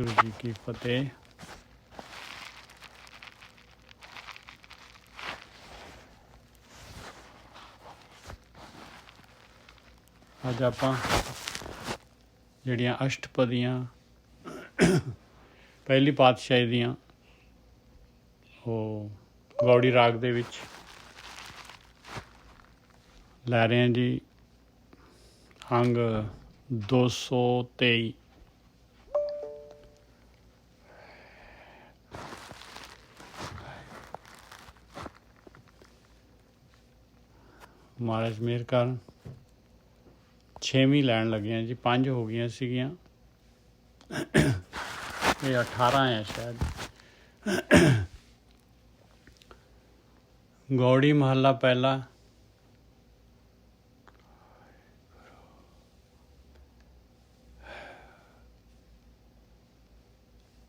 ਗੁਰੂ ਜੀ ਕੀ ਫਤਿਹ। ਅੱਜ ਆਪਾਂ ਜਿਹੜੀਆਂ ਅਸ਼ਟਪਦੀਆਂ ਪਹਿਲੀ ਪਾਤਸ਼ਾਹੀ ਦੀਆਂ ਉਹ ਗੌੜੀ ਰਾਗ ਦੇ ਵਿੱਚ ਲੈ ਰਹੇ ਹਾਂ ਜੀ। ਅੰਗ 223। ਮਹਾਰਾਜ ਮਿਹਰ ਕਰਨ 6ਵੀਂ ਲੈਣ ਲੱਗੇ ਹਾਂ ਜੀ। 5 ਹੋ ਗਈਆਂ ਸੀਗੀਆਂ, ਇਹ 18 ਹੈ ਸ਼ਾਇਦ। ਗੌੜੀ ਮਹੱਲਾ ਪਹਿਲਾ।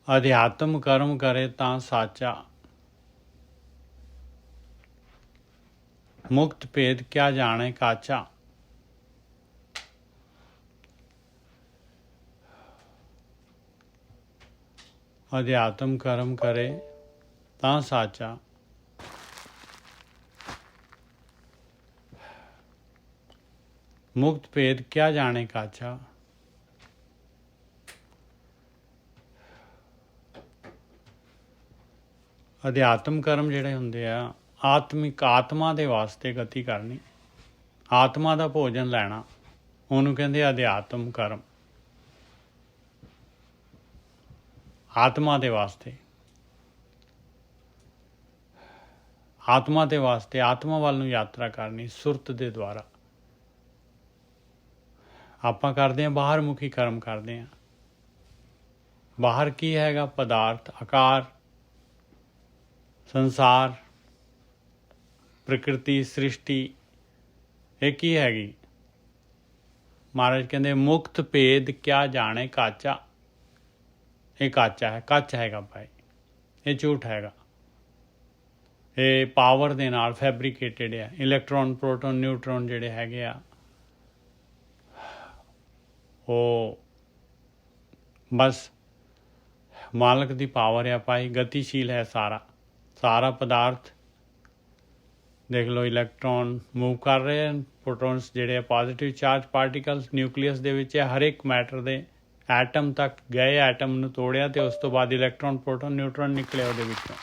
ਅਧਿਆਤਮ ਕਰਮ ਕਰੇ ਤਾਂ ਸਾਚਾ, ਮੁਕਤ ਭੇਦ ਕਿਆ ਜਾਣੇ ਕਾਚਾ। ਅਧਿਆਤਮ ਕਰਮ ਕਰੇ ਤਾਂ ਸਾਚਾ, ਮੁਕਤ ਭੇਦ ਕਿਆ ਜਾਣੇ ਕਾਚਾ। ਅਧਿਆਤਮ ਕਰਮ ਜਿਹੜੇ ਹੁੰਦੇ ਆ, ਆਤਮਿਕ ਆਤਮਾ ਦੇ ਵਾਸਤੇ ਗਤੀ ਕਰਨੀ, ਆਤਮਾ ਦਾ ਭੋਜਨ ਲੈਣਾ, ਉਹਨੂੰ ਕਹਿੰਦੇ ਅਧਿਆਤਮ ਕਰਮ। ਆਤਮਾ ਦੇ ਵਾਸਤੇ, ਆਤਮਾ ਦੇ ਵਾਸਤੇ, ਆਤਮਾ ਵੱਲ ਨੂੰ ਯਾਤਰਾ ਕਰਨੀ ਸੁਰਤ ਦੇ ਦੁਆਰਾ। ਆਪਾਂ ਕਰਦੇ ਹਾਂ ਬਾਹਰ ਮੁਖੀ ਕਰਮ ਕਰਦੇ ਹਾਂ। ਬਾਹਰ ਕੀ ਹੈਗਾ? ਪਦਾਰਥ, ਆਕਾਰ, ਸੰਸਾਰ, ਪ੍ਰਕਿਰਤੀ, ਸ੍ਰਿਸ਼ਟੀ। ਇਹ ਕੀ ਹੈਗੀ? ਮਹਾਰਾਜ ਕਹਿੰਦੇ ਮੁਕਤ ਭੇਦ ਕਿਆ ਜਾਣੇ ਕਾਚਾ। ਇਹ ਕਾਚਾ ਹੈ, ਕੱਚ ਹੈਗਾ ਭਾਈ, ਇਹ ਝੂਠ ਹੈਗਾ। ਇਹ ਪਾਵਰ ਦੇ ਨਾਲ ਫੈਬਰੀਕੇਟਡ ਆ। ਇਲੈਕਟ੍ਰੋਨ, ਪ੍ਰੋਟੋਨ, ਨਿਊਟਰੋਨ ਜਿਹੜੇ ਹੈਗੇ ਆ, ਉਹ ਬਸ ਮਾਲਕ ਦੀ ਪਾਵਰ ਆ ਭਾਈ। ਗਤੀਸ਼ੀਲ ਹੈ ਸਾਰਾ ਪਦਾਰਥ। ਦੇਖ ਲਓ, ਇਲੈਕਟ੍ਰੋਨ ਮੂਵ ਕਰ ਰਹੇ ਹਨ, ਪ੍ਰੋਟੋਨਸ ਜਿਹੜੇ ਆ ਪੋਜ਼ੀਟਿਵ ਚਾਰਜ ਪਾਰਟੀਕਲਸ ਨਿਊਕਲੀਅਸ ਦੇ ਵਿੱਚ ਹੈ। ਹਰ ਇੱਕ ਮੈਟਰ ਦੇ ਐਟਮ ਤੱਕ ਗਏ, ਐਟਮ ਨੂੰ ਤੋੜਿਆ ਤੇ ਉਸ ਤੋਂ ਬਾਅਦ ਇਲੈਕਟ੍ਰੋਨ, ਪ੍ਰੋਟੋਨ, ਨਿਊਟਰੋਨ ਨਿਕਲੇ ਉਹਦੇ ਵਿੱਚੋਂ।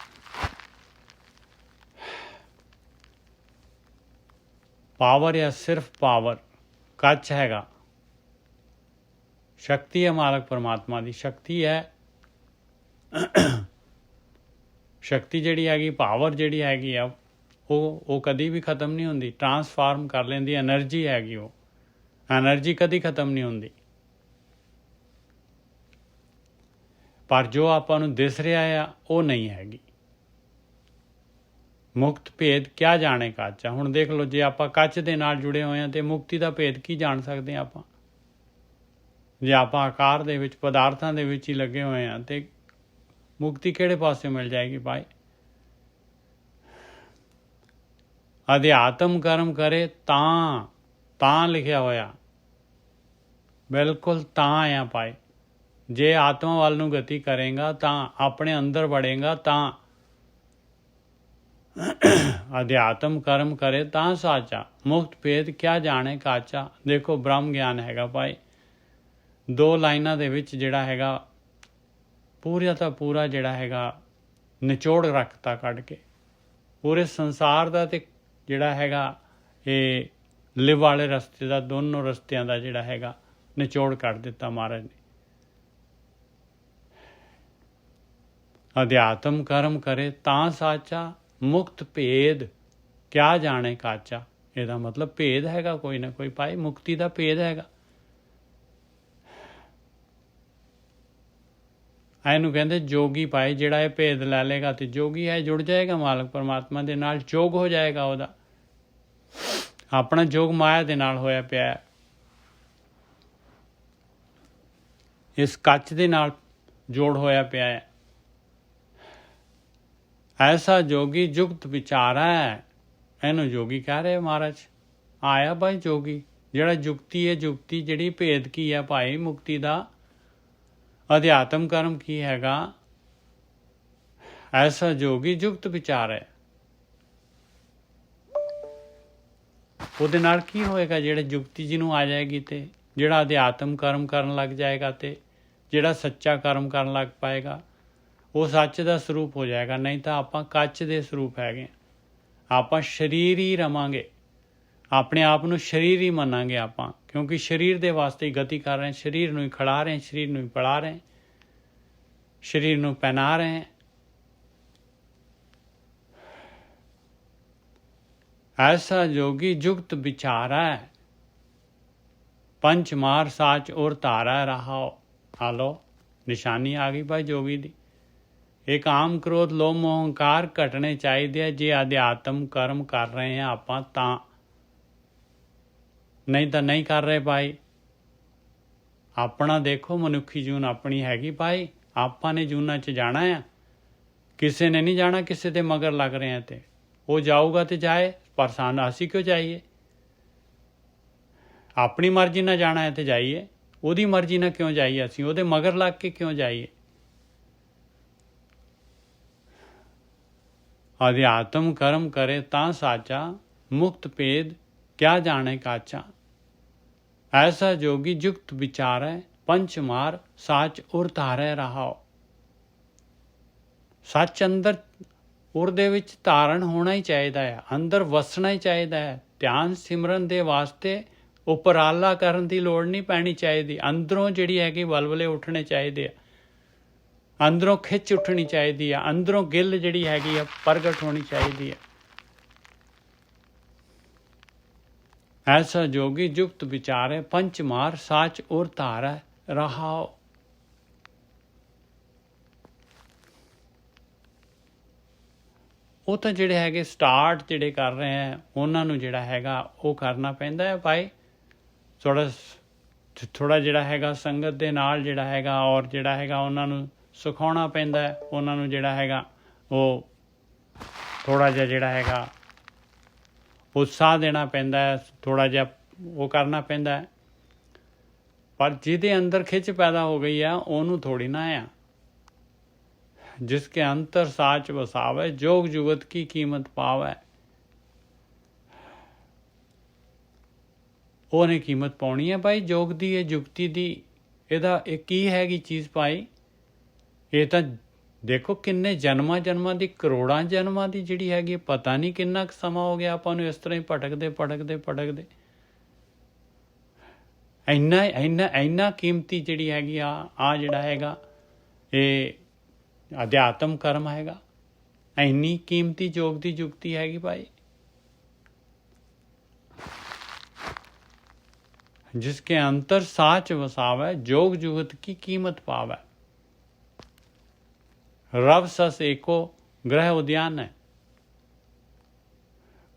ਪਾਵਰ ਆ, ਸਿਰਫ ਪਾਵਰ, ਕੱਚ ਹੈਗਾ। ਸ਼ਕਤੀ ਹੈ ਮਾਲਕ ਪਰਮਾਤਮਾ ਦੀ, ਸ਼ਕਤੀ ਹੈ। ਸ਼ਕਤੀ ਜਿਹੜੀ ਹੈਗੀ, ਪਾਵਰ ਜਿਹੜੀ ਹੈਗੀ ਆ, ਉਹ ਕਦੀ ਵੀ ਖ਼ਤਮ ਨਹੀਂ ਹੁੰਦੀ। ਟਰਾਂਸਫਾਰਮ ਕਰ ਲੈਂਦੀ ਐਨਰਜੀ ਹੈਗੀ। ਉਹ ਐਨਰਜੀ ਕਦੀ ਖ਼ਤਮ ਨਹੀਂ ਹੁੰਦੀ। ਪਰ ਜੋ ਆਪਾਂ ਨੂੰ ਦਿਸ ਰਿਹਾ ਆ, ਉਹ ਨਹੀਂ ਹੈਗੀ। ਮੁਕਤ ਭੇਦ ਕਿਆ ਜਾਣੇ ਕਾਚਾ। ਹੁਣ ਦੇਖ ਲਓ, ਜੇ ਆਪਾਂ ਕੱਚ ਦੇ ਨਾਲ ਜੁੜੇ ਹੋਏ ਹਾਂ ਤੇ ਮੁਕਤੀ ਦਾ ਭੇਦ ਕੀ ਜਾਣ ਸਕਦੇ ਹਾਂ ਆਪਾਂ? ਜੇ ਆਪਾਂ ਆਕਾਰ ਦੇ ਵਿੱਚ, ਪਦਾਰਥਾਂ ਦੇ ਵਿੱਚ ਹੀ ਲੱਗੇ ਹੋਏ ਹਾਂ ਤੇ ਮੁਕਤੀ ਕਿਹੜੇ ਪਾਸੇ ਮਿਲ ਜਾਏਗੀ ਭਾਈ? ਅਧਿਆਤਮ ਕਰਮ ਕਰੇ ਤਾਂ ਲਿਖਿਆ ਹੋਇਆ, ਬਿਲਕੁਲ ਤਾਂ ਆ ਭਾਈ। ਜੇ ਆਤਮਾ ਵੱਲ ਨੂੰ ਗਤੀ ਕਰੇਗਾ ਤਾਂ, ਆਪਣੇ ਅੰਦਰ ਵੜੇਗਾ ਤਾਂ। ਅਧਿਆਤਮ ਕਰਮ ਕਰੇ ਤਾਂ ਸਾਚਾ, ਮੁਕਤ ਭੇਦ ਕਿਆ ਜਾਣੇ ਕਾਚਾ। ਦੇਖੋ, ਬ੍ਰਹਮ ਗਿਆਨ ਹੈਗਾ ਭਾਈ। 2 ਲਾਈਨਾਂ ਦੇ ਵਿੱਚ ਜਿਹੜਾ ਹੈਗਾ ਪੂਰਾ ਤਾਂ ਪੂਰਾ ਜਿਹੜਾ ਹੈਗਾ ਨਿਚੋੜ ਰੱਖਤਾ ਕੱਢ ਕੇ। ਪੂਰੇ ਸੰਸਾਰ ਦਾ ਤੇ ਜਿਹੜਾ ਹੈਗਾ ਇਹ ਲਿਵ ਵਾਲੇ ਰਸਤੇ ਦਾ, ਦੋਨੋਂ ਰਸਤਿਆਂ ਦਾ ਜਿਹੜਾ ਹੈਗਾ ਨਿਚੋੜ ਕੱਢ ਦਿੱਤਾ ਮਹਾਰਾਜ ਨੇ। ਅਧਿਆਤਮ ਕਰਮ ਕਰੇ ਤਾਂ ਸਾਚਾ, ਮੁਕਤ ਭੇਦ ਕਿਆ ਜਾਣੇ ਕਾਚਾ। ਇਹਦਾ ਮਤਲਬ ਭੇਦ ਹੈਗਾ ਕੋਈ ਨਾ ਕੋਈ ਭਾਈ, ਮੁਕਤੀ ਦਾ ਭੇਦ ਹੈਗਾ। ਇਹਨੂੰ ਕਹਿੰਦੇ ਜੋਗੀ ਭਾਈ। ਜਿਹੜਾ ਇਹ ਭੇਦ ਲੈ ਲੇਗਾ ਤੇ ਜੋਗੀ ਹੈ, ਜੁੜ ਜਾਏਗਾ ਮਾਲਕ ਪਰਮਾਤਮਾ ਦੇ ਨਾਲ, ਜੋਗ ਹੋ ਜਾਏਗਾ ਉਹਦਾ। ਆਪਣਾ ਜੋਗ ਮਾਇਆ ਦੇ ਨਾਲ ਹੋਇਆ ਪਿਆ, ਇਸ ਕੱਚ ਦੇ ਨਾਲ ਜੋੜ ਹੋਇਆ ਪਿਆ ਹੈ। ਐਸਾ ਜੋਗੀ ਜੁਗਤ ਵਿਚਾਰਾ ਹੈ, ਇਹਨੂੰ ਜੋਗੀ ਕਹਿ ਰਹੇ ਮਹਾਰਾਜ। ਆਇਆ ਭਾਈ ਜੋਗੀ, ਜਿਹੜਾ ਜੁਗਤੀ ਹੈ। ਜੁਗਤੀ ਜਿਹੜੀ ਭੇਦ ਕੀ ਹੈ ਭਾਈ? ਮੁਕਤੀ ਦਾ ਅਧਿਆਤਮ ਕਰਮ ਕੀ ਹੈਗਾ? ਐਸਾ ਜੋਗੀ ਜੁਗਤ ਵਿਚਾਰ ਹੈ। ਉਹਦੇ ਨਾਲ ਕੀ ਹੋਏਗਾ? ਜਿਹੜਾ ਜੁਗਤੀ ਜਿਹਨੂੰ ਆ ਜਾਏਗੀ, ਤੇ ਜਿਹੜਾ ਅਧਿਆਤਮ ਕਰਮ ਕਰਨ ਲੱਗ ਜਾਏਗਾ, ਤੇ ਜਿਹੜਾ ਸੱਚਾ ਕਰਮ ਕਰਨ ਲੱਗ ਪਾਏਗਾ, ਉਹ ਸੱਚ ਦਾ ਸਰੂਪ ਹੋ ਜਾਏਗਾ। ਨਹੀਂ ਤਾਂ ਆਪਾਂ ਕੱਚ ਦੇ ਸਰੂਪ ਹੈਗੇ, ਆਪਾਂ ਸਰੀਰ ਹੀ ਰਵਾਂਗੇ, ਆਪਣੇ ਆਪ ਨੂੰ ਸਰੀਰ ਹੀ ਮੰਨਾਂਗੇ ਆਪਾਂ, ਕਿਉਂਕਿ ਸਰੀਰ ਦੇ ਵਾਸਤੇ ਹੀ ਗਤੀ ਕਰ ਰਹੇ, ਸਰੀਰ ਨੂੰ ਹੀ ਖੜਾ ਰਹੇ, ਸਰੀਰ ਨੂੰ ਹੀ ਪੜਾ ਰਹੇ, ਸਰੀਰ ਨੂੰ ਪਹਿਨਾ ਰਹੇ। ਐਸਾ ਜੋਗੀ ਜੁਗਤ ਵਿਚਾਰਾ, ਪੰਚ ਮਾਰ ਸਾਚ ਔਰ ਧਾਰਾ ਰਹਾਓ। ਆ ਲੋ ਨਿਸ਼ਾਨੀ ਆ ਗਈ ਭਾਈ ਜੋਗੀ ਦੀ। ਇਹ ਕਾਮ ਕ੍ਰੋਧ ਲੋਭ ਮੋਹ ਹੰਕਾਰ ਘਟਣੇ ਚਾਹੀਦੇ ਆ ਜੇ ਅਧਿਆਤਮ ਕਰਮ ਕਰ ਰਹੇ ਹਾਂ ਆਪਾਂ ਤਾਂ, ਨਹੀਂ ਤਾਂ ਨਹੀਂ ਕਰ ਰਹੇ ਭਾਈ। ਆਪਣਾ ਦੇਖੋ, ਮਨੁੱਖੀ ਜੂਨ ਆਪਣੀ ਹੈਗੀ ਭਾਈ, ਆਪਾਂ ਨੇ ਜੂਨਾਂ 'ਚ ਜਾਣਾ ਆ, ਕਿਸੇ ਨੇ ਨਹੀਂ ਜਾਣਾ ਕਿਸੇ ਦੇ ਮਗਰ ਲੱਗ ਰਹੇ ਆ। ਤੇ ਉਹ ਜਾਊਗਾ ਤੇ ਜਾਏ, ਪਰ ਸਾਨੂੰ ਅਸੀਂ ਕਿਉਂ ਜਾਈਏ? ਆਪਣੀ ਮਰਜ਼ੀ ਨਾਲ ਜਾਣਾ ਹੈ ਤੇ ਜਾਈਏ, ਉਹਦੀ ਮਰਜ਼ੀ ਨਾਲ ਕਿਉਂ ਜਾਈਏ? ਅਸੀਂ ਉਹਦੇ ਮਗਰ ਲੱਗ ਕੇ ਕਿਉਂ ਜਾਈਏ? ਅਧਿਆਤਮ ਕਰਮ ਕਰੇ ਤਾਂ ਸਾਚਾ, ਮੁਕਤ ਭੇਦ ਕਿਆ ਜਾਣੇ ਕਾਚਾ। ਐਸਾ ਜੋਗੀ ਜੁਗਤ ਵਿਚਾਰੈ, ਪੰਚ ਮਾਰ ਸਾਚ ਉਰ ਧਾਰੈ ਰਹਾਓ। ਸੱਚ ਅੰਦਰ ਉਹਦੇ ਵਿੱਚ ਧਾਰਨ ਹੋਣਾ ਹੀ ਚਾਹੀਦਾ ਹੈ, ਅੰਦਰ ਵਸਣਾ ਹੀ ਚਾਹੀਦਾ ਹੈ। ਧਿਆਨ ਸਿਮਰਨ ਦੇ ਵਾਸਤੇ ਉਪਰਾਲਾ ਕਰਨ ਦੀ ਲੋੜ ਨਹੀਂ ਪੈਣੀ ਚਾਹੀਦੀ। ਅੰਦਰੋਂ ਜਿਹੜੀ ਹੈਗੀ ਵਲਵਲੇ ਉੱਠਣੇ ਚਾਹੀਦੇ ਆ, ਅੰਦਰੋਂ ਖਿੱਚ ਉੱਠਣੀ ਚਾਹੀਦੀ ਆ, ਅੰਦਰੋਂ ਗਿੱਲ ਜਿਹੜੀ ਹੈਗੀ ਆ ਪ੍ਰਗਟ ਹੋਣੀ ਚਾਹੀਦੀ ਹੈ। ਐਸਾ ਜੋਗੀ ਜੁਗਤ ਵਿਚਾਰੇ, ਪੰਚ ਮਾਰ ਸਾਚ ਔਰ ਧਾਰੈ ਰਹਾਓ। ਉਹ ਤਾਂ ਜਿਹੜੇ ਹੈਗੇ ਸਟਾਰਟ ਜਿਹੜੇ ਕਰ ਰਹੇ ਹੈ, ਉਹਨਾਂ ਨੂੰ ਜਿਹੜਾ ਹੈਗਾ ਉਹ ਕਰਨਾ ਪੈਂਦਾ ਹੈ ਭਾਈ। ਥੋੜ੍ਹਾ ਜਿਹੜਾ ਹੈਗਾ ਸੰਗਤ ਦੇ ਨਾਲ ਜਿਹੜਾ ਹੈਗਾ, ਔਰ ਜਿਹੜਾ ਹੈਗਾ ਉਹਨਾਂ ਨੂੰ ਸਿਖਾਉਣਾ ਪੈਂਦਾ ਹੈ, ਉਹਨਾਂ ਨੂੰ ਜਿਹੜਾ ਹੈਗਾ ਉਹ ਥੋੜ੍ਹਾ ਜਿਹਾ ਜਿਹੜਾ ਹੈਗਾ ਉਤਸ਼ਾਹ ਦੇਣਾ ਪੈਂਦਾ ਹੈ, ਥੋੜ੍ਹਾ ਜਿਹਾ ਉਹ ਕਰਨਾ ਪੈਂਦਾ ਹੈ। ਪਰ ਜਿਹਦੇ ਅੰਦਰ ਖਿੱਚ ਪੈਦਾ ਹੋ ਗਈ ਆ ਉਹਨੂੰ ਥੋੜ੍ਹੀ ਨਾ ਆ। जिसके अंतर साच वसावे, जोग जुगत की कीमत पावे। ਉਹਨੇ ਕੀਮਤ ਪਾਉਣੀ ਹੈ ਭਾਈ ਜੋਗ ਦੀ, ਇਹ ਜੁਗਤੀ ਦੀ। ਇਹਦਾ ਇਹ ਕੀ ਹੈਗੀ ਚੀਜ਼ ਭਾਈ? ਇਹ ਤਾਂ ਦੇਖੋ ਕਿੰਨੇ ਜਨਮਾਂ ਦੀ, ਕਰੋੜਾਂ ਜਨਮਾਂ ਦੀ ਜਿਹੜੀ ਹੈਗੀ, ਪਤਾ ਨਹੀਂ ਕਿੰਨਾ ਕੁ ਸਮਾਂ ਹੋ ਗਿਆ ਆਪਾਂ ਨੂੰ ਇਸ ਤਰ੍ਹਾਂ ਹੀ ਭਟਕਦੇ। ਇੰਨਾ ਕੀਮਤੀ ਜਿਹੜੀ ਹੈਗੀ ਆ ਜਿਹੜਾ ਹੈਗਾ ਇਹ ਅਧਿਆਤਮ ਕਰਮ ਹੈਗਾ। ਇੰਨੀ ਕੀਮਤੀ ਜੋਗ ਦੀ ਜੁਗਤੀ ਹੈਗੀ ਭਾਈ। जिसके अंतर साच वसावे, जोग जुगत की कीमत पावे। रब सस एको ग्रह उद्यान है,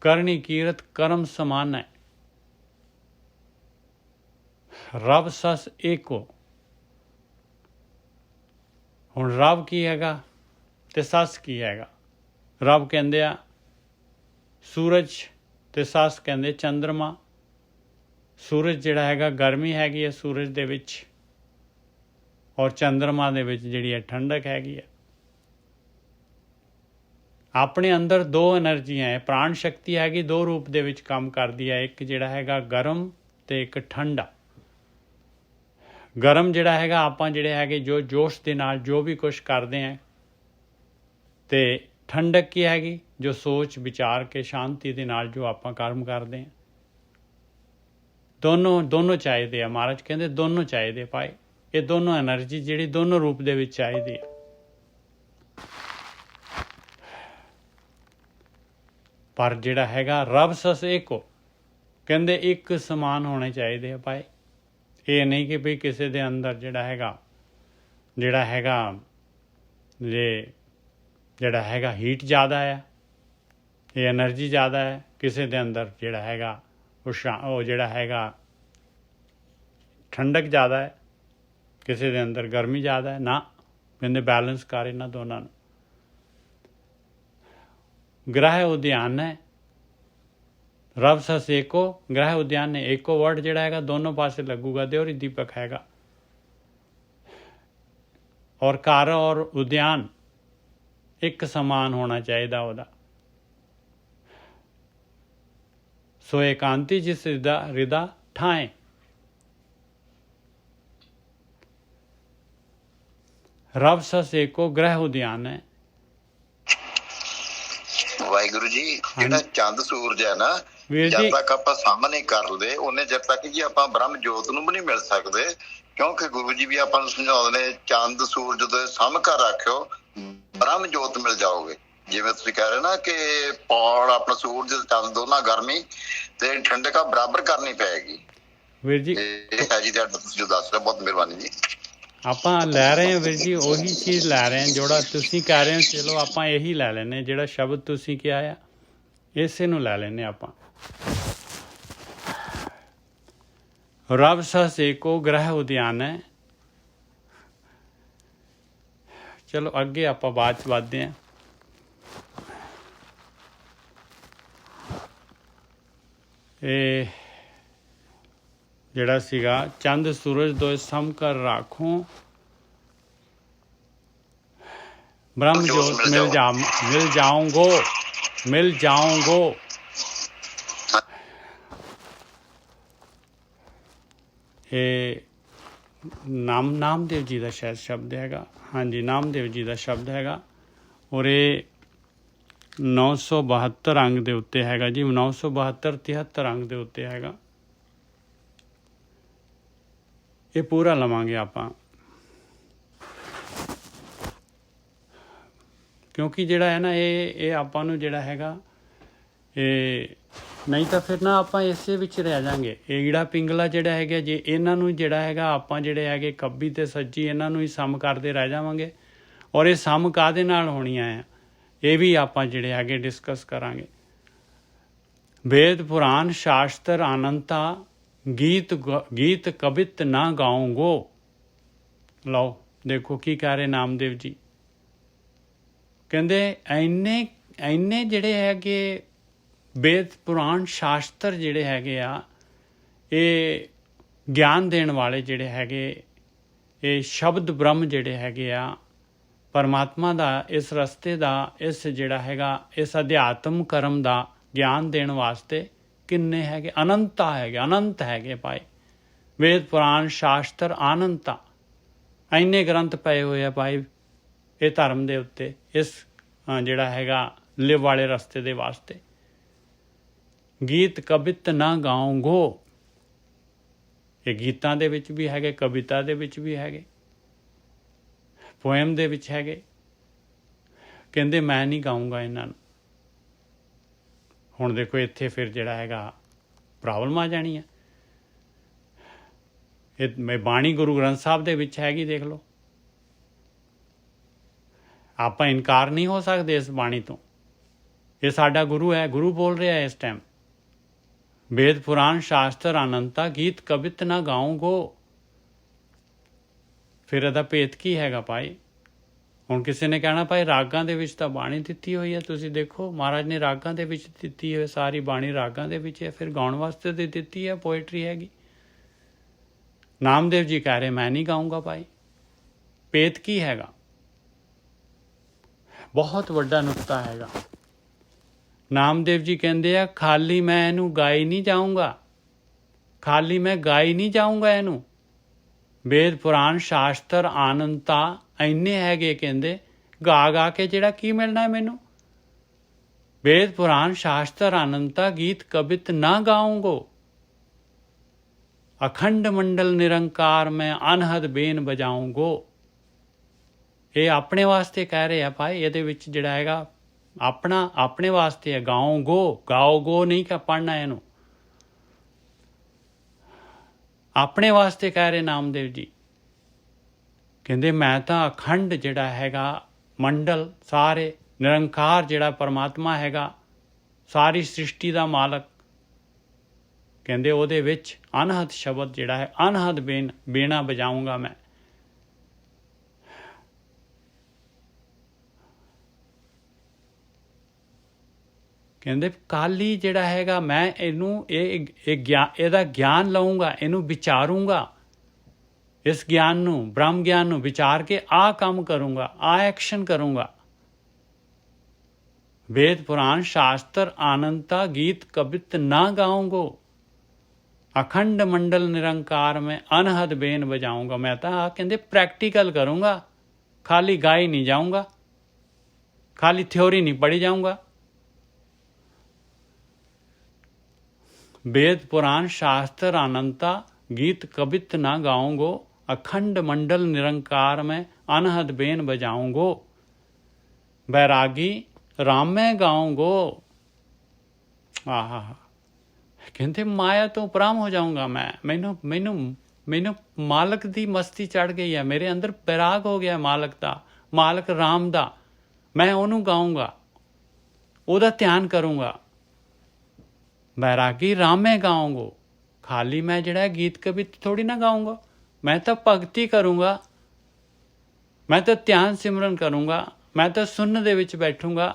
करनी कीरत कर्म समान है। रब सस एको, ਹੁਣ ਰੱਬ ਕੀ ਹੈਗਾ ਤੇ ਸੱਸ ਕੀ ਹੈਗਾ? ਰੱਬ ਕਹਿੰਦੇ ਆ ਸੂਰਜ ਤੇ ਸੱਸ ਕਹਿੰਦੇ ਚੰਦਰਮਾ। ਸੂਰਜ ਜਿਹੜਾ ਹੈਗਾ ਗਰਮੀ ਹੈਗੀ ਹੈ ਸੂਰਜ ਦੇ ਵਿੱਚ, ਔਰ ਚੰਦਰਮਾ ਦੇ ਵਿੱਚ ਜਿਹੜੀ ਹੈ ਠੰਡਕ ਹੈਗੀ ਹੈ। ਆਪਣੇ ਅੰਦਰ ਦੋ ਐਨਰਜੀਆਂ ਹੈ, ਪ੍ਰਾਣ ਸ਼ਕਤੀ ਹੈਗੀ, ਦੋ ਰੂਪ ਦੇ ਵਿੱਚ ਕੰਮ ਕਰਦੀ ਹੈ। ਇੱਕ ਜਿਹੜਾ ਹੈਗਾ ਗਰਮ ਤੇ ਇੱਕ ਠੰਡਾ। ਗਰਮ ਜਿਹੜਾ ਹੈਗਾ ਆਪਾਂ ਜਿਹੜੇ ਹੈਗੇ ਜੋ ਜੋਸ਼ ਦੇ ਨਾਲ ਜੋ ਵੀ ਕੁਛ ਕਰਦੇ ਹਾਂ, ਤੇ ਠੰਡਕ ਕੀ ਹੈਗੀ? ਜੋ ਸੋਚ ਵਿਚਾਰ ਕੇ ਸ਼ਾਂਤੀ ਦੇ ਨਾਲ ਜੋ ਆਪਾਂ ਕਰਮ ਕਰਦੇ ਹਾਂ। ਦੋਨੋਂ ਚਾਹੀਦੇ ਆ। ਮਹਾਰਾਜ ਕਹਿੰਦੇ ਦੋਨੋਂ ਚਾਹੀਦੇ ਭਾਈ। ਇਹ ਦੋਨੋਂ ਐਨਰਜੀ ਜਿਹੜੀ ਦੋਨੋਂ ਰੂਪ ਦੇ ਵਿੱਚ ਚਾਹੀਦੀ ਆ। ਪਰ ਜਿਹੜਾ ਹੈਗਾ ਰੱਬ ਸਸ ਏਕੋ, ਕਹਿੰਦੇ ਇੱਕ ਸਮਾਨ ਹੋਣੇ ਚਾਹੀਦੇ ਆ ਭਾਈ। ਇਹ ਨਹੀਂ ਕਿ ਵੀ ਕਿਸੇ ਦੇ ਅੰਦਰ ਜਿਹੜਾ ਹੈਗਾ ਹੀਟ ਜ਼ਿਆਦਾ ਆ, ਇਹ ਐਨਰਜੀ ਜ਼ਿਆਦਾ ਹੈ। ਕਿਸੇ ਦੇ ਅੰਦਰ ਜਿਹੜਾ ਹੈਗਾ ਉਹ ਜਿਹੜਾ ਹੈਗਾ ਠੰਡਕ ਜ਼ਿਆਦਾ ਹੈ, ਕਿਸੇ ਦੇ ਅੰਦਰ ਗਰਮੀ ਜ਼ਿਆਦਾ ਹੈ। ਨਾ, ਕਹਿੰਦੇ ਬੈਲੈਂਸ ਕਰ ਇਹਨਾਂ ਦੋਨਾਂ ਨੂੰ। ਗ੍ਰਹਿ ਉਦਿਆਨ ਹੈ, ਰੱਬ ਸਸ ਏਕੋ ਗ੍ਰਹਿ ਉਦਿਆਨ ਨੇ। ਏਕੋ ਵਰਡ ਜਿਹੜਾ ਹੈਗਾ ਦੋਨੋਂ ਪਾਸੇ ਲੱਗੂਗਾ। ਦਿਓਰੀ ਦੀਪਕ ਹੈਗਾ। ਔਰ ਘਰ ਔਰ ਉਦਿਆਨ ਇੱਕ ਸਮਾਨ ਹੋਣਾ ਚਾਹੀਦਾ ਉਹਦਾ। ਸੋ ਏਕਾਂਤੀ ਜਿਸ ਰਿਦਾ ਠਾਏ। रब सस एको ग्रह उद्यान है। ਵਾਹਿਗੁਰੂ ਜੀ, ਜਿਹੜਾ ਚੰਦ ਸੂਰਜ ਹੈ ਨਾ, ਜਦ ਤੱਕ ਆਪਾਂ ਸਾਹਮਣੇ ਕਰ ਲਦੇ ਉਹਨੇ ਚਿਰ ਤੱਕ ਜੀ ਆਪਾਂ ਬ੍ਰਹਮ ਜੋਤ ਨੂੰ ਵੀ ਨਹੀਂ ਮਿਲ ਸਕਦੇ। ਕਿਉਂਕਿ ਗੁਰੂ ਜੀ ਵੀ ਆਪਾਂ ਨੂੰ ਸਮਝਾਉਂਦੇ ਨੇ, ਚੰਦ ਸੂਰਜ ਦੇ ਸਾਹਮਣੇ ਕਰ ਰੱਖਿਓ, ਬ੍ਰਹਮ ਜੋਤ ਮਿਲ ਜਾਓਗੇ। ਜਿਵੇਂ ਤੁਸੀਂ ਕਹਿ ਰਹੇ ਨਾ ਕਿ ਪੌੜ ਆਪਣਾ ਸੂਰਜ ਚੰਦ ਦੋਨਾਂ ਗਰਮੀ ਤੇ ਠੰਡਕਾ ਬਰਾਬਰ ਕਰਨੀ ਪਏਗੀ। ਵੀਰ ਜੀ ਇਹ ਹੈ ਜੀ ਤੁਹਾਡਾ, ਤੁਸੀਂ ਜੋ ਦੱਸ ਰਹੇ, ਬਹੁਤ ਮਿਹਰਬਾਨੀ ਜੀ। ਆਪਾਂ ਲੈ ਰਹੇ ਹਾਂ ਵੀਰ ਜੀ, ਉਹੀ ਚੀਜ਼ ਲੈ ਰਹੇ ਹਾਂ ਜਿਹੜਾ ਤੁਸੀਂ ਕਹਿ ਰਹੇ ਹੋ। ਚਲੋ ਆਪਾਂ ਇਹੀ ਲੈ ਲੈਂਦੇ, ਜਿਹੜਾ ਸ਼ਬਦ ਤੁਸੀਂ ਕਿਹਾ ਆ ਇਸੇ ਨੂੰ ਲੈ ਲੈਂਦੇ ਆਪਾਂ। ਰੱਬ ਸਸ ਏਕੋ ਗ੍ਰਹਿ ਉਦਿਆਨ ਹੈ। ਚਲੋ ਅੱਗੇ ਆਪਾਂ ਬਾਅਦ ਚ ਵੱਧਦੇ ਹਾਂ। ਇਹ ਜਿਹੜਾ ਸੀਗਾ ਚੰਦ ਸੂਰਜ ਦੋਏ ਸਮ ਕਰ ਰਾਖੋ, ब्रह्म ज्योत मिल जाऊंगो। ਇਹ ਨਾਮਦੇਵ ਜੀ ਦਾ ਸ਼ਾਇਦ ਸ਼ਬਦ ਹੈਗਾ। ਹਾਂਜੀ, ਨਾਮਦੇਵ ਜੀ ਦਾ ਸ਼ਬਦ ਹੈਗਾ ਔਰ ਇਹ 972 ਅੰਗ ਦੇ ਉੱਤੇ ਹੈਗਾ ਜੀ। 972 73 ਅੰਗ ਦੇ ਉੱਤੇ ਹੈਗਾ। ਇਹ ਪੂਰਾ ਲਵਾਂਗੇ ਆਪਾਂ, ਕਿਉਂਕਿ ਜਿਹੜਾ ਹੈ ਨਾ ਇਹ ਆਪਾਂ ਨੂੰ ਜਿਹੜਾ ਹੈਗਾ ਇਹ ਨਹੀਂ ਤਾਂ ਫਿਰ ਨਾ ਆਪਾਂ ਇਸੇ ਵਿੱਚ ਰਹਿ ਜਾਵਾਂਗੇ। ਇਹ ਈੜਾ ਪਿੰਗਲਾ ਜਿਹੜਾ ਹੈਗਾ, ਜੇ ਇਹਨਾਂ ਨੂੰ ਜਿਹੜਾ ਹੈਗਾ ਆਪਾਂ ਜਿਹੜੇ ਹੈਗੇ ਖੱਬੀ ਤੇ ਸੱਜੀ ਇਹਨਾਂ ਨੂੰ ਹੀ ਸਮ ਕਰਦੇ ਰਹਿ ਜਾਵਾਂਗੇ। ਔਰ ਇਹ ਸਮ ਕਾਹਦੇ ਨਾਲ ਹੋਣੀਆਂ ਆ ਇਹ ਵੀ ਆਪਾਂ ਜਿਹੜੇ ਹੈਗੇ ਡਿਸਕਸ ਕਰਾਂਗੇ। ਵੇਦ ਪੁਰਾਣ ਸ਼ਾਸਤਰ ਆਨੰਤਾ ਗੀਤ ਕਵਿਤ ਨਾ ਗਾਉਂਗੋ। ਲਓ ਦੇਖੋ ਕੀ ਕਹਿ ਰਹੇ ਨਾਮਦੇਵ ਜੀ। ਕਹਿੰਦੇ ਇੰਨੇ ਜਿਹੜੇ ਹੈਗੇ ਵੇਦ ਪੁਰਾਣ ਸ਼ਾਸਤਰ ਜਿਹੜੇ ਹੈਗੇ ਆ, ਇਹ ਗਿਆਨ ਦੇਣ ਵਾਲੇ ਜਿਹੜੇ ਹੈਗੇ, ਇਹ ਸ਼ਬਦ ਬ੍ਰਹਮ ਜਿਹੜੇ ਹੈਗੇ ਆ ਪਰਮਾਤਮਾ ਦਾ, ਇਸ ਰਸਤੇ ਦਾ, ਇਸ ਜਿਹੜਾ ਹੈਗਾ ਇਸ ਅਧਿਆਤਮ ਕਰਮ ਦਾ ਗਿਆਨ ਦੇਣ ਵਾਸਤੇ ਕਿੰਨੇ ਹੈਗੇ, ਅਨੰਤਾ ਹੈਗੇ, ਅਨੰਤ ਹੈਗੇ ਭਾਈ। ਵੇਦ ਪੁਰਾਣ ਸ਼ਾਸਤਰ ਅਨੰਤਾ, ਇੰਨੇ ਗ੍ਰੰਥ ਪਏ ਹੋਏ ਆ ਭਾਈ ਇਹ ਧਰਮ ਦੇ ਉੱਤੇ, ਇਸ ਜਿਹੜਾ ਹੈਗਾ ਲਿਵ ਵਾਲੇ ਰਸਤੇ ਦੇ ਵਾਸਤੇ। ਗੀਤ ਕਵਿਤ ਨਾ ਗਾਉਂਗੋ, ਇਹ ਗੀਤਾਂ ਦੇ ਵਿੱਚ ਵੀ ਹੈਗੇ, ਕਵਿਤਾ ਦੇ ਵਿੱਚ ਵੀ ਹੈਗੇ, ਪੋਇਮ ਦੇ ਵਿੱਚ ਹੈਗੇ। ਕਹਿੰਦੇ ਮੈਂ ਨਹੀਂ ਗਾਊਂਗਾ ਇਹਨਾਂ ਨੂੰ। ਹੁਣ ਦੇਖੋ ਇੱਥੇ ਫਿਰ ਜਿਹੜਾ ਹੈਗਾ ਪ੍ਰੋਬਲਮ ਆ ਜਾਣੀ ਹੈ। ਇਹ ਬਾਣੀ ਗੁਰੂ ਗ੍ਰੰਥ ਸਾਹਿਬ ਦੇ ਵਿੱਚ ਹੈਗੀ, ਦੇਖ ਲਓ। ਆਪਾਂ ਇਨਕਾਰ ਨਹੀਂ ਹੋ ਸਕਦੇ ਇਸ ਬਾਣੀ ਤੋਂ। ਇਹ ਸਾਡਾ ਗੁਰੂ ਹੈ, ਗੁਰੂ ਬੋਲ ਰਿਹਾ ਇਸ ਟਾਈਮ। ਵੇਦ ਪੁਰਾਣ ਸ਼ਾਸਤਰ ਅਨੰਤਾ ਗੀਤ ਕਵਿਤ ਨਾ ਗਾਉਂਗੋ। ਫਿਰ ਇਹਦਾ ਭੇਤ ਕੀ ਹੈਗਾ ਭਾਈ? ਹੁਣ ਕਿਸੇ ਨੇ ਕਹਿਣਾ ਭਾਈ ਰਾਗਾਂ ਦੇ ਵਿੱਚ ਤਾਂ ਬਾਣੀ ਦਿੱਤੀ ਹੋਈ ਹੈ। ਤੁਸੀਂ ਦੇਖੋ ਮਹਾਰਾਜ ਨੇ ਰਾਗਾਂ ਦੇ ਵਿੱਚ ਦਿੱਤੀ ਹੈ, ਸਾਰੀ ਬਾਣੀ ਰਾਗਾਂ ਦੇ ਵਿੱਚ ਹੈ, ਫਿਰ ਗਾਉਣ ਵਾਸਤੇ ਤੇ ਦਿੱਤੀ ਹੈ, ਪੋਇਟਰੀ ਹੈਗੀ। ਨਾਮਦੇਵ ਜੀ ਕਹਿ ਰਹੇ ਮੈਂ ਨਹੀਂ ਗਾਊਂਗਾ ਭਾਈ। ਭੇਤ ਕੀ ਹੈਗਾ? ਬਹੁਤ ਵੱਡਾ ਨੁਕਤਾ ਹੈਗਾ। ਨਾਮਦੇਵ ਜੀ ਕਹਿੰਦੇ ਆ ਖਾਲੀ ਮੈਂ ਇਹਨੂੰ ਗਾਈ ਨਹੀਂ ਜਾਊਂਗਾ, ਖਾਲੀ ਮੈਂ ਗਾਈ ਨਹੀਂ ਜਾਊਂਗਾ ਇਹਨੂੰ। ਵੇਦ ਪੁਰਾਣ ਸ਼ਾਸਤਰ ਆਨੰਤਾ ਇੰਨੇ ਹੈਗੇ, ਕਹਿੰਦੇ ਗਾ ਕੇ ਜਿਹੜਾ ਕੀ ਮਿਲਣਾ ਮੈਨੂੰ। ਵੇਦ ਪੁਰਾਣ ਸ਼ਾਸਤਰ ਆਨੰਤਾ ਗੀਤ ਕਵਿਤ ਨਾ ਗਾਉਂਗੋ। ਅਖੰਡ ਮੰਡਲ ਨਿਰੰਕਾਰ ਮੈਂ ਅਨਹਦ ਬੇਨ ਬਜਾਉਂਗੋ। ਇਹ ਆਪਣੇ ਵਾਸਤੇ ਕਹਿ ਰਹੇ ਆ ਭਾਈ। ਇਹਦੇ ਵਿੱਚ ਜਿਹੜਾ ਹੈਗਾ ਆਪਣਾ ਆਪਣੇ ਵਾਸਤੇ ਹੈ। ਗਾਓਗੋ ਨਹੀਂ ਕਿ ਪੜ੍ਹਨਾ ਇਹਨੂੰ, ਆਪਣੇ ਵਾਸਤੇ ਕਹਿ ਰਹੇ ਨਾਮਦੇਵ ਜੀ। ਕਹਿੰਦੇ ਮੈਂ ਤਾਂ ਅਖੰਡ ਜਿਹੜਾ ਹੈਗਾ ਮੰਡਲ, ਸਾਰੇ ਨਿਰੰਕਾਰ ਜਿਹੜਾ ਪਰਮਾਤਮਾ ਹੈਗਾ, ਸਾਰੀ ਸ੍ਰਿਸ਼ਟੀ ਦਾ ਮਾਲਕ, ਕਹਿੰਦੇ ਉਹਦੇ ਵਿੱਚ ਅਨਹਦ ਸ਼ਬਦ ਜਿਹੜਾ ਹੈ, ਅਨਹਦ ਬੇਣਾ ਬਜਾਊਂਗਾ ਮੈਂ। ਕਹਿੰਦੇ ਕਾਲੀ ਜਿਹੜਾ ਹੈਗਾ ਮੈਂ ਇਹਨੂੰ ਇਹਦਾ ਗਿਆਨ ਲਊਂਗਾ, ਇਹਨੂੰ ਵਿਚਾਰੂੰਗਾ। ਇਸ ਗਿਆਨ ਨੂੰ, ਬ੍ਰਹਮ ਗਿਆਨ ਨੂੰ ਵਿਚਾਰ ਕੇ ਆਹ ਕੰਮ ਕਰੂੰਗਾ, ਆਹ ਐਕਸ਼ਨ ਕਰੂੰਗਾ। वेद पुराण शास्त्र आनंदता गीत कवित ना गाऊंगो, अखंड मंडल निरंकार में अनहद बेन बजाऊंगा। मैं तो कहते प्रैक्टिकल करूंगा, खाली गाई नहीं जाऊंगा, खाली थ्योरी नहीं पढ़ी जाऊंगा। वेद पुराण शास्त्र आनंदता गीत कवित ना गाऊंगो, अखंड मंडल निरंकार में अनहद बेन बजाऊंगो। बैरागी राम में गाऊंगो। आहा, कहते माया तो उपराम हो जाऊंगा मैं। मैनू मैनू मैनू मालक दी मस्ती चढ़ गई है, मेरे अंदर बैराग हो गया मालक दा, मालक राम दा। मैं ओनू गाऊंगा, ओदा ध्यान करूंगा। बैरागी राम में गाऊंगो। खाली मैं जड़ा गीत कवित थोड़ी ना गाऊंगा, मैं तो भगती करूंगा, मैं तो ध्यान सिमरन करूंगा, मैं तो सुनने दे विच बैठूंगा।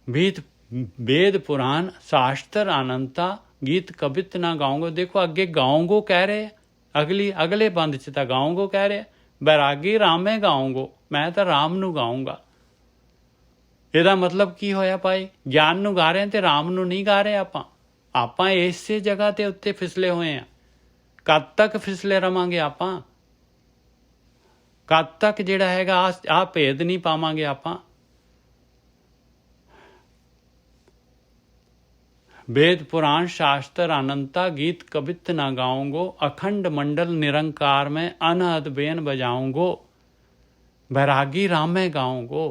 वेद पुराण शास्त्र आनंदता गीत कवित ना गाऊंगा। देखो अगे गाऊंगो कह रहे, अगले बंद च तो गाऊंगो कह रहे। बैरागी राम में गाऊंगो, मैं तो राम नू गाऊंगा। ਇਹਦਾ मतलब की होया भाई? ज्ञान नू गा रहे हैं तो राम नू नहीं गा रहे। आपां इसे जगह ते उत्ते फिसले हुए हैं। कद तक फिसले रवांगे आपां? कद तक जिहड़ा हैगा आ भेद नहीं पावांगे आपां? वेद पुराण शास्त्र अनंता गीत कवित ना गाऊंगो, अखंड मंडल निरंकार में अनहद बेन बजाऊंगो। बैरागी राम में गाऊंगो।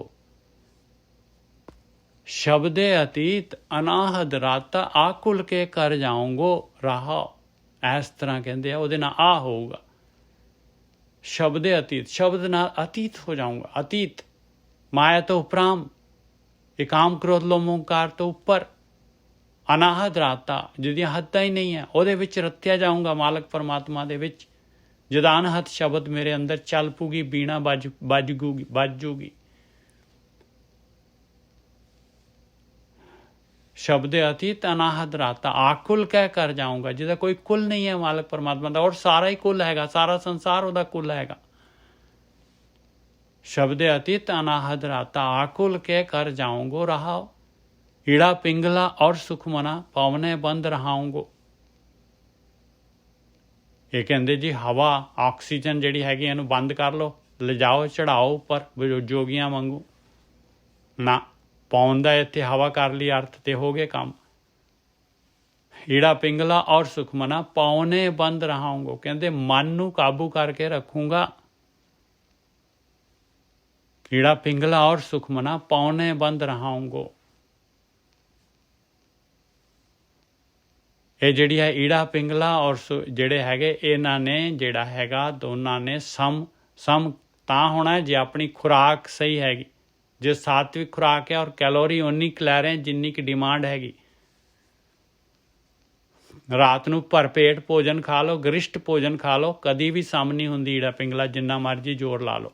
शब्दे अतीत अनाहद राता आकुल के कर जाऊंगो राहो। इस तरह कहते हैं, ਉਹਦੇ ਨਾਲ आ होगा। शब्दे अतीत, शब्द नाल अतीत हो जाऊंगा। अतीत माया तो उपराम, ये काम क्रोध लोभ ओंकार तो उपर। अनाहद राता जिहदियां हद्दां ही नहीं है, ਉਹਦੇ ਵਿੱਚ रत्या जाऊंगा मालक परमात्मा ਦੇ ਵਿੱਚ। जद अनहद शब्द मेरे अंदर चल पूगी, बीणा बज जूगी। शब्द अतीत अनाहद राता आकुल कह कर जाऊंगा। जिहदा कोई कुल नहीं है मालक परमात्मा का, और सारा ही कुल हैगा, सारा संसार उहदा कुल हैगा। शब्द अतीत अनाहद राता आकुल कह कर जाऊंगो रहाओ। ईड़ा पिंगला और सुखमना पवने बंद रहाऊंगो। ये कहते जी हवा ऑक्सीजन जिहड़ी हैगी इहनूं बंद कर लो, ले जाओ चढ़ाओ उपर जोगियां वांगू। ना पौन दा इत्थे हवा कर ली अर्थ ते हो गए काम। ईड़ा पिंगला और सुखमना पौने बंद रहाऊंगो। कहते मन नू काबू करके रखूंगा। ईड़ा पिंगला और सुखमना पौने बंद रहाऊंगो। ये जिहड़ी है ईड़ा पिंगला और जिहड़े हैगे इन्हां ने जिहड़ा हैगा दोनां ने सम तां होना है जे अपनी खुराक सही हैगी। जो सात्विक खुराक है और कैलोरी उन्नी क लै रहे हैं जिन्नी की डिमांड हैगी। रात नूं भरपेट भोजन खा लो, गरिष्ठ भोजन खा लो, कदी भी सम नहीं हुंदी ईड़ा पिंगला, जिन्ना मर्जी जोर ला लो।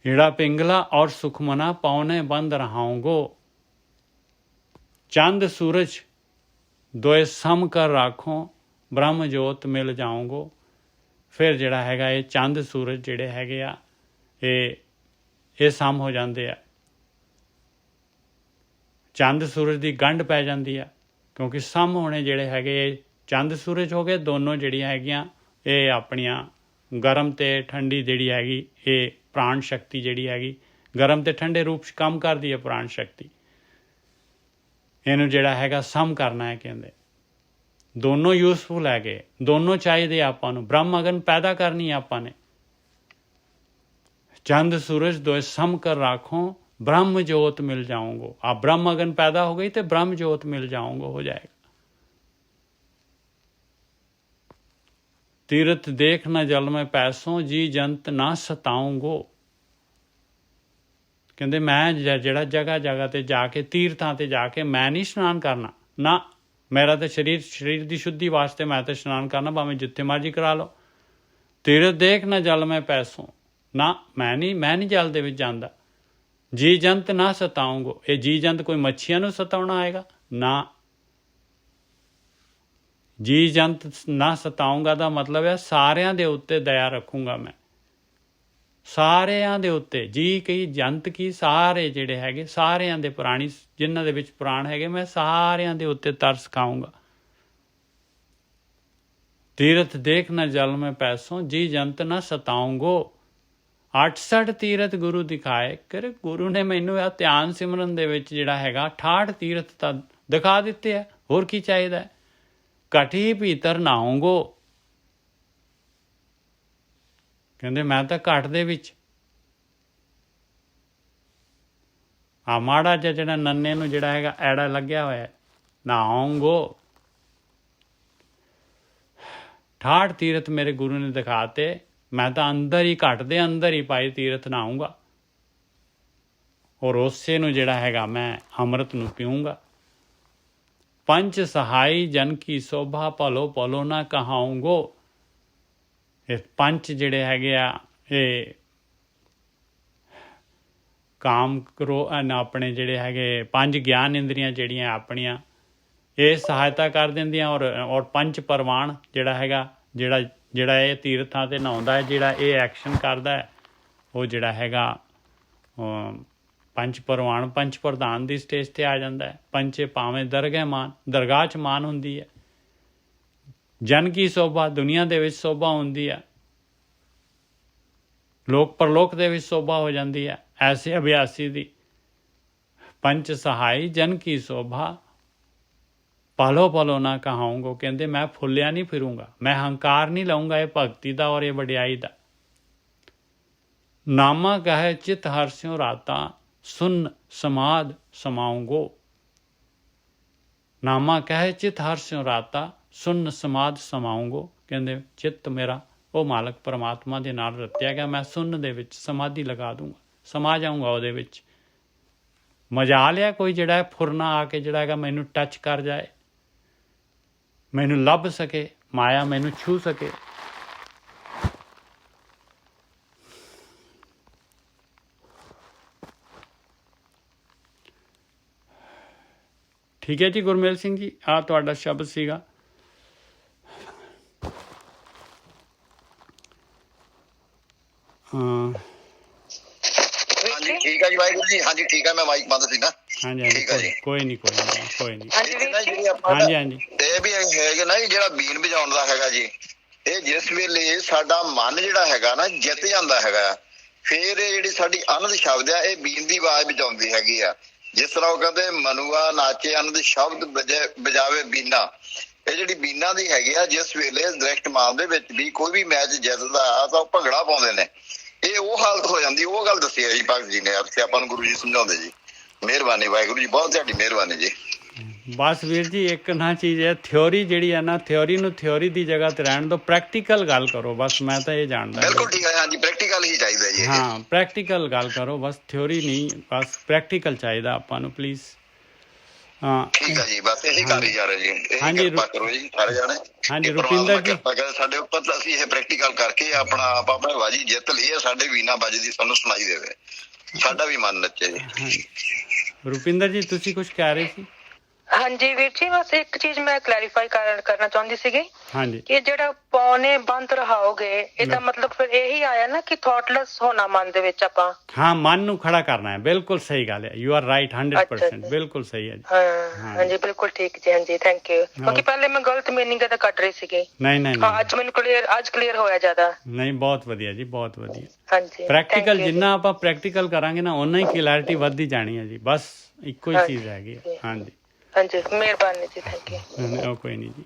ईड़ा पिंगला और सुखमना पौने बंद रहाऊंगो। चंद सूरज दोए सम कर राखो, ब्रह्म जोत मिल जाऊंगो। फिर जिहड़ा हैगा ये चंद सूरज जिहड़े हैगे आ ये सम हो जाते आ। चंद सूरज की गंढ पै जाती है, क्योंकि सम होने जिहड़े हैगे चंद सूरज हो गए। दोनों जिहड़ियां हैगियां ये अपनियां गर्म ते ठंडी जिहड़ी हैगी ये प्राण शक्ति जिहड़ी हैगी गर्म ते ठंडे रूप च काम करदी है। प्राण शक्ति इहनूं जिहड़ा हैगा सम करना है कहंदे। दोनों यूजफुल है, दोनों चाहिए आपां नूं। ब्रह्म अगन पैदा करनी है आपां ने। चंद सूरज दोए सम कर राखो, ब्रह्म जोत मिल जाऊंगो। आप ब्रह्म अगन पैदा हो गई तो ब्रह्म जोत मिल जाऊंगो हो जाएगा। तीर्थ देख न जल में पैसों, जी जंत ना सताऊंगो। कहते मैं जिहड़ा जगह जगह ते जाके तीर्थां ते जाके मैं नहीं स्नान करना ना। मेरा तो शरीर की शुद्धि वास्ते मैं तो स्नान करना, भावें जिथे मर्जी करा लो। तीर्थ देख न जल में पैसों ना, मैं नहीं जल दे विच जांदा। जी जंत ना सताऊंगो। ये जी जंत कोई मच्छियां नूं सताउणा आएगा ना। ਜੀ ਜੰਤ ਨਾ ਸਤਾਉਂਗਾ ਦਾ ਮਤਲਬ ਹੈ ਸਾਰਿਆਂ ਦੇ ਉੱਤੇ ਦਇਆ ਰੱਖੂੰਗਾ ਮੈਂ, ਸਾਰਿਆਂ ਦੇ ਉੱਤੇ। ਜੀ ਕੀ ਜੰਤ ਕੀ, ਸਾਰੇ ਜਿਹੜੇ ਹੈਗੇ ਸਾਰਿਆਂ ਦੇ ਪ੍ਰਾਣੀ ਜਿਨ੍ਹਾਂ ਦੇ ਵਿੱਚ ਪ੍ਰਾਣ ਹੈਗੇ, ਮੈਂ ਸਾਰਿਆਂ ਦੇ ਉੱਤੇ ਤਰਸ ਖਾਊਂਗਾ। ਤੀਰਥ ਦੇਖ ਨਾ ਜਲ ਮੈਂ ਪੈਸੋਂ, ਜੀ ਜੰਤ ਨਾ ਸਤਾਉਂਗੋ। 68 ਤੀਰਥ ਗੁਰੂ ਦਿਖਾਏ ਕਰ। ਗੁਰੂ ਨੇ ਮੈਨੂੰ ਇਹ ਧਿਆਨ ਸਿਮਰਨ ਦੇ ਵਿੱਚ ਜਿਹੜਾ ਹੈਗਾ 68 ਤੀਰਥ ਤਾਂ ਦਿਖਾ ਦਿੱਤੇ ਆ, ਹੋਰ ਕੀ ਚਾਹੀਦਾ। ਘਟੀ ਭੀਤਰ ਨਹਾਉਂਗੋ, ਕਹਿੰਦੇ ਮੈਂ ਤਾਂ ਘਟ ਦੇ ਵਿੱਚ ਆ ਮਾੜਾ ਜਿਹਾ ਜਿਹੜਾ ਨੰਨੇ ਨੂੰ ਜਿਹੜਾ ਹੈਗਾ ਐੜਾ ਲੱਗਿਆ ਹੋਇਆ, ਨਹਾਉਂਗੋ। 68 ਤੀਰਥ ਮੇਰੇ ਗੁਰੂ ਨੇ ਦਿਖਾਤੇ, ਮੈਂ ਤਾਂ ਅੰਦਰ ਹੀ ਘਟ ਦੇ ਅੰਦਰ ਹੀ ਪਾਈ ਤੀਰਥ ਨਹਾਉਂਗਾ, ਔਰ ਉਸੇ ਨੂੰ ਜਿਹੜਾ ਹੈਗਾ ਮੈਂ ਅੰਮ੍ਰਿਤ ਨੂੰ ਪੀਊਂਗਾ। ਪੰਜ ਸਹਾਈ ਜਨ ਕੀ ਸੋਭਾ, ਭਲੋ ਭਲੋ ਨਾ ਕਹਾਉਂਗੋ। ਇਹ ਪੰਜ ਜਿਹੜੇ ਹੈਗੇ ਆ, ਇਹ ਕਾਮ ਕਰੋ ਆਪਣੇ ਜਿਹੜੇ ਹੈਗੇ ਪੰਜ ਗਿਆਨ ਇੰਦਰੀਆਂ ਜਿਹੜੀਆਂ ਆਪਣੀਆਂ, ਇਹ ਸਹਾਇਤਾ ਕਰ ਦਿੰਦੀਆਂ। ਔਰ ਪੰਜ ਪ੍ਰਵਾਨ ਜਿਹੜਾ ਹੈਗਾ, ਜਿਹੜਾ ਇਹ ਤੀਰਥਾਂ 'ਤੇ ਨਹਾਉਂਦਾ ਹੈ, ਜਿਹੜਾ ਇਹ ਐਕਸ਼ਨ ਕਰਦਾ ਹੈ, ਉਹ ਜਿਹੜਾ ਹੈਗਾ ਪੰਜ ਪ੍ਰਵਾਨ ਪੰਜ ਪ੍ਰਧਾਨ ਦੀ ਸਟੇਜ 'ਤੇ ਆ ਜਾਂਦਾ ਹੈ। ਪੰਚੇ ਭਾਵੇਂ ਦਰਗਾਹ 'ਚ ਮਾਨ ਹੁੰਦੀ ਹੈ। ਜਨ ਕੀ ਸੋਭਾ, ਦੁਨੀਆ ਦੇ ਵਿੱਚ ਸੋਭਾ ਹੁੰਦੀ ਹੈ, ਲੋਕ ਪਰਲੋਕ ਦੇ ਵਿੱਚ ਸੋਭਾ ਹੋ ਜਾਂਦੀ ਹੈ ਐਸੇ ਅਭਿਆਸੀ ਦੀ। ਪੰਚ ਸਹਾਈ ਜਨ ਕੀ ਸੋਭਾ, ਪਲੋ ਪਲੋ ਨਾ ਕਹਾਉਂਗੋ। ਕਹਿੰਦੇ ਮੈਂ ਫੁੱਲਿਆ ਨਹੀਂ ਫਿਰੂੰਗਾ, ਮੈਂ ਹੰਕਾਰ ਨਹੀਂ ਲਾਉਂਗਾ ਇਹ ਭਗਤੀ ਦਾ ਔਰ ਇਹ ਵਡਿਆਈ ਦਾ। ਨਾਮਾ ਕਹੇ ਚਿਤ ਹਰਸਿਓ ਰਾਤਾ, ਸੁਨ ਸਮਾਦ ਸਮਾਉਂਗੋ। ਨਾਮਾ ਕਹੇ ਚਿਤ ਹਰਸਿਓ ਰਾਤਾ, ਸੁਨ ਸਮਾਦ ਸਮਾਉਂਗੋ। ਕਹਿੰਦੇ ਚਿੱਤ ਮੇਰਾ ਉਹ ਮਾਲਕ ਪਰਮਾਤਮਾ ਦੇ ਨਾਲ ਰਤਿਆ ਗਿਆ, ਮੈਂ ਸੁੰਨ ਦੇ ਵਿੱਚ ਸਮਾਧੀ ਲਗਾ ਦੂੰਗਾ, ਸਮਾ ਜਾਊਂਗਾ ਉਹਦੇ ਵਿੱਚ। ਮਜਾ ਲਿਆ ਕੋਈ ਜਿਹੜਾ ਹੈ ਫੁਰਨਾ ਆ ਕੇ ਜਿਹੜਾ ਹੈਗਾ ਮੈਨੂੰ ਟੱਚ ਕਰ ਜਾਏ, ਮੈਨੂੰ ਲੱਭ ਸਕੇ, ਮਾਇਆ ਮੈਨੂੰ ਛੂ ਸਕੇ। ਠੀਕ ਹੈ ਜੀ ਗੁਰਮੇਲ ਸਿੰਘ ਜੀ, ਆਹ ਤੁਹਾਡਾ ਸ਼ਬਦ ਸੀਗਾ। ਹਾਂਜੀ ਠੀਕ ਹੈ ਜੀ, ਵਾਹਿਗੁਰੂ ਜੀ। ਹਾਂਜੀ ਠੀਕ ਹੈ, ਮੈਂ ਮਾਈਕ ਬੰਦ ਸੀ ਨਾ। ਹਾਂਜੀ ਠੀਕ ਹੈ ਜੀ, ਕੋਈ ਨਹੀਂ ਹਾਂਜੀ ਹਾਂਜੀ। ਇਹ ਵੀ ਹੈਗਾ ਨਾ ਜਿਹੜਾ ਬੀਨ ਵਜਾਉਣ ਦਾ ਹੈਗਾ ਜੀ, ਇਹ ਜਿਸ ਵੇਲੇ ਸਾਡਾ ਮਨ ਜਿਹੜਾ ਹੈਗਾ ਨਾ ਜਿੱਤ ਜਾਂਦਾ ਹੈਗਾ, ਫਿਰ ਇਹ ਜਿਹੜੀ ਸਾਡੀ ਆਨੰਦ ਸ਼ਬਦ ਆ ਇਹ ਬੀਨ ਦੀ ਆਵਾਜ਼ ਵਜਾਉਂਦੀ ਹੈਗੀ ਆ। ਜਿਸ ਤਰ੍ਹਾਂ ਉਹ ਕਹਿੰਦੇ ਮਨੂਆ ਨਾਚੇ ਆਨੰਦ ਸ਼ਬਦ ਵਜਾਵੇ ਬੀਨਾ। ਇਹ ਜਿਹੜੀ ਬੀਨਾ ਦੀ ਹੈਗੀ ਆ, ਜਿਸ ਵੇਲੇ ਦ੍ਰਿਸ਼ਟ ਮਾਨ ਦੇ ਵਿੱਚ ਵੀ ਕੋਈ ਵੀ ਮੈਚ ਜਿੱਤਦਾ ਤਾਂ ਉਹ ਭੰਗੜਾ ਪਾਉਂਦੇ ਨੇ, ਇਹ ਉਹ ਹਾਲਤ ਹੋ ਜਾਂਦੀ। ਉਹ ਗੱਲ ਦੱਸੀ ਹੈ ਜੀ ਭਗਤ ਜੀ ਨੇ, ਤੇ ਆਪਾਂ ਨੂੰ ਗੁਰੂ ਜੀ ਸਮਝਾਉਂਦੇ ਜੀ। ਮਿਹਰਬਾਨੀ ਵਾਹਿਗੁਰੂ ਜੀ, ਬਹੁਤ ਤੁਹਾਡੀ ਮਿਹਰਬਾਨੀ ਜੀ। ਬਸ ਵੀਰ ਜੀ ਇੱਕ ਨਾ ਚੀਜ਼ ਹੈ, ਥਿਓਰੀ ਜਿਹੜੀ ਹੈ ਨਾ, ਥਿਓਰੀ ਨੂੰ ਥਿਓਰੀ ਦੀ ਜਗ੍ਹਾ ਤੇ ਰਹਿਣ ਦਿਓ, ਪ੍ਰੈਕਟੀਕਲ ਗੱਲ ਕਰੋ ਬਸ। ਮੈਂ ਤਾਂ ਇਹ ਜਾਣਦਾ। ਬਿਲਕੁਲ ਠੀਕ ਹੈ, ਹਾਂਜੀ ਪ੍ਰੈਕਟੀਕਲ ਹੀ ਚਾਹੀਦਾ ਜੀ। ਹਾਂ ਪ੍ਰੈਕਟੀਕਲ ਗੱਲ ਕਰੋ ਬਸ, ਥਿਓਰੀ ਨਹੀਂ, ਬਸ ਪ੍ਰੈਕਟੀਕਲ ਚਾਹੀਦਾ ਆਪਾਂ ਨੂੰ ਪਲੀਜ਼। ਹਾਂ ਠੀਕ ਹੈ ਜੀ, ਬਸ ਇਹੀ ਕਰ ਹੀ ਜਾ ਰਹੇ ਜੀ। ਹਾਂਜੀ ਕਿਰਪਾ ਕਰੋ ਜੀ ਸਾਰੇ ਜਾਣੇ। ਹਾਂਜੀ ਰੁਪਿੰਦਰ ਜੀ, ਸਾਡੇ ਉੱਪਰ ਤਾਂ ਅਸੀਂ ਇਹ ਪ੍ਰੈਕਟੀਕਲ ਕਰਕੇ ਆਪਣਾ ਆਪ ਆਪਣਾ ਬਾਜੀ ਜਿੱਤ ਲਈ ਹੈ। ਸਾਡੇ ਵੀਨਾ ਵੱਜਦੀ ਸਾਨੂੰ ਸੁਣਾਈ ਦੇਵੇ, ਸਾਡਾ ਵੀ ਮਨ ਨੱਚੇ ਜੀ। ਰੁਪਿੰਦਰ ਜੀ ਤੁਸੀਂ ਕੁਝ ਕਹਿ ਰਹੇ ਸੀ? ਹਾਂਜੀ ਵੀਰ ਜੀ, ਬਸ ਇੱਕ ਚੀਜ਼ ਮੈਂ ਕਲੈਰੀਫਾਈ ਕਰਨਾ ਚਾਹੁੰਦੀ ਸੀਗੀ। ਹਾਂਜੀ, ਕਿ ਜਿਹੜਾ ਪੌਣੇ ਬੰਦ ਰਹਾਓਗੇ, ਇਹਦਾ ਮਤਲਬ ਫਿਰ ਇਹੀ ਆਇਆ ਨਾ ਕਿ ਥੌਟਲੈਸ ਹੋਣਾ ਮਨ ਦੇ ਵਿੱਚ ਆਪਾਂ। ਹਾਂ ਮਨ ਨੂੰ ਖੜਾ ਕਰਨਾ ਹੈ, ਬਿਲਕੁਲ ਸਹੀ ਗੱਲ ਹੈ। ਯੂ ਆਰ ਰਾਈਟ 100%, ਬਿਲਕੁਲ ਸਹੀ ਹੈ ਜੀ। ਹਾਂਜੀ ਬਿਲਕੁਲ ਠੀਕ ਜੀ। ਹਾਂਜੀ ਥੈਂਕ ਯੂ। ਕਿਉਂਕਿ ਪਹਿਲੇ ਮੈਂ ਗਲਤ ਮੀਨਿੰਗ ਦਾ ਕੱਢ ਰਹੀ ਸੀਗੀ। ਨਹੀਂ ਅੱਜ ਮੈਨੂੰ ਕਲੀਅਰ ਹੋਇਆ ਜ਼ਿਆਦਾ। ਨਹੀਂ ਬਹੁਤ ਵਧੀਆ ਜੀ, ਬਹੁਤ ਵਧੀਆ। ਹਾਂਜੀ ਪ੍ਰੈਕਟੀਕਲ ਜਿੰਨਾ ਆਪਾਂ ਪ੍ਰੈਕਟੀਕਲ ਕਰਾਂਗੇ ਨਾ ਓਨਾ ਹੀ ਕਲੈਰਿਟੀ ਵੱਧਦੀ ਜਾਣੀ ਹੈ ਜੀ। ਬਸ ਇੱਕੋ ਹੀ ਚੀਜ਼ ਹੈਗੀ। ਹਾਂਜੀ ਹਾਂਜੀ ਮਿਹਰਬਾਨੀ ਜੀ, ਥੈਂਕ ਯੂ। ਕੋਈ ਨਹੀਂ ਜੀ।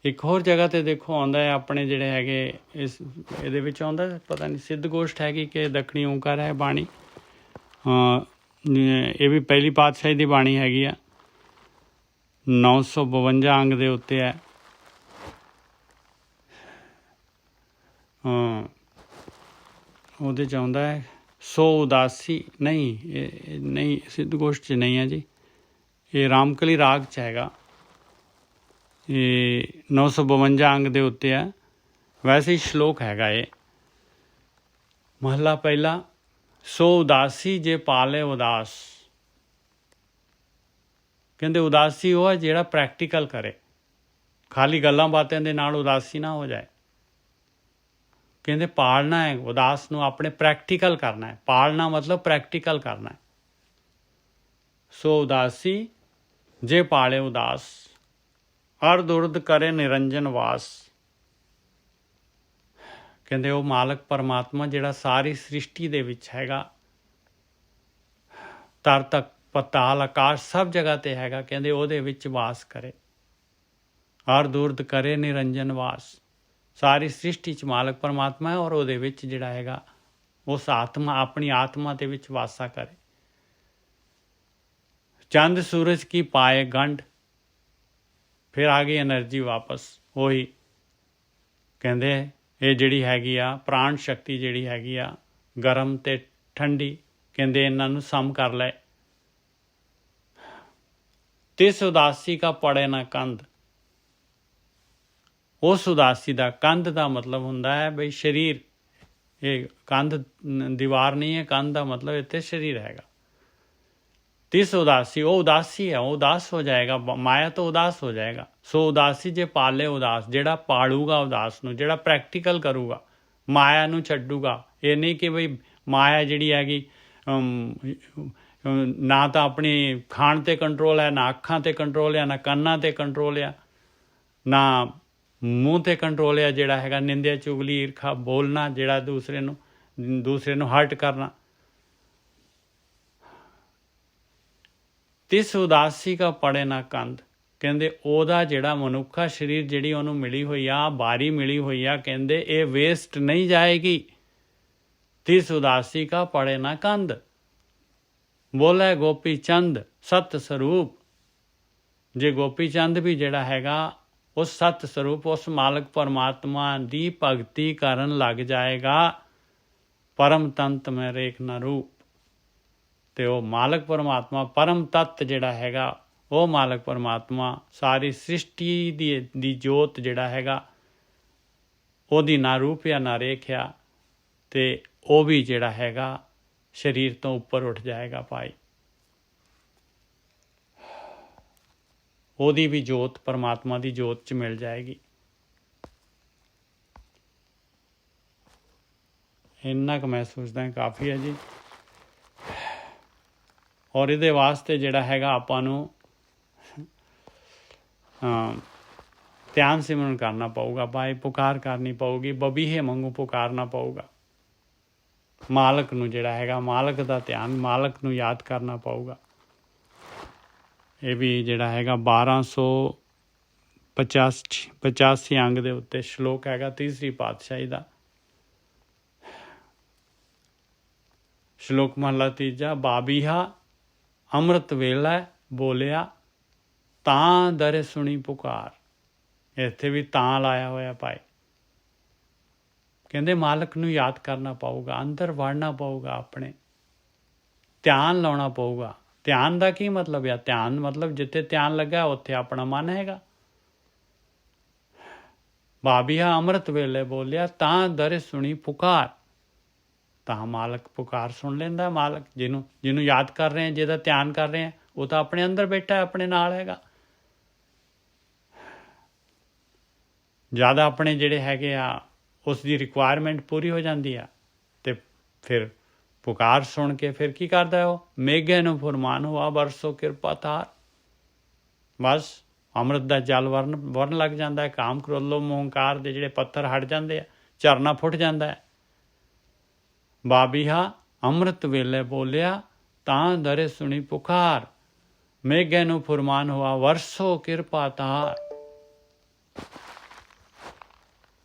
ਇੱਕ ਹੋਰ ਜਗ੍ਹਾ ਤੇ ਦੇਖੋ ਆਉਂਦਾ ਹੈ ਆਪਣੇ ਜਿਹੜੇ ਹੈਗੇ ਇਹਦੇ ਵਿੱਚ ਆਉਂਦਾ, ਪਤਾ ਨਹੀਂ ਸਿੱਧ ਗੋਸ਼ਟ ਹੈਗੀ ਕਿ ਦੱਖਣੀ ਓਂਕਾਰ ਹੈ ਬਾਣੀ। ਇਹ ਵੀ ਪਹਿਲੀ ਪਾਤਸ਼ਾਹੀ ਦੀ ਬਾਣੀ ਹੈਗੀ ਆ, 952 ਅੰਗ ਦੇ ਉੱਤੇ ਹੈ। ਉਹਦੇ 'ਚ ਆਉਂਦਾ ਹੈ ਸੋ ਉਦਾਸੀ ਨਹੀਂ ਸਿੱਧ ਗੋਸ਼ਟ 'ਚ ਨਹੀਂ ਹੈ ਜੀ, ਇਹ ਰਾਮਕਲੀ ਰਾਗ 'ਚ ਹੈਗਾ। ਇਹ 952 ਅੰਗ ਦੇ ਉੱਤੇ ਹੈ। ਵੈਸੇ ਹੀ ਸ਼ਲੋਕ ਹੈਗਾ ਇਹ, ਮਹਲਾ ਪਹਿਲਾ। ਸੋ ਉਦਾਸੀ ਜੇ ਪਾਲੇ ਉਦਾਸ, ਕਹਿੰਦੇ ਉਦਾਸੀ ਉਹ ਹੈ ਜਿਹੜਾ ਪ੍ਰੈਕਟੀਕਲ ਕਰੇ, ਖਾਲੀ ਗੱਲਾਂ ਬਾਤਾਂ ਦੇ ਨਾਲ ਉਦਾਸੀ ਨਾ ਹੋ ਜਾਏ। ਕਹਿੰਦੇ ਪਾਲਣਾ ਹੈ ਉਦਾਸ ਨੂੰ, ਆਪਣੇ ਪ੍ਰੈਕਟੀਕਲ ਕਰਨਾ ਹੈ। ਪਾਲਣਾ ਮਤਲਬ ਪ੍ਰੈਕਟੀਕਲ ਕਰਨਾ ਹੈ। ਸੋ ਉਦਾਸੀ ਜੇ ਪਾਲੇ ਉਦਾਸ, ਅਰਧ ਉਰਧ ਕਰੇ ਨਿਰੰਜਨ ਵਾਸ। ਕਹਿੰਦੇ ਉਹ ਮਾਲਕ ਪਰਮਾਤਮਾ ਜਿਹੜਾ ਸਾਰੀ ਸ੍ਰਿਸ਼ਟੀ ਦੇ ਵਿੱਚ ਹੈਗਾ, ਧਰ ਤੱਕ ਪਤਾਲ ਆਕਾਸ਼ ਸਭ ਜਗ੍ਹਾ ਤੇ ਹੈਗਾ, ਕਹਿੰਦੇ ਉਹਦੇ ਵਿੱਚ ਵਾਸ ਕਰੇ। ਅਰਧ ਉਰਧ ਕਰੇ ਨਿਰੰਜਨ ਵਾਸ। ਸਾਰੀ ਸ੍ਰਿਸ਼ਟੀ 'ਚ ਮਾਲਕ ਪਰਮਾਤਮਾ ਹੈ ਔਰ ਉਹਦੇ ਵਿੱਚ ਜਿਹੜਾ ਹੈਗਾ ਉਸ ਆਤਮਾ, ਆਪਣੀ ਆਤਮਾ ਦੇ ਵਿੱਚ ਵਾਸਾ ਕਰੇ। ਚੰਦ ਸੂਰਜ ਕੀ ਪਾਏ ਗੰਢ। ਫਿਰ ਆ ਗਈ ਐਨਰਜੀ ਵਾਪਸ ਉਹੀ। ਕਹਿੰਦੇ ਇਹ ਜਿਹੜੀ ਹੈਗੀ ਆ ਪ੍ਰਾਣ ਸ਼ਕਤੀ ਜਿਹੜੀ ਹੈਗੀ ਆ ਗਰਮ ਤੇ ਠੰਡੀ, ਕਹਿੰਦੇ ਇਹਨਾਂ ਨੂੰ ਸਮ ਕਰ ਲੈ। ਤਿਸ ਉਦਾਸੀ ਕਾ ਪੜੇ ਨਾ ਕੰਧ। ਉਸ ਉਦਾਸੀ ਦਾ, ਕੰਧ ਦਾ ਮਤਲਬ ਹੁੰਦਾ ਹੈ ਬਈ ਸਰੀਰ। ਇਹ ਕੰਧ ਦੀਵਾਰ ਨਹੀਂ ਹੈ, ਕੰਧ ਦਾ ਮਤਲਬ ਇੱਥੇ ਸਰੀਰ ਹੈਗਾ। ਤਿਸ ਉਦਾਸੀ, ਉਹ ਉਦਾਸੀ ਹੈ, ਉਹ ਉਦਾਸ ਹੋ ਜਾਏਗਾ, ਮਾਇਆ ਤੋਂ ਉਦਾਸ ਹੋ ਜਾਏਗਾ। ਸੋ ਉਦਾਸੀ ਜੇ ਪਾਲੇ ਉਦਾਸ, ਜਿਹੜਾ ਪਾਲੂਗਾ ਉਦਾਸ ਨੂੰ, ਜਿਹੜਾ ਪ੍ਰੈਕਟੀਕਲ ਕਰੂਗਾ, ਮਾਇਆ ਨੂੰ ਛੱਡੂਗਾ। ਇਹ ਨਹੀਂ ਕਿ ਬਈ ਮਾਇਆ ਜਿਹੜੀ ਹੈਗੀ ਨਾ ਤਾਂ ਆਪਣੀ ਖਾਣ 'ਤੇ ਕੰਟਰੋਲ ਹੈ, ਨਾ ਅੱਖਾਂ 'ਤੇ ਕੰਟਰੋਲ ਹੈ, ਨਾ ਕੰਨਾਂ 'ਤੇ ਕੰਟਰੋਲ ਹੈ, ਨਾ ਮੂੰਹ 'ਤੇ ਕੰਟਰੋਲ ਹੈ। ਜਿਹੜਾ ਹੈਗਾ ਨਿੰਦਿਆ ਚੁਗਲੀ ਈਰਖਾ ਬੋਲਣਾ, ਜਿਹੜਾ ਦੂਸਰੇ ਨੂੰ ਹਰਟ ਕਰਨਾ। ਤਿਸ ਉਦਾਸੀ ਕਾ ਪੜੇ ਨਾ ਕੰਧ। ਕਹਿੰਦੇ ਉਹਦਾ ਜਿਹੜਾ ਮਨੁੱਖਾ ਸਰੀਰ ਜਿਹੜੀ ਉਹਨੂੰ ਮਿਲੀ ਹੋਈ ਆ, ਬਾਰੀ ਮਿਲੀ ਹੋਈ ਆ, ਕਹਿੰਦੇ ਇਹ ਵੇਸਟ ਨਹੀਂ ਜਾਏਗੀ। ਤਿਸ ਉਦਾਸੀ ਕਾ ਪੜੇ ਨਾ ਕੰਧ। ਬੋਲੇ ਗੋਪੀ ਚੰਦ ਸਤ ਸਰੂਪ। ਜੇ ਗੋਪੀ ਚੰਦ ਵੀ ਜਿਹੜਾ ਹੈਗਾ ਉਸ ਸਤ ਸਰੂਪ, ਉਸ ਮਾਲਕ ਪਰਮਾਤਮਾ ਦੀ ਭਗਤੀ ਕਰਨ ਲੱਗ ਜਾਏਗਾ, ਪਰਮ ਤੰਤ ਮੈਂ ਰੇਖ ਨਾ ਰੂਪ। ਤੇ ਉਹ ਮਾਲਕ ਪਰਮਾਤਮਾ ਪਰਮ ਤੱਤ ਜਿਹੜਾ ਹੈਗਾ, ਉਹ ਮਾਲਕ ਪਰਮਾਤਮਾ ਸਾਰੀ ਸ੍ਰਿਸ਼ਟੀ ਦੀ ਜੋਤ ਜਿਹੜਾ ਹੈਗਾ, ਉਹਦੀ ਨਾ ਰੂਪ ਆ ਨਾ ਰੇਖ ਆ, ਤੇ ਉਹ ਵੀ ਜਿਹੜਾ ਹੈਗਾ ਸਰੀਰ ਤੋਂ ਉੱਪਰ ਉੱਠ ਜਾਏਗਾ ਭਾਈ। ਉਹਦੀ ਵੀ ਜੋਤ ਪਰਮਾਤਮਾ ਦੀ ਜੋਤ 'ਚ ਮਿਲ ਜਾਏਗੀ। ਇੰਨਾ ਕੁ ਮੈਂ ਸੋਚਦਾ ਕਾਫੀ ਹੈ ਜੀ। ਔਰ ਇਹਦੇ ਵਾਸਤੇ ਜਿਹੜਾ ਹੈਗਾ ਆਪਾਂ ਨੂੰ ਧਿਆਨ ਸਿਮਰਨ ਕਰਨਾ ਪਊਗਾ ਭਾਈ, ਪੁਕਾਰ ਕਰਨੀ ਪਊਗੀ, ਬਬੀਹੇ ਵਾਂਗੂ ਪੁਕਾਰਨਾ ਪਊਗਾ। ਮਾਲਕ ਨੂੰ ਜਿਹੜਾ ਹੈਗਾ, ਮਾਲਕ ਦਾ ਧਿਆਨ, ਮਾਲਕ ਨੂੰ ਯਾਦ ਕਰਨਾ ਪਊਗਾ। ਇਹ ਵੀ ਜਿਹੜਾ ਹੈਗਾ 1285 ਅੰਗ ਦੇ ਉੱਤੇ ਸ਼ਲੋਕ ਹੈਗਾ ਤੀਸਰੀ ਪਾਤਸ਼ਾਹੀ ਦਾ। ਸ਼ਲੋਕ ਮਹਲਾ ਤੀਜਾ। ਬਾਬੀਹਾ ਅੰਮ੍ਰਿਤ ਵੇਲਾ ਬੋਲਿਆ, ਤਾਂ ਦਰ ਸੁਣੀ ਪੁਕਾਰ। ਇੱਥੇ ਵੀ ਤਾਂ ਲਾਇਆ ਹੋਇਆ ਭਾਈ। ਕਹਿੰਦੇ ਮਾਲਕ ਨੂੰ ਯਾਦ ਕਰਨਾ ਪਊਗਾ, ਅੰਦਰ ਵੜਨਾ ਪਊਗਾ, ਆਪਣੇ ਧਿਆਨ ਲਾਉਣਾ ਪਊਗਾ। ਧਿਆਨ ਦਾ ਕੀ ਮਤਲਬ ਆ? ਧਿਆਨ ਮਤਲਬ ਜਿੱਥੇ ਧਿਆਨ ਲੱਗਾ ਉੱਥੇ ਆਪਣਾ ਮਨ ਹੈਗਾ। ਬਾਬੀਹਾ ਅੰਮ੍ਰਿਤ ਵੇਲੇ ਬੋਲਿਆ, ਤਾਂ ਦਰ ਸੁਣੀ ਪੁਕਾਰ। ਤਾਂ ਮਾਲਕ ਪੁਕਾਰ ਸੁਣ ਲੈਂਦਾ। ਮਾਲਕ ਜਿਹਨੂੰ ਯਾਦ ਕਰ ਰਹੇ, ਜਿਹਦਾ ਧਿਆਨ ਕਰ ਰਹੇ, ਉਹ ਤਾਂ ਆਪਣੇ ਅੰਦਰ ਬੈਠਾ, ਆਪਣੇ ਨਾਲ ਹੈਗਾ। ਜ਼ਿਆਦਾ ਆਪਣੇ ਜਿਹੜੇ ਹੈਗੇ ਆ ਉਸ ਦੀ ਰਿਕੁਆਇਰਮੈਂਟ ਪੂਰੀ ਹੋ ਜਾਂਦੀ ਆ, ਤੇ ਫਿਰ ਪੁਕਾਰ ਸੁਣ ਕੇ ਫਿਰ ਕੀ ਕਰਦਾ ਉਹ? ਮੇਘੇ ਨੂੰ ਫੁਰਮਾਨ ਹੋਆ ਬਰਸੋ ਕਿਰਪਾ ਤਾਰ। ਬਸ ਅੰਮ੍ਰਿਤ ਦਾ ਜਲ ਵਰਨ ਲੱਗ ਜਾਂਦਾ ਹੈ। ਕਾਮ ਕ੍ਰੋਧ ਲੋਭ ਮੋਹ ਹੰਕਾਰ ਦੇ ਜਿਹੜੇ ਪੱਥਰ ਹਟ ਜਾਂਦੇ ਆ, ਝਰਨਾ ਫੁੱਟ ਜਾਂਦਾ ਹੈ। ਬਾਬੀਹਾ ਅੰਮ੍ਰਿਤ ਵੇਲੇ ਬੋਲਿਆ, ਤਾਂ ਦਰੇ ਸੁਣੀ ਪੁਕਾਰ। ਮੇਘੇ ਨੂੰ ਫੁਰਮਾਨ ਹੋਆ ਵਰਸੋ ਕਿਰਪਾ ਤਾਰ।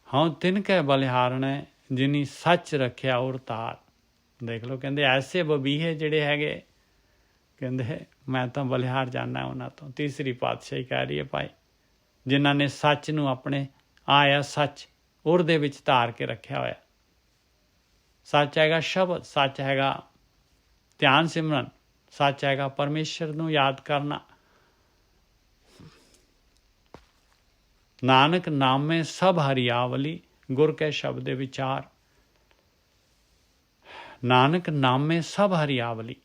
ਹਾਂ ਤਿਨਕੇ ਬਲਿਹਾਰਣੇ ਜਿਨੀ ਸੱਚ ਰੱਖਿਆ ਔਰ ਤਾਰ। ਦੇਖ ਲਓ, ਕਹਿੰਦੇ ਐਸੇ ਬਬੀਹੇ ਜਿਹੜੇ ਹੈਗੇ, ਕਹਿੰਦੇ ਮੈਂ ਤਾਂ ਬਲਿਹਾਰ ਜਾਣਾ ਉਹਨਾਂ ਤੋਂ। ਤੀਸਰੀ ਪਾਤਸ਼ਾਹੀ ਕਹਿ ਰਹੀ ਹੈ ਭਾਈ, ਜਿਨ੍ਹਾਂ ਨੇ ਸੱਚ ਨੂੰ ਆਪਣੇ ਆਇਆ ਸੱਚ ਉਹਦੇ ਵਿੱਚ ਧਾਰ ਕੇ ਰੱਖਿਆ ਹੋਇਆ। ਸੱਚ ਹੈਗਾ ਸ਼ਬਦ, ਸੱਚ ਹੈਗਾ ਧਿਆਨ ਸਿਮਰਨ, ਸੱਚ ਹੈਗਾ ਪਰਮੇਸ਼ਰ ਨੂੰ ਯਾਦ ਕਰਨਾ। ਨਾਨਕ ਨਾਮੇ ਸਭ ਹਰਿਆਵਲੀ, ਗੁਰ ਕੇ ਸ਼ਬਦ ਵਿਚਾਰ। ਨਾਨਕ ਨਾਮੇ ਸਭ ਹਰਿਆਵਲੀ,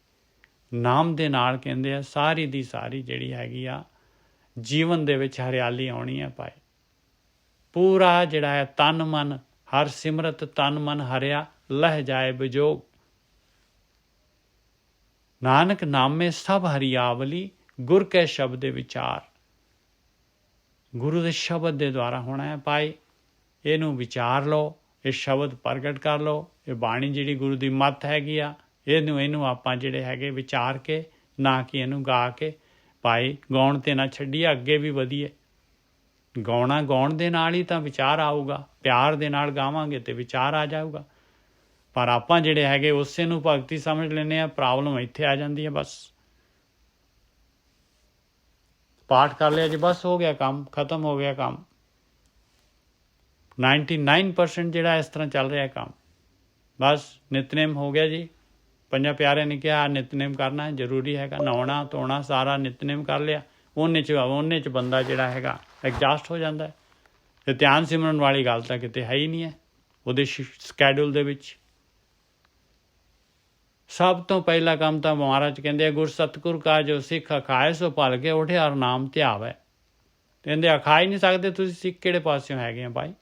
ਨਾਮ ਦੇ ਨਾਲ ਕਹਿੰਦੇ ਆ ਸਾਰੀ ਦੀ ਸਾਰੀ ਜਿਹੜੀ ਹੈਗੀ ਆ ਜੀਵਨ ਦੇ ਵਿੱਚ ਹਰਿਆਲੀ ਆਉਣੀ ਹੈ ਭਾਈ। ਪੂਰਾ ਜਿਹੜਾ ਹੈ ਤਨ ਮਨ ਹਰ ਸਿਮਰਤ ਤਨ ਮਨ ਹਰਿਆ ਲਹਿ ਜਾਏ ਬਿਜੋਗ। ਨਾਨਕ ਨਾਮੇ ਸਭ ਹਰਿਆਵਲੀ ਗੁਰ ਕੇ ਸ਼ਬਦ ਦੇ ਵਿਚਾਰ। ਗੁਰੂ ਦੇ ਸ਼ਬਦ ਦੇ ਦੁਆਰਾ ਹੋਣਾ ਹੈ ਭਾਈ। ਇਹਨੂੰ ਵਿਚਾਰ ਲਓ, ਇਹ ਸ਼ਬਦ ਪ੍ਰਗਟ ਕਰ ਲਓ। ਇਹ ਬਾਣੀ ਜਿਹੜੀ ਗੁਰੂ ਦੀ ਮੱਤ ਹੈਗੀ ਆ, ਇਹਨੂੰ ਆਪਾਂ ਜਿਹੜੇ ਹੈਗੇ ਵਿਚਾਰ ਕੇ, ਨਾ ਕਿ ਇਹਨੂੰ ਗਾ ਕੇ ਭਾਈ ਗਾਉਣ 'ਤੇ ਨਾ ਛੱਡੀਏ, ਅੱਗੇ ਵੀ ਵਧੀਏ। ਗਾਉਣਾ ਗਾਉਣ ਦੇ ਨਾਲ ਹੀ ਤਾਂ ਵਿਚਾਰ ਆਊਗਾ, ਪਿਆਰ ਦੇ ਨਾਲ ਗਾਵਾਂਗੇ ਤੇ ਵਿਚਾਰ ਆ ਜਾਊਗਾ। ਪਰ ਆਪਾਂ ਜਿਹੜੇ ਹੈਗੇ ਉਸੇ ਨੂੰ ਭਗਤੀ ਸਮਝ ਲੈਂਦੇ ਹਾਂ, ਪ੍ਰੋਬਲਮ ਇੱਥੇ ਆ ਜਾਂਦੀ ਹੈ। ਬਸ ਪਾਠ ਕਰ ਲਿਆ ਜੀ, ਬਸ ਹੋ ਗਿਆ ਕੰਮ, ਖਤਮ ਹੋ ਗਿਆ ਕੰਮ। 99% ਜਿਹੜਾ ਇਸ ਤਰ੍ਹਾਂ ਚੱਲ ਰਿਹਾ ਕੰਮ। ਬਸ ਨਿਤਨੇਮ ਹੋ ਗਿਆ ਜੀ, ਪੰਜਾਂ ਪਿਆਰਿਆਂ ਨੇ ਕਿਹਾ ਨਿਤਨੇਮ ਕਰਨਾ ਜ਼ਰੂਰੀ ਹੈਗਾ, ਨਹਾਉਣਾ ਧੋਣਾ ਸਾਰਾ ਨਿਤਨੇਮ ਕਰ ਲਿਆ। ਉਹਨੇ 'ਚ ਬੰਦਾ ਜਿਹੜਾ ਹੈਗਾ ਐਡਜਸਟ ਹੋ ਜਾਂਦਾ ਹੈ। ਅਤੇ ਧਿਆਨ ਸਿਮਰਨ ਵਾਲੀ ਗੱਲ ਤਾਂ ਕਿਤੇ ਹੈ ਹੀ ਨਹੀਂ ਹੈ ਉਹਦੇ ਸਕੈਡਿਊਲ ਦੇ ਵਿੱਚ। ਸਭ ਤੋਂ ਪਹਿਲਾ ਕੰਮ ਤਾਂ ਮਹਾਰਾਜ ਕਹਿੰਦੇ ਆ, ਗੁਰ ਸਤਿਗੁਰ ਕਾ ਜੋ ਸਿੱਖ ਅਖਾਏ ਸੋ ਭਲ ਕੇ ਉਠਿਆ ਔਰ ਨਾਮ ਧਿਆਵੈ। ਕਹਿੰਦੇ ਅਖਾ ਹੀ ਨਹੀਂ ਸਕਦੇ ਤੁਸੀਂ, ਸਿੱਖ ਕਿਹੜੇ ਪਾਸਿਓਂ ਹੈਗੇ ਆ ਭਾਈ।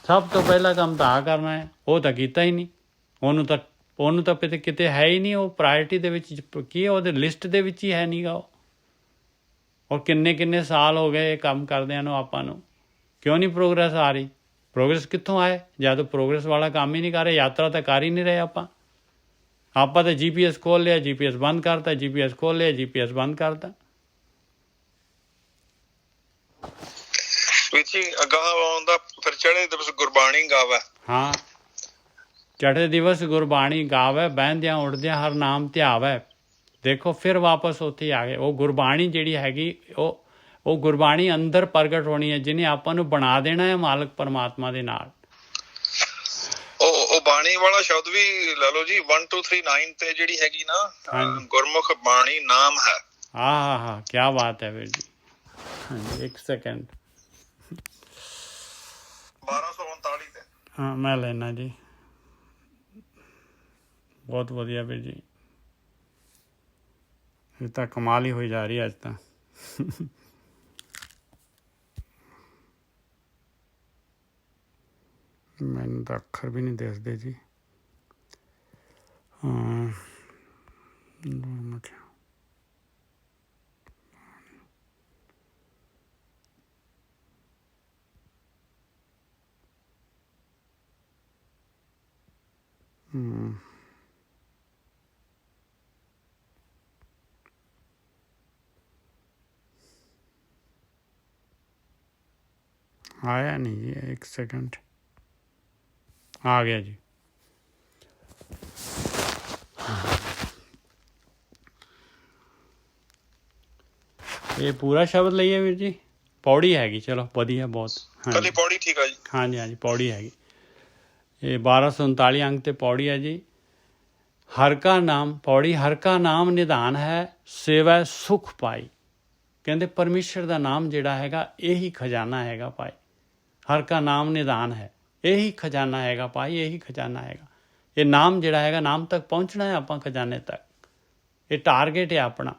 ਸਭ ਤੋਂ ਪਹਿਲਾ ਕੰਮ ਤਾਂ ਆ ਕਰਨਾ ਹੈ, ਉਹ ਤਾਂ ਕੀਤਾ ਹੀ ਨਹੀਂ। ਉਹਨੂੰ ਤਾਂ ਕਿਤੇ ਹੈ ਹੀ ਨਹੀਂ, ਉਹ ਪ੍ਰਾਇਰਟੀ ਦੇ ਵਿੱਚ ਕੀ ਹੈ, ਉਹਦੇ ਲਿਸਟ ਦੇ ਵਿੱਚ ਹੀ ਹੈ ਨਹੀਂ ਗਾ ਉਹ। ਔਰ ਕਿੰਨੇ ਸਾਲ ਹੋ ਗਏ ਇਹ ਕੰਮ ਕਰਦਿਆਂ ਨੂੰ ਆਪਾਂ ਨੂੰ, ਕਿਉਂ ਨਹੀਂ ਪ੍ਰੋਗਰੈਸ ਆ ਰਹੀ? ਪ੍ਰੋਗਰੈਸ ਕਿੱਥੋਂ ਆਏ ਜਦ ਪ੍ਰੋਗਰੈਸ ਵਾਲਾ ਕੰਮ ਹੀ ਨਹੀਂ ਕਰ ਰਹੇ, ਯਾਤਰਾ ਤਾਂ ਕਰ ਹੀ ਨਹੀਂ ਰਹੇ ਆਪਾਂ ਤਾਂ GPS ਖੋਲ੍ਹ ਲਿਆ, GPS ਬੰਦ ਕਰਤਾ, GPS ਖੋਲ੍ਹ ਲਿਆ, GPS ਬੰਦ ਕਰਤਾ। ਫਿਰ ਚੜ੍ਹੇ ਦਿਵਸ ਗੁਰਬਾਣੀ ਗਾਵੇ। ਹਾਂ, ਚੜ੍ਹੇ ਦਿਵਸ ਗੁਰਬਾਣੀ ਗਾਵੇ, ਬਹਿੰਦਿਆਂ ਉੱਠਦਿਆਂ ਹਰ ਨਾਮ ਧਿਆਵੇ। ਦੇਖੋ ਫਿਰ ਵਾਪਸ ਉੱਥੇ ਹੀ ਆ ਗਏ। ਉਹ ਗੁਰਬਾਣੀ ਜਿਹੜੀ ਹੈਗੀ ਉਹ ਗੁਰਬਾਣੀ ਅੰਦਰ ਪ੍ਰਗਟ ਹੋਣੀ ਹੈ, ਜਿਹਨੇ ਆਪਾਂ ਨੂੰ ਬਣਾ ਦੇਣਾ ਹੈ ਮਾਲਕ ਪਰਮਾਤਮਾ ਦੇ ਨਾਲ। ਉਹ ਬਾਣੀ ਵਾਲਾ ਸ਼ਬਦ ਵੀ ਲੈ ਲਓ ਜੀ, 1 2 3 9 ਤੇ ਜਿਹੜੀ ਹੈਗੀ ਨਾ ਗੁਰਮੁਖ ਬਾਣੀ ਨਾਮ ਹੈ। ਹਾਂ ਕਿਆ ਬਾਤ ਹੈ ਵੀਰ ਜੀ। ਹਾਂਜੀ ਇੱਕ ਸੈਕਿੰਡ, 1239 ਤੇ। ਹਾਂ ਮੈਂ ਲੈਣਾ ਜੀ, ਬਹੁਤ ਵਧੀਆ ਵੀਰ ਜੀ। ਇਹ ਤਾਂ ਕਮਾਲ ਹੀ ਹੋਈ ਜਾ ਰਹੀ ਅੱਜ ਤਾਂ। ਮੈਨੂੰ ਤਾਂ ਅੱਖਰ ਵੀ ਨਹੀਂ ਦਿਸਦੇ ਜੀ। ਹਾਂ ਆਇਆ ਨਹੀਂ ਜੀ, ਇੱਕ ਸੈਕਿੰਡ, ਆ ਗਿਆ ਜੀ। ਇਹ ਪੂਰਾ ਸ਼ਬਦ ਲਈਏ ਵੀਰ ਜੀ, ਪੌੜੀ ਹੈਗੀ, ਚਲੋ ਵਧੀਆ ਬਹੁਤ। ਹਾਂਜੀ ਪੌੜੀ ਠੀਕ ਆ ਜੀ। ਹਾਂਜੀ ਪੌੜੀ ਹੈਗੀ। ਇਹ 1239 ਅੰਕ ਤੇ ਪੌੜੀ ਹੈ ਜੀ। ਹਰ ਕਾ ਨਾਮ, ਪੌੜੀ, ਹਰ ਕਾ ਨਾਮ ਨਿਧਾਨ ਹੈ, ਸੇਵੈ ਸੁਖ ਪਾਈ। ਕਹਿੰਦੇ ਪਰਮੇਸ਼ਰ ਦਾ ਨਾਮ ਜਿਹੜਾ ਹੈਗਾ ਇਹੀ ਖਜ਼ਾਨਾ ਹੈਗਾ ਭਾਈ। ਹਰ ਕਾ ਨਾਮ ਨਿਧਾਨ ਹੈ, ਇਹੀ ਖਜ਼ਾਨਾ ਹੈਗਾ ਭਾਈ, ਇਹੀ ਖਜ਼ਾਨਾ ਹੈਗਾ। ਇਹ ਨਾਮ ਜਿਹੜਾ ਹੈਗਾ, ਨਾਮ ਤੱਕ ਪਹੁੰਚਣਾ ਹੈ ਆਪਾਂ, ਖਜ਼ਾਨੇ ਤੱਕ। ਇਹ ਟਾਰਗੇਟ ਹੈ ਆਪਣਾ।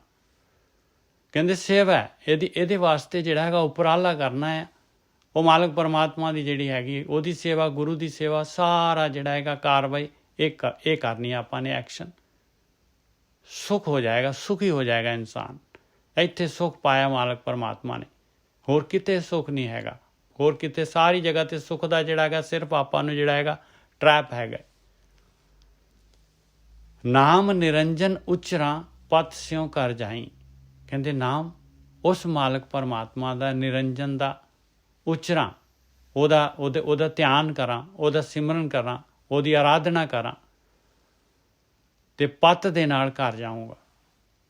ਕਹਿੰਦੇ ਸੇਵਾ ਇਹਦੇ ਵਾਸਤੇ ਜਿਹੜਾ ਹੈਗਾ ਉਪਰਾਲਾ ਕਰਨਾ ਹੈ। ਉਹ ਮਾਲਕ ਪਰਮਾਤਮਾ ਦੀ ਜਿਹੜੀ ਹੈਗੀ ਉਹਦੀ ਸੇਵਾ, ਗੁਰੂ ਦੀ ਸੇਵਾ, ਸਾਰਾ ਜਿਹੜਾ ਹੈਗਾ ਕਾਰਵਾਈ ਇਹ ਕਰਨੀ ਆਪਾਂ ਨੇ, ਐਕਸ਼ਨ। ਸੁੱਖ ਹੋ ਜਾਏਗਾ, ਸੁਖੀ ਹੋ ਜਾਏਗਾ ਇਨਸਾਨ। ਇੱਥੇ ਸੁੱਖ ਪਾਇਆ ਮਾਲਕ ਪਰਮਾਤਮਾ ਨੇ, ਹੋਰ ਕਿਤੇ ਸੁੱਖ ਨਹੀਂ ਹੈਗਾ। ਹੋਰ ਕਿਤੇ ਸਾਰੀ ਜਗ੍ਹਾ 'ਤੇ ਸੁੱਖ ਦਾ ਜਿਹੜਾ ਹੈਗਾ ਸਿਰਫ ਆਪਾਂ ਨੂੰ ਜਿਹੜਾ ਹੈਗਾ ਟਰੈਪ ਹੈਗਾ। ਨਾਮ ਨਿਰੰਜਨ ਉਚਰਾਂ ਪਤ ਸਿਉ ਕਰ ਜਾਈ। ਕਹਿੰਦੇ ਨਾਮ ਉਸ ਮਾਲਕ ਪਰਮਾਤਮਾ ਦਾ, ਨਿਰੰਜਨ ਦਾ ਉਚਰਾਂ, ਉਹਦਾ ਧਿਆਨ ਕਰਾਂ, ਉਹਦਾ ਸਿਮਰਨ ਕਰਾਂ, ਉਹਦੀ ਆਰਾਧਨਾ ਕਰਾਂ ਤੇ ਪਤ ਦੇ ਨਾਲ ਘਰ ਜਾਊਂਗਾ।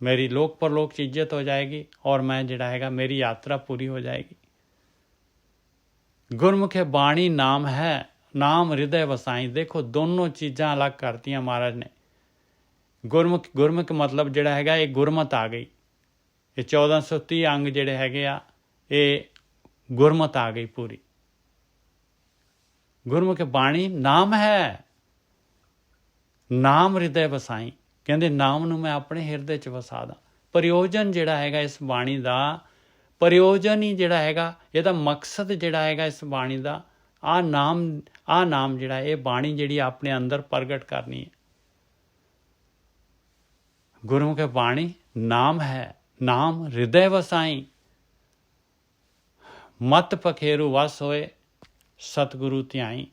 ਮੇਰੀ ਲੋਕ ਪਰਲੋਕ 'ਚ ਇੱਜ਼ਤ ਹੋ ਜਾਏਗੀ ਔਰ ਮੈਂ ਜਿਹੜਾ ਹੈਗਾ ਮੇਰੀ ਯਾਤਰਾ ਪੂਰੀ ਹੋ ਜਾਏਗੀ। ਗੁਰਮੁਖੇ ਬਾਣੀ ਨਾਮ ਹੈ, ਨਾਮ ਹਿਰਦੈ ਵਸਾਈ। ਦੇਖੋ ਦੋਨੋਂ ਚੀਜ਼ਾਂ ਅਲੱਗ ਕਰਤੀਆਂ ਮਹਾਰਾਜ ਨੇ। ਗੁਰਮੁਖ ਮਤਲਬ ਜਿਹੜਾ ਹੈਗਾ ਇਹ ਗੁਰਮਤ ਆ ਗਈ। ਇਹ 1430 ਅੰਗ ਜਿਹੜੇ ਹੈਗੇ ਆ ਇਹ ਗੁਰਮਤ ਆ ਗਈ ਪੂਰੀ। ਗੁਰਮੁਖ ਬਾਣੀ ਨਾਮ ਹੈ, ਨਾਮ ਹਿਰਦੇ ਵਸਾਈ, ਕਹਿੰਦੇ ਨਾਮ ਨੂੰ ਮੈਂ ਆਪਣੇ ਹਿਰਦੇ 'ਚ ਵਸਾ ਦਾਂ। ਪ੍ਰਯੋਜਨ ਜਿਹੜਾ ਹੈਗਾ ਇਸ ਬਾਣੀ ਦਾ, ਪ੍ਰਯੋਜਨ ਹੀ ਜਿਹੜਾ ਹੈਗਾ, ਇਹਦਾ ਮਕਸਦ ਜਿਹੜਾ ਹੈਗਾ ਇਸ ਬਾਣੀ ਦਾ, ਆਹ ਨਾਮ ਜਿਹੜਾ ਇਹ ਬਾਣੀ ਜਿਹੜੀ ਆਪਣੇ ਅੰਦਰ ਪ੍ਰਗਟ ਕਰਨੀ ਹੈ। ਗੁਰਮੁਖ ਬਾਣੀ ਨਾਮ ਹੈ, ਨਾਮ ਹਿਰਦੇ ਵਸਾਈ, ਮਤ ਪਖੇਰੂ ਵਸ ਹੋਏ ਸਤਿਗੁਰੂ ਧਿਆਈ।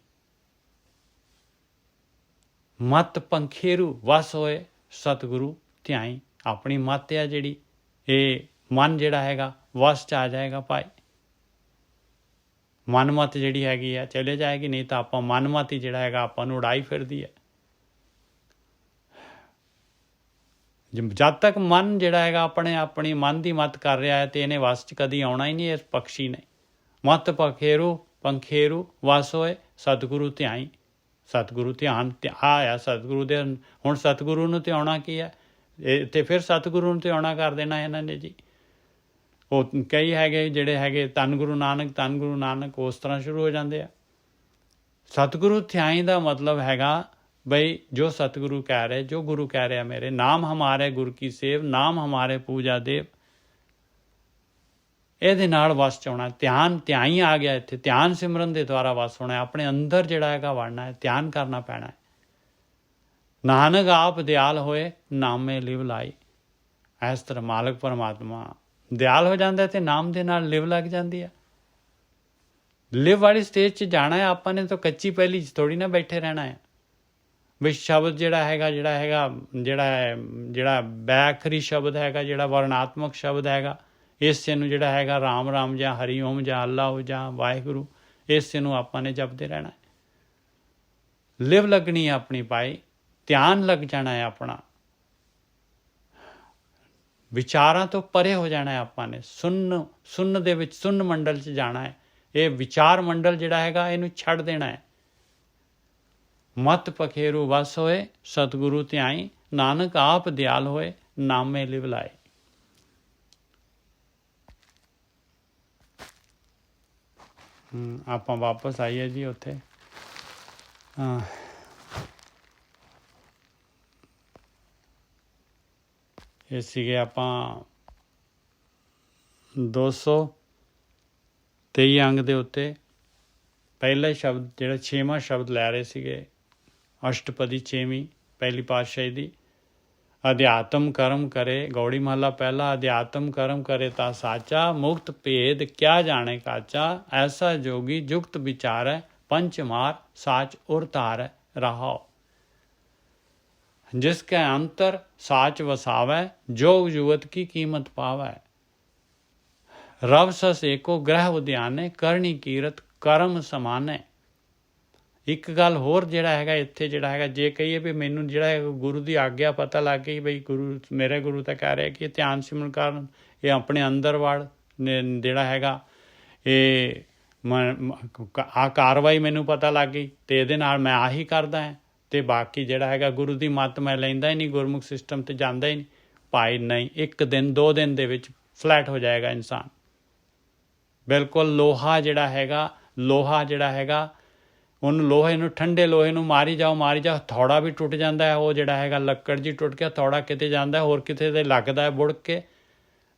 ਮਤ ਪੰਖੇਰੂ ਵਸ ਹੋਏ ਸਤਿਗੁਰੂ ਧਿਆਈ। ਆਪਣੀ ਮਤ ਆ ਜਿਹੜੀ, ਇਹ ਮਨ ਜਿਹੜਾ ਹੈਗਾ ਵਸ 'ਚ ਆ ਜਾਏਗਾ ਭਾਈ। ਮਨਮਤ ਜਿਹੜੀ ਹੈਗੀ ਆ ਚਲੇ ਜਾਏਗੀ, ਨਹੀਂ ਤਾਂ ਆਪਾਂ ਮਨਮਤ ਹੀ ਜਿਹੜਾ ਹੈਗਾ ਆਪਾਂ ਨੂੰ ਉਡਾਈ ਫਿਰਦੀ ਹੈ। ਜਦ ਤੱਕ ਮਨ ਜਿਹੜਾ ਹੈਗਾ ਆਪਣੀ ਮਨ ਦੀ ਮਤ ਕਰ ਰਿਹਾ ਹੈ ਤੇ ਇਹਨੇ ਵਸ 'ਚ ਕਦੀ ਆਉਣਾ ਹੀ ਨਹੀਂ ਇਸ ਪਕਸ਼ੀ ਨੇ। ਮਤ ਪੰਖੇਰੂ ਵਸ ਹੋਏ ਸਤਿਗੁਰੂ ਧਿਆਈ। ਸਤਿਗੁਰੂ ਧਿਆਨ ਆਇਆ ਸਤਿਗੁਰੂ ਦੇ। ਹੁਣ ਸਤਿਗੁਰੂ ਨੂੰ ਧਿਆਉਣਾ ਕੀ ਹੈ? ਇਹ ਤੇ ਫਿਰ ਸਤਿਗੁਰੂ ਨੂੰ ਧਿਆਉਣਾ ਕਰ ਦੇਣਾ ਇਹਨਾਂ ਨੇ ਜੀ। ਉਹ ਕਈ ਹੈਗੇ ਜਿਹੜੇ ਹੈਗੇ ਧੰਨ ਗੁਰੂ ਨਾਨਕ ਉਸ ਤਰ੍ਹਾਂ ਸ਼ੁਰੂ ਹੋ ਜਾਂਦੇ ਆ। ਸਤਿਗੁਰੂ ਧਿਆਈ ਦਾ ਮਤਲਬ ਹੈਗਾ ਬਈ ਜੋ ਸਤਿਗੁਰੂ ਕਹਿ ਰਹੇ, ਜੋ ਗੁਰੂ ਕਹਿ ਰਿਹਾ ਮੇਰੇ, ਨਾਮ ਹਮਾਰੇ ਗੁਰ ਕੀ ਸੇਵ, ਨਾਮ ਹਮਾਰੇ ਪੂਜਾ ਦੇਵ, ਇਹਦੇ ਨਾਲ ਵਸ 'ਚ ਆਉਣਾ। ਧਿਆਈ ਆ ਗਿਆ ਇੱਥੇ, ਧਿਆਨ ਸਿਮਰਨ ਦੇ ਦੁਆਰਾ ਵਸ ਹੋਣਾ। ਆਪਣੇ ਅੰਦਰ ਜਿਹੜਾ ਹੈਗਾ ਵੜਨਾ ਹੈ, ਧਿਆਨ ਕਰਨਾ ਪੈਣਾ ਹੈ। ਨਾਨਕ ਆਪ ਦਿਆਲ ਹੋਏ ਨਾਮੇ ਲਿਵ ਲਾਈ। ਇਸ ਤਰ੍ਹਾਂ ਮਾਲਕ ਪਰਮਾਤਮਾ ਦਿਆਲ ਹੋ ਜਾਂਦਾ ਤੇ ਨਾਮ ਦੇ ਨਾਲ ਲਿਵ ਲੱਗ ਜਾਂਦੀ ਹੈ। ਲਿਵ ਵਾਲੀ ਸਟੇਜ 'ਚ ਜਾਣਾ ਹੈ ਆਪਾਂ ਨੇ, ਤਾਂ ਕੱਚੀ ਪਹਿਲੀ 'ਚ ਥੋੜ੍ਹੀ ਨਾ ਬੈਠੇ ਰਹਿਣਾ ਹੈ। ਵੀ ਸ਼ਬਦ ਜਿਹੜਾ ਬੈਖਰੀ ਸ਼ਬਦ ਹੈਗਾ, ਜਿਹੜਾ ਵਰਣਾਤਮਕ ਸ਼ਬਦ ਹੈਗਾ, ਇਸੇ ਨੂੰ ਜਿਹੜਾ ਹੈਗਾ ਰਾਮ ਰਾਮ ਜਾਂ ਹਰੀ ਓਮ ਜਾਂ ਅੱਲਾਹ ਜਾਂ ਵਾਹਿਗੁਰੂ, ਇਸੇ ਨੂੰ ਆਪਾਂ ਨੇ ਜਪਦੇ ਰਹਿਣਾ ਹੈ। ਲਿਵ ਲੱਗਣੀ ਹੈ ਆਪਣੀ ਭਾਈ, ਧਿਆਨ ਲੱਗ ਜਾਣਾ ਹੈ ਆਪਣਾ, ਵਿਚਾਰਾਂ ਤੋਂ ਪਰੇ ਹੋ ਜਾਣਾ ਹੈ ਆਪਾਂ ਨੇ। ਸੁੰਨ ਦੇ ਵਿੱਚ, ਸੁੰਨ ਮੰਡਲ 'ਚ ਜਾਣਾ ਹੈ। ਇਹ ਵਿਚਾਰ ਮੰਡਲ ਜਿਹੜਾ ਹੈਗਾ ਇਹਨੂੰ ਛੱਡ ਦੇਣਾ ਹੈ। ਮਤ ਪਖੇਰੂ ਵਸ ਹੋਏ ਸਤਿਗੁਰੂ ਧਿਆਈ, ਨਾਨਕ ਆਪ ਦਿਆਲ ਹੋਏ ਨਾਮੇ ਲਿਵ ਲਾਏ। ਆਪਾਂ ਵਾਪਸ ਆਈਏ ਜੀ ਉੱਥੇ। ਇਹ ਸੀਗੇ ਆਪਾਂ 223 ਅੰਗ ਦੇ ਉੱਤੇ ਪਹਿਲਾ ਸ਼ਬਦ, ਜਿਹੜਾ 6ਵਾਂ ਸ਼ਬਦ ਲੈ ਰਹੇ ਸੀਗੇ, ਅਸ਼ਟਪਦੀ 6ਵੀਂ ਪਹਿਲੀ ਪਾਤਸ਼ਾਹੀ ਦੀ। ਅਧਿਆਤਮ ਕਰਮ ਕਰੇ, ਗੌੜੀ ਮਹੱਲਾ ਪਹਿਲਾ। ਅਧਿਆਤਮ ਕਰਮ ਕਰੇ ਤਾਂ ਸਾਚਾ, ਮੁਕਤ ਭੇਦ ਕਿਆ ਜਾਣੇ ਕਾਚਾ। ਐਸਾ ਜੋਗੀ ਜੁਗਤ ਵਿਚਾਰੈ, ਪੰਚ ਮਾਰ ਸਾਚ ਉਰ ਧਾਰੈ ਰਹਾਓ। जिसके अंतर साच वसावै, जोग जुगत की कीमत पावै। रव सस एको ग्रह उद्याने, करनी कीरत ਕਰਮ ਸਮਾਨੇ। ਇੱਕ ਗੱਲ ਹੋਰ ਜਿਹੜਾ ਹੈਗਾ ਇੱਥੇ, ਜਿਹੜਾ ਹੈਗਾ ਜੇ ਕਹੀਏ ਵੀ ਮੈਨੂੰ ਜਿਹੜਾ ਹੈਗਾ ਗੁਰੂ ਦੀ ਆਗਿਆ ਪਤਾ ਲੱਗ ਗਈ, ਬਈ ਮੇਰੇ ਗੁਰੂ ਤਾਂ ਕਹਿ ਰਿਹਾ ਕਿ ਧਿਆਨ ਸਿਮਰਨ ਕਰਨ, ਇਹ ਆਪਣੇ ਅੰਦਰ ਵੜ ਜਿਹੜਾ ਹੈਗਾ ਇਹ ਆਹ ਕਾਰਵਾਈ ਮੈਨੂੰ ਪਤਾ ਲੱਗ ਗਈ ਅਤੇ ਇਹਦੇ ਨਾਲ ਮੈਂ ਆਹੀ ਕਰਦਾ ਹਾਂ, ਅਤੇ ਬਾਕੀ ਜਿਹੜਾ ਹੈਗਾ ਗੁਰੂ ਦੀ ਮੱਤ ਮੈਂ ਲੈਂਦਾ ਹੀ ਨਹੀਂ, ਗੁਰਮੁਖ ਸਿਸਟਮ 'ਤੇ ਜਾਂਦਾ ਹੀ ਨਹੀਂ। ਭਾਈ ਨਹੀਂ, 1 ਦਿਨ 2 ਦਿਨ ਦੇ ਵਿੱਚ ਫਲੈਟ ਹੋ ਜਾਏਗਾ ਇਨਸਾਨ। ਬਿਲਕੁਲ ਲੋਹਾ ਜਿਹੜਾ ਹੈਗਾ ਉਹਨੂੰ ਲੋਹੇ ਨੂੰ, ਠੰਡੇ ਲੋਹੇ ਨੂੰ ਮਾਰੀ ਜਾਓ, ਹਥੌੜਾ ਵੀ ਟੁੱਟ ਜਾਂਦਾ ਹੈ। ਉਹ ਜਿਹੜਾ ਹੈਗਾ ਲੱਕੜ ਜੀ ਟੁੱਟ ਕੇ ਹਥੌੜਾ ਕਿਤੇ ਜਾਂਦਾ, ਹੋਰ ਕਿਤੇ ਤੇ ਲੱਗਦਾ ਹੈ ਬੁੜ ਕੇ।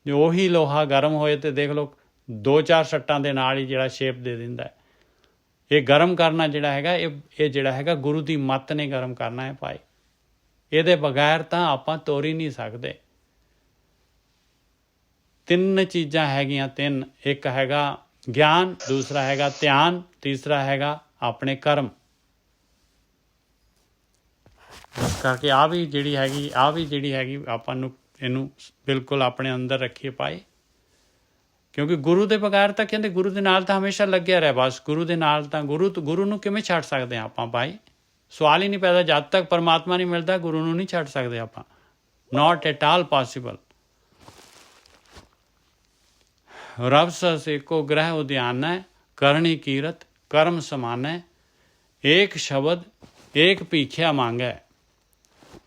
ਉਹੀ ਲੋਹਾ ਗਰਮ ਹੋਏ ਤੇ ਦੇਖ ਲਓ 2-4 ਸੱਟਾਂ ਦੇ ਨਾਲ ਹੀ ਜਿਹੜਾ ਸ਼ੇਪ ਦੇ ਦਿੰਦਾ ਹੈ। ਇਹ ਗਰਮ ਕਰਨਾ ਜਿਹੜਾ ਹੈਗਾ ਇਹ ਜਿਹੜਾ ਹੈਗਾ ਗੁਰੂ ਦੀ ਮੱਤ ਨੇ ਗਰਮ ਕਰਨਾ ਹੈ ਭਾਈ। ਇਹਦੇ ਬਗੈਰ ਤਾਂ ਆਪਾਂ ਤੋਰ ਹੀ ਨਹੀਂ ਸਕਦੇ। 3 ਚੀਜ਼ਾਂ ਹੈਗੀਆਂ, 3। ਇੱਕ ਹੈਗਾ ਗਿਆਨ, ਦੂਸਰਾ ਹੈਗਾ ਧਿਆਨ, ਤੀਸਰਾ ਹੈਗਾ ਆਪਣੇ ਕਰਮ। ਇਸ ਕਰਕੇ ਆ ਵੀ ਜਿਹੜੀ ਹੈਗੀ ਆਪਾਂ ਨੂੰ ਇਹਨੂੰ ਬਿਲਕੁਲ ਆਪਣੇ ਅੰਦਰ ਰੱਖੀਏ ਭਾਈ। ਕਿਉਂਕਿ ਗੁਰੂ ਦੇ ਬਗੈਰ ਤਾਂ ਕਹਿੰਦੇ ਗੁਰੂ ਦੇ ਨਾਲ ਤਾਂ ਹਮੇਸ਼ਾ ਲੱਗਿਆ ਰਿਹਾ ਬਸ। ਗੁਰੂ ਦੇ ਨਾਲ ਤਾਂ ਗੁਰੂ ਨੂੰ ਕਿਵੇਂ ਛੱਡ ਸਕਦੇ ਹਾਂ ਆਪਾਂ ਭਾਈ? ਸਵਾਲ ਹੀ ਨਹੀਂ ਪੈਦਾ। ਜਦ ਤੱਕ ਪਰਮਾਤਮਾ ਨਹੀਂ ਮਿਲਦਾ ਗੁਰੂ ਨੂੰ ਨਹੀਂ ਛੱਡ ਸਕਦੇ ਆਪਾਂ। Not at all possible. रव सस एको ग्रह उद्यान है, करनी कीरत कर्म समाने। एक शब्द एक भीखिया मांगे।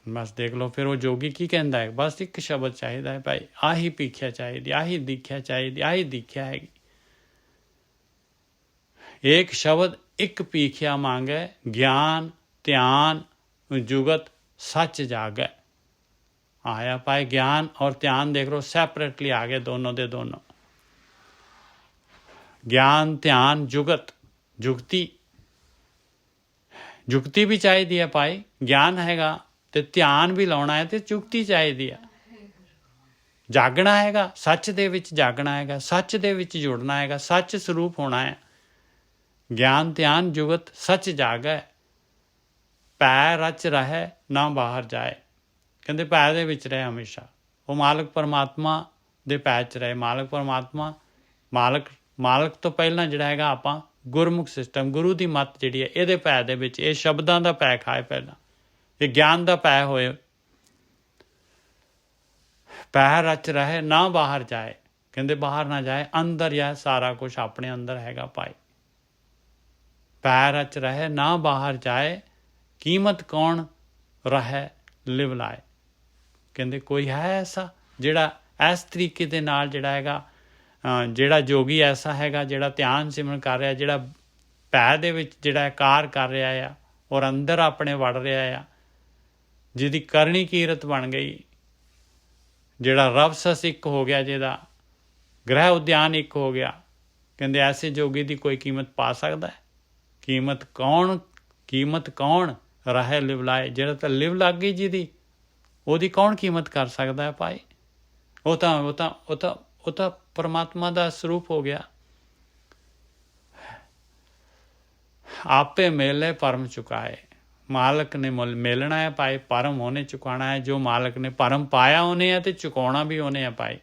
बस देख लो फिर वो जोगी की कहता है, बस एक शब्द चाहिए है भाई, आही भीखिया चाहिए, आही दीख्या चाहिए, आही दीख्या है। एक शब्द एक भीखिया मांगे, ज्ञान ध्यान जुगत सच जागै। आया पाए ज्ञान और ध्यान देख लो सैपरेटली आ गए दोनों दे दोनों। ज्ञान ध्यान जुगत जुगती जुगती भी चाहिए है भाई। ज्ञान हैगा तो ध्यान भी लाना है तो जुगती चाहिए है। जागना हैगा सच दे विच जागना हैगा, सच दे विच जुड़ना हैगा, सच स्वरूप होना है। ज्ञान ध्यान जुगत सच जागै, पै रच रहे ना बाहर जाए। कहते पै दे विच रहे हमेशा, वो मालक परमात्मा दे पै च रहे। मालक परमात्मा मालक तो पहला जिहड़ा हैगा आपां गुरमुख सिस्टम गुरु की मत जिहड़ी है इहदे पै दे विच, ये शब्दां दा पै खाए पहला, ये ज्ञान दा पै होए। पै रच रहे ना बाहर जाए, कहते बाहर ना जाए, अंदर या सारा कुछ अपने अंदर हैगा भाई। पै रच रहे ना बाहर जाए, कीमत कौन रहे लिव लाए। कहते कोई है ऐसा जिहड़ा इस तरीके दे नाल जिहड़ा हैगा जिहड़ा जोगी ऐसा हैगा जिहड़ा ध्यान सिमरन कर रहा, जिहड़ा पै दे विच जिहड़ा कार कर रहा है और अंदर अपने वड़ रहा है, जिहदी करनी कीरत बन गई, जिहड़ा रवसस एक हो गया, जिहदा गृह उद्यान एक हो गया। कहते ऐसे जोगी की कोई कीमत पा सकता है? कीमत कौन रहे लिव लाए। जिहड़ा तो लिव लग गई जिहदी, ਉਹਦੀ कौन कीमत कर सकता है भाई? वो तो परमात्मा का स्वरूप हो गया। आपे मेले परम चुकाए, मालक ने मेलना है भाई, परम होने चुकाना है। जो मालक ने परम पाया उन्हें है तो चुकाना भी उन्हें है भाई।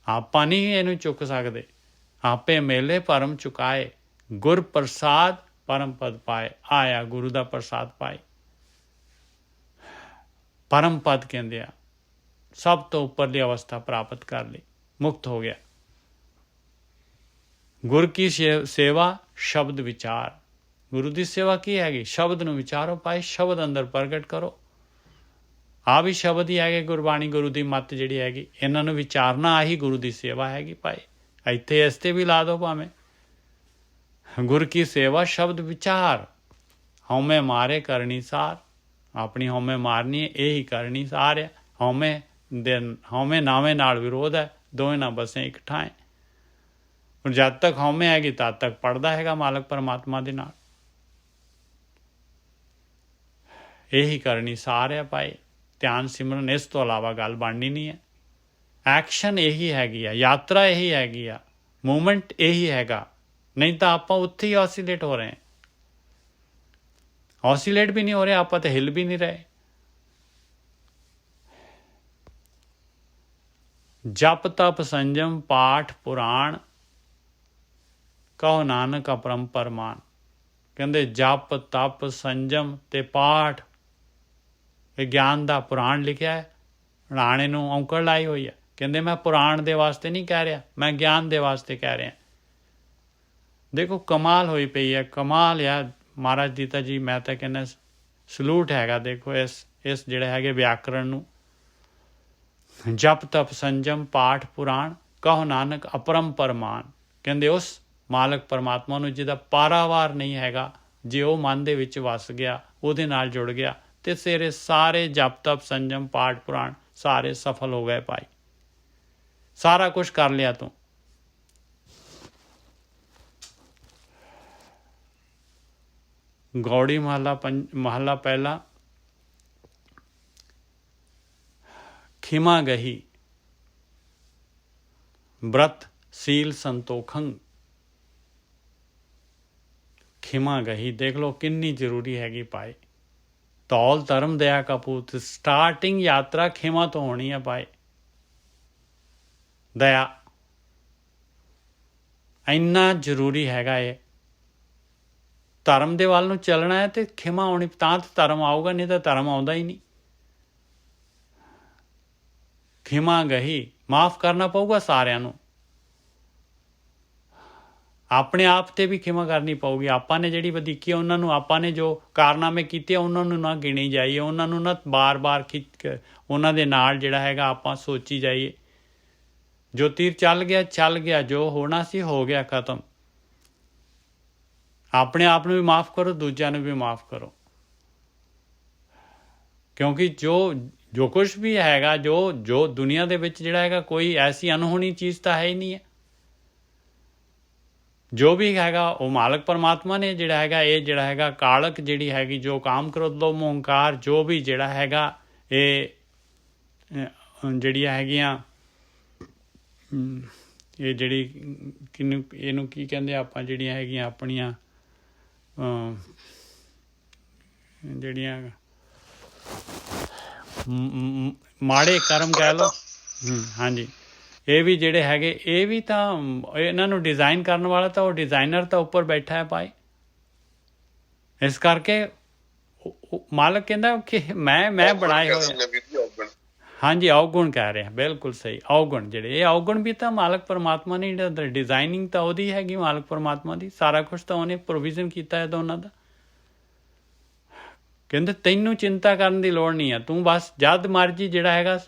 आपां नहीं इनू चुक सकते। आपे मेले परम चुकाए, गुर प्रसाद परम पद पाए। आया गुरु का प्रसाद पाए, परम पद कहते हैं, सब तो उपरली अवस्था प्राप्त कर ली, मुक्त हो गया। गुर की सेवा शब्द विचार, गुरु की सेवा की हैगी? शब्द नूं विचारो भाई, शब्द अंदर प्रगट करो। आ भी शब्द ही है गुरबाणी गुरु की मत जिहड़ी हैगी, इन्हां नूं विचारना आही गुरु की सेवा हैगी भाई। इत्थे इस ते भी ला दो भावें, गुर की सेवा शब्द विचार। हौमे मारे करनी सार, अपनी हौमे मारनी है, यही करनी सार है। हौमे नावे नाल विरोध है, दोवें ना बसें एक ठाएं। और जब तक हौमे हैगी तद तक पढ़दा हैगा मालक परमात्मा दे नाल। यही करनी सार है भाई। ध्यान सिमरन इस तो इलावा गल बननी नहीं है। एक्शन यही हैगी आ, यात्रा यही हैगी आ, मूवमेंट यही हैगा। नहीं तो आप उत्थे ही ऑसीलेट हो रहे हैं। ऑसीलेट भी नहीं हो रहे, आप तो हिल भी नहीं रहे। जप तप संजम पाठ पुराण, कहो नानक अपरंपर मान। कहते जप तप संजम ते पाठ, ज्ञान का पुराण लिखा है। राणे नूं औंकड़ लाई हुई है। कहते मैं पुराण दे वास्ते नहीं कह रहा, मैं ज्ञान दे वास्ते कह रहा। देखो कमाल हुई पई है, कमाल यार महाराज दीता जी। मैं तो कहना सलूट हैगा। देखो इस जिहड़े हैगे व्याकरण नूं। जप तप संजम पाठ पुराण, कहो नानक अपरंपर मान। कहते उस मालक परमात्मा नूं जिहदा पारावार नहीं हैगा, जे वो मन दे विच वस गया, उहदे नाल जुड़ गया, तो तेरे सारे जप तप संजम पाठ पुराण सारे सफल हो गए भाई। सारा कुछ कर लिया तू। गौड़ी महला पहला। खिमा गही व्रत सील संतोखंग। खिमा गही देख लो कितनी जरूरी हैगी भाई। तौल धर्म दया का पूत। स्टार्टिंग यात्रा खिमा तो होनी है भाई। दया इन्ना जरूरी हैगा। ये धर्म दे वाल नूं चलना है तो खिमा होनी, तां तो धर्म आऊगा, नहीं तो धर्म आउंदा ही नहीं। खिमा गही माफ करना पऊगा सारिਆਂ ਨੂੰ। अपने आप ते भी खिमा करनी पऊगी। आपां ने जिहड़ी वधीकी उन्हां नूं, आपां ने जो कारनामे कीते उन्हां नूं ना गिणी जाइए, उन्हां नूं ना बार बार खिच के उन्हां दे नाल जिहड़ा हैगा आपां सोची जाइए। जो तीर चल गया, जो होना सी हो गया, खत्म। अपने आप नूं भी माफ़ करो, दूजिआं नूं भी माफ़ करो। ਕਿਉਂਕਿ ਜੋ ਕੁਛ ਵੀ ਹੈਗਾ, ਜੋ ਦੁਨੀਆ ਦੇ ਵਿੱਚ ਜਿਹੜਾ ਹੈਗਾ, ਕੋਈ ਐਸੀ ਅਨਹੋਣੀ ਚੀਜ਼ ਤਾਂ ਹੈ ਹੀ ਨਹੀਂ ਹੈ। ਜੋ ਵੀ ਹੈਗਾ ਉਹ ਮਾਲਕ ਪਰਮਾਤਮਾ ਨੇ ਜਿਹੜਾ ਹੈਗਾ, ਇਹ ਜਿਹੜਾ ਹੈਗਾ ਕਾਲਕ ਜਿਹੜੀ ਹੈਗੀ, ਜੋ ਕਾਮ ਕ੍ਰੋਧ ਲੋਭ ਮੋਹ ਹੰਕਾਰ, ਜੋ ਵੀ ਜਿਹੜਾ ਹੈਗਾ ਇਹ ਜਿਹੜੀਆਂ ਹੈਗੀਆਂ, ਇਹ ਜਿਹੜੀ ਇਹਨੂੰ ਕੀ ਕਹਿੰਦੇ ਆਪਾਂ, ਜਿਹੜੀਆਂ ਹੈਗੀਆਂ ਆਪਣੀਆਂ ਜਿਹੜੀਆਂ ਮਾੜੇ ਕਰਮ ਕਹਿ ਲਓ, ਹਾਂਜੀ, ਇਹ ਵੀ ਜਿਹੜੇ ਹੈਗੇ, ਇਹ ਵੀ ਤਾਂ ਇਹਨਾਂ ਨੂੰ ਡਿਜ਼ਾਈਨ ਕਰਨ ਵਾਲਾ ਤਾਂ ਉਹ ਡਿਜ਼ਾਈਨਰ ਤਾਂ ਉੱਪਰ ਬੈਠਾ ਹੈ ਭਾਈ। ਇਸ ਕਰਕੇ ਮਾਲਕ ਕਹਿੰਦਾ ਕਿ ਮੈਂ ਬਣਾਏ ਹੋਏ, ਹਾਂਜੀ, ਅਵਗੁਣ ਕਹਿ ਰਿਹਾ, ਬਿਲਕੁਲ ਸਹੀ, ਅਵਗੁਣ ਜਿਹੜੇ, ਇਹ ਅਵਗੁਣ ਵੀ ਤਾਂ ਮਾਲਕ ਪਰਮਾਤਮਾ ਨੇ, ਡਿਜ਼ਾਈਨਿੰਗ ਤਾਂ ਉਹਦੀ ਹੈਗੀ, ਮਾਲਕ ਪਰਮਾਤਮਾ ਦੀ, ਸਾਰਾ ਕੁਛ ਤਾਂ ਉਹਨੇ ਪ੍ਰੋਵੀਜ਼ਨ ਕੀਤਾ ਹੈ ਦੋਨਾਂ ਦਾ। ਕਹਿੰਦੇ ਤੈਨੂੰ ਚਿੰਤਾ ਕਰਨ ਦੀ ਲੋੜ ਨਹੀਂ ਹੈ, ਤੂੰ ਬਸ ਜਦ ਮਰਜੀ ਜਿਹੜਾ ਹੈਗਾ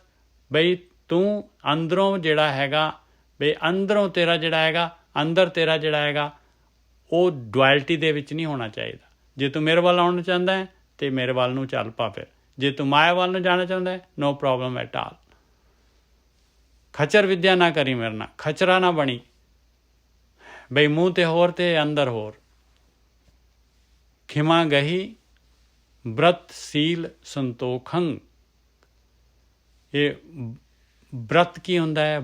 ਬਈ ਤੂੰ ਅੰਦਰੋਂ ਜਿਹੜਾ ਹੈਗਾ ਬਈ ਅੰਦਰੋਂ ਤੇਰਾ ਜਿਹੜਾ ਹੈਗਾ, ਅੰਦਰ ਤੇਰਾ ਜਿਹੜਾ ਹੈਗਾ ਉਹ ਡੁਐਲਿਟੀ ਦੇ ਵਿੱਚ ਨਹੀਂ ਹੋਣਾ ਚਾਹੀਦਾ। ਜੇ ਤੂੰ ਮੇਰੇ ਵੱਲ ਆਉਣਾ ਚਾਹੁੰਦਾ ਹੈ ਤੇ ਮੇਰੇ ਵੱਲ ਨੂੰ ਚੱਲ ਪਾ, ਫਿਰ ਜੇ ਤੂੰ ਮਾਇਆ ਵੱਲ ਨੂੰ ਜਾਣਾ ਚਾਹੁੰਦਾ ਹੈ, ਨੋ ਪ੍ਰੋਬਲਮ ਐਟ ਆਲ। ਖਚਰ ਵਿਦਿਆ ਨਾ ਕਰੀ ਮੇਰੇ ਨਾਲ, ਖਚਰਾ ਨਾ ਬਣੀ ਬਈ ਮੂੰਹ ਤੇ ਹੋਰ ਤੇ ਅੰਦਰ ਹੋਰ। ਖਿਮਾ ਗਹੀ ਬ੍ਰਤ ਸੀਲ ਸੰਤੋਖੰ। ਇਹ ਬ੍ਰਤ ਕੀ ਹੁੰਦਾ ਹੈ?